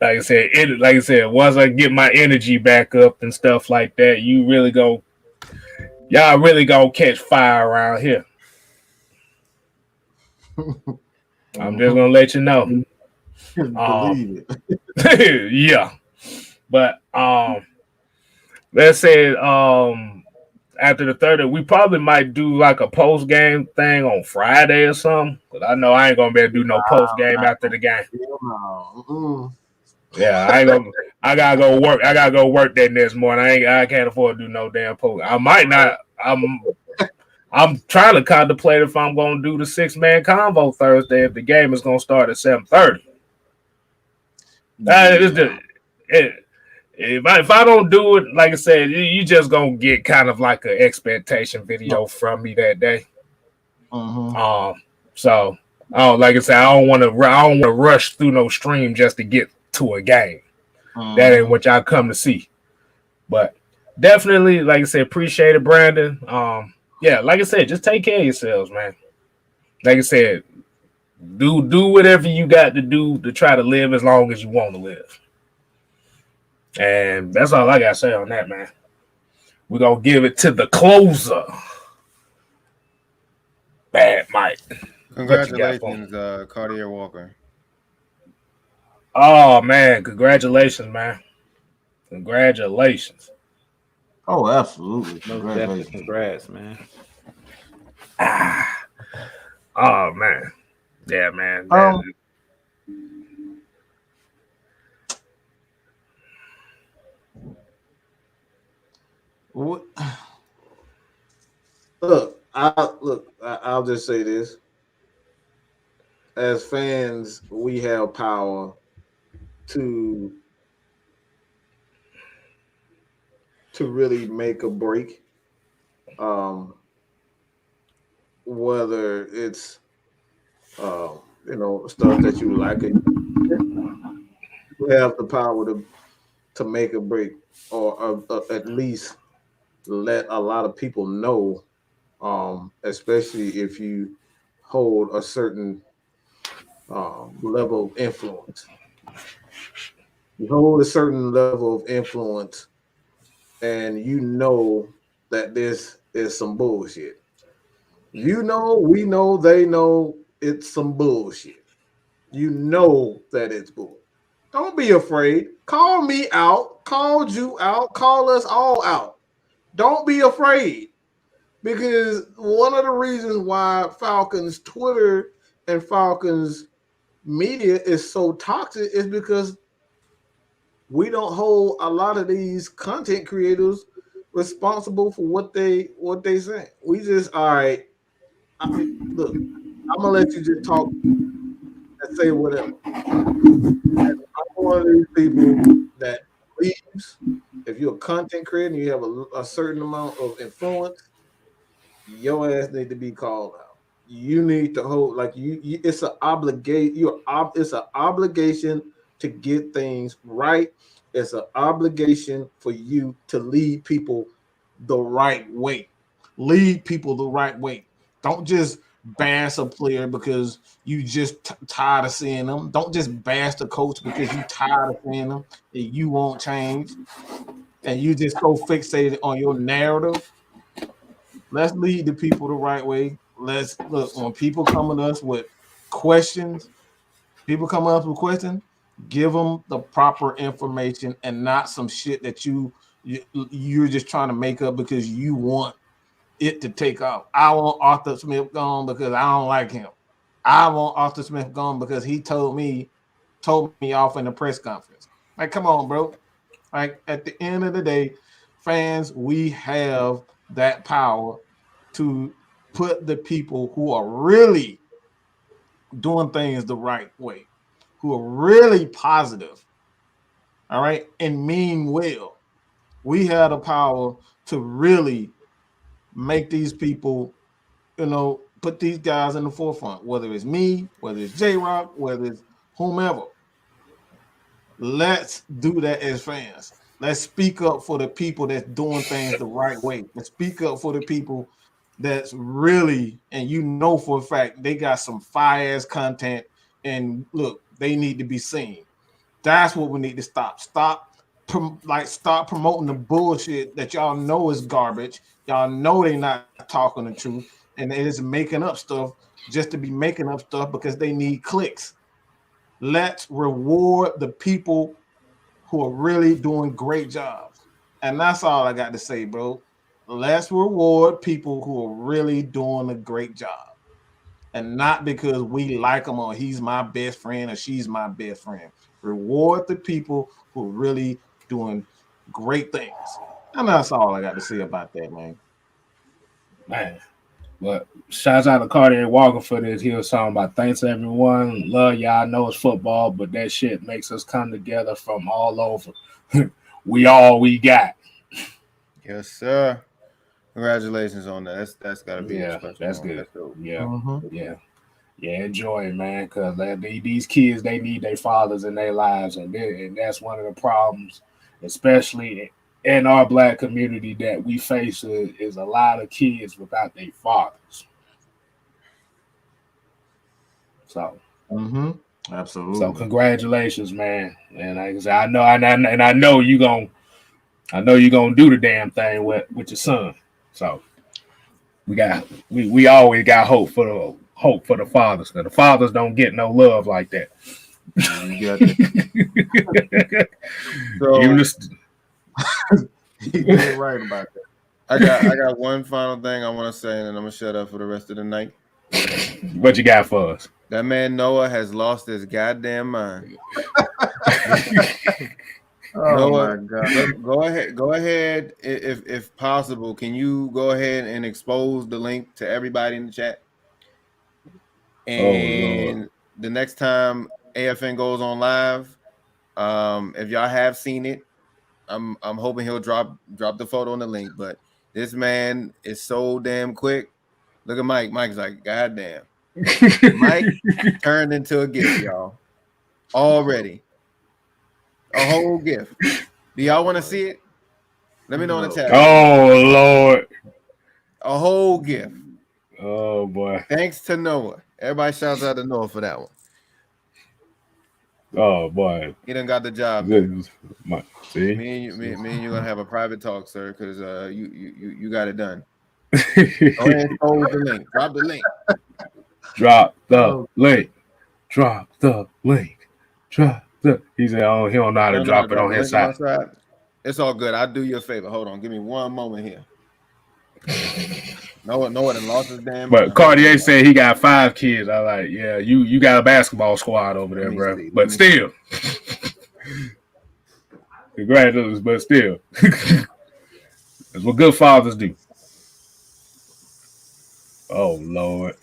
I said, once I get my energy back up and stuff like that, y'all really gonna catch fire around here. I'm just gonna let you know. Believe it. Yeah. But let's say after the 30th, we probably might do like a post game thing on Friday or something. But I know I ain't gonna be able to do no post game after the game. Yeah, I gotta go work. I gotta go work that next morning. I can't afford to do no damn post. I might not. I'm trying to contemplate if I'm gonna do the 6-man convo Thursday if the game is gonna start at 7:30. If I don't do it, like I said, you just gonna get kind of like an expectation video from me that day. So like I said, I don't want to rush through no stream just to get to a game. That ain't what y'all come to see. But definitely, like I said, appreciate it, Brandon. Yeah, like I said, just take care of yourselves, man. Like I said, do whatever you got to do to try to live as long as you want to live. And that's all I got to say on that, man. We're going to give it to the closer. Bad Mike. Congratulations, Cartier Walker. Oh, man. Congratulations, man. Congratulations. Oh, absolutely. Congrats, man. Oh, man. Yeah, man. What? Look, I'll just say this: as fans, we have power to really make a break. Whether it's stuff that you like, you have the power to make a break, or at least let a lot of people know, especially if you hold a certain level of influence. You hold a certain level of influence, and you know that this is some bullshit. You know, we know, they know it's some bullshit. You know that it's bull. Don't be afraid. Call me out. Called you out. Call us all out. Don't be afraid. Because one of the reasons why Falcons Twitter and Falcons media is so toxic is because we don't hold a lot of these content creators responsible for what they say. We just, all right. Look, I'm gonna let you just talk and say whatever. I'm one of these people that believes if you're a content creator and you have a certain amount of influence, your ass need to be called out. You need to hold like you it's an obligation. It's an obligation to get things right. It's an obligation for you to lead people the right way. Lead people the right way. Don't just bash a player because you just tired of seeing them. Don't just bash the coach because you tired of seeing them and you won't change and you just so fixated on your narrative. Let's lead the people the right way. Let's look when people come to us with questions. People come up with questions. Give them the proper information and not some shit that you're just trying to make up because you want it to take off. I want Arthur Smith gone because I don't like him. I want Arthur Smith gone because he told me off in the press conference. Like, come on, bro. Like at the end of the day, fans, we have that power to put the people who are really doing things the right way, who are really positive, all right, and mean well. We have the power to really make these people, put these guys in the forefront, whether it's me, whether it's J-Rock, whether it's whomever. Let's do that as fans. Let's speak up for the people that's doing things the right way. Let's speak up for the people that's really, and for a fact, they got some fire-ass content, and look, they need to be seen. That's what we need to stop. Stop promoting the bullshit that y'all know is garbage. Y'all know they're not talking the truth, and they're just making up stuff just to be making up stuff because they need clicks. Let's reward the people who are really doing great jobs. And that's all I got to say, bro. Let's reward people who are really doing a great job. And not because we like them or he's my best friend or she's my best friend. Reward the people who are really doing great things. And that's all I got to say about that, man. Man. But shouts out to Carter Walker for this. He was talking about thanks everyone. Love y'all. I know it's football, but that shit makes us come together from all over. We all we got. Yes, sir. Congratulations on that. That's gotta be that's good. That's yeah. Mm-hmm. Yeah, enjoy it, man. Because these kids, they need their fathers in their lives, and that's one of the problems, especially in our Black community that we face is a lot of kids without their fathers. So, absolutely. So congratulations, man. And like I said, I know you gonna do the damn thing with your son. So we always got hope for the fathers. Because the fathers don't get no love like that. You got that. You did right about that. I got one final thing I want to say, and then I'm gonna shut up for the rest of the night. What you got for us? That man Noah has lost his goddamn mind. Oh Noah, my God. go ahead. If possible, can you go ahead and expose the link to everybody in the chat? And the next time AFN goes on live, if y'all have seen it, I'm hoping he'll drop the photo and the link. But this man is so damn quick. Look at Mike. Mike's like, God damn. Mike turned into a gift, y'all. Already. A whole gift. Do y'all want to see it? Let me know in the chat. Oh Lord. A whole gift. Oh boy. Thanks to Noah. Everybody shouts out to Noah for that one. Oh boy. He done got the job. See? Me and you gonna have a private talk, sir, because you got it done. Go ahead and expose the link. Drop the link. Drop the link. Drop the link. Drop the. He said, "Oh, he don't know how to drop it on his side." It's all good. I'll do you a favor. Hold on. Give me one moment here. Noah done lost his damn. But Cartier said he got 5 kids. I like, yeah, you got a basketball squad over there, bro. But still, congratulations. But still, that's what good fathers do. Oh Lord.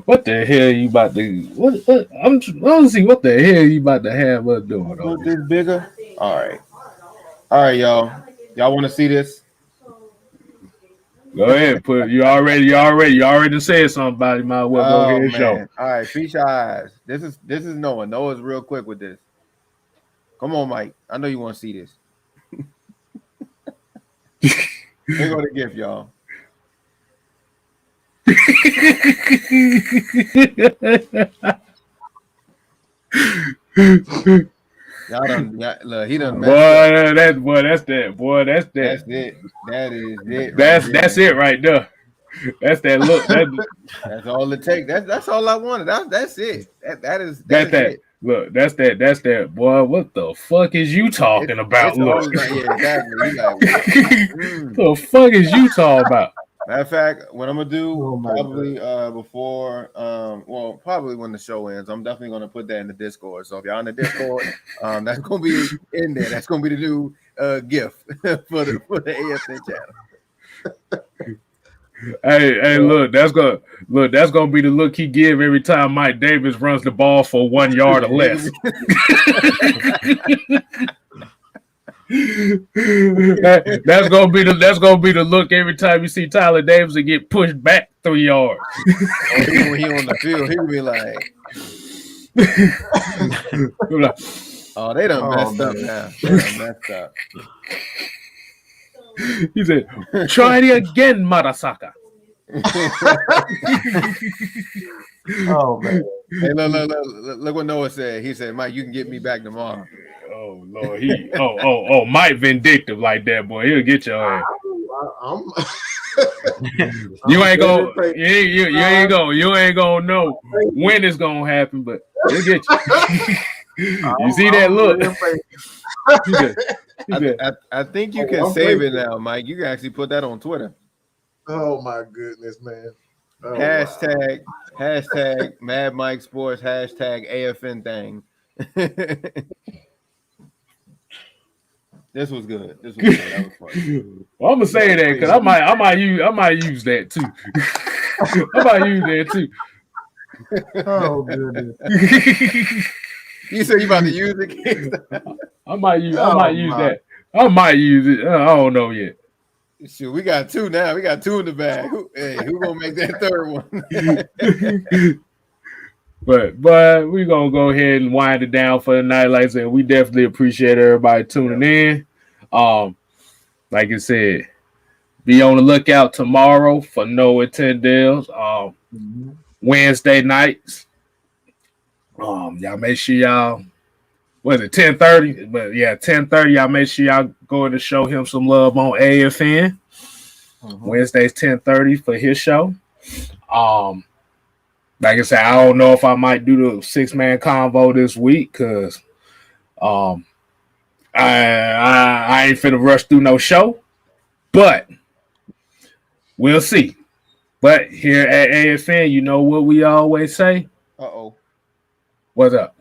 What the hell you about to? What? I'm to see what the hell you about to have us doing. Put this bigger. All right, y'all. Y'all want to see this? Go ahead. Put you already said something about it. Might as well go ahead and show. All right, feast your eyes. This is Noah. Noah's real quick with this. Come on, Mike. I know you want to see this. Here go the gift, y'all. Y'all done, look, he done. That's that. That's it. That is it. That's it right there. That's that look. That's all it takes. That's all I wanted. That's it. That's it. Look, that's that. Boy, what the fuck is you talking about? Look, exactly. The fuck is you talking about? Matter of fact, what I'm gonna do probably probably when the show ends, I'm definitely gonna put that in the Discord. So if y'all in the Discord, that's gonna be in there. That's gonna be the new gift for the AFN channel. Hey, look, that's gonna be the look he give every time Mike Davis runs the ball for 1 yard or less. That's gonna be the look every time you see Tyler Davis and get pushed back 3 yards. When he on the field, he'll be like, "Oh, they done messed up now. They done messed up." He said, "Try it again, Marasaka." Oh man! Hey, look what Noah said. He said, "Mike, you can get me back tomorrow." Oh Lord, Mike vindictive like that, boy. He'll get your ass. You ain't gonna know when it's gonna happen, but he'll get you. You see that look? I think you can save it now, Mike. You can actually put that on Twitter. Oh my goodness, man! Hashtag Mad Mike Sports. Hashtag AFN thing. This was good. That was fun. Well, I'm gonna say that because I might use that too. I might use that too. Oh goodness! You said you about to use it? I might use that. I might use it. I don't know yet. Shoot, we got 2 now. We got 2 in the bag. Who gonna make that 3rd one? But we're gonna go ahead and wind it down for the night. Like I said, we definitely appreciate everybody tuning in. Like I said, be on the lookout tomorrow for Noah Tyndale's Wednesday nights. Y'all make sure y'all 10:30? But yeah, 10:30. Y'all make sure y'all go in to show him some love on AFN. Wednesdays 10:30 for his show. Like I said, I don't know if I might do the 6-man convo this week because I ain't finna rush through no show, but we'll see. But here at AFN, you know what we always say? Uh-oh. What's up?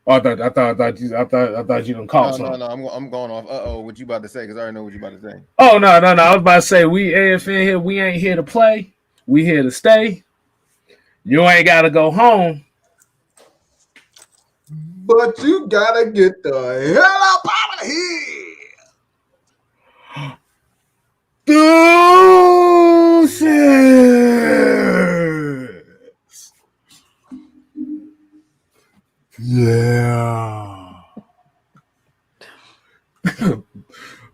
Oh, I thought you done caught something. No. I'm going off. What you about to say? Because I already know what you about to say. Oh no. I was about to say we AFN here. We ain't here to play. We here to stay. You ain't gotta go home. But you gotta get the hell up out of here. Deuces. Yeah.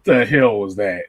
The hell was that?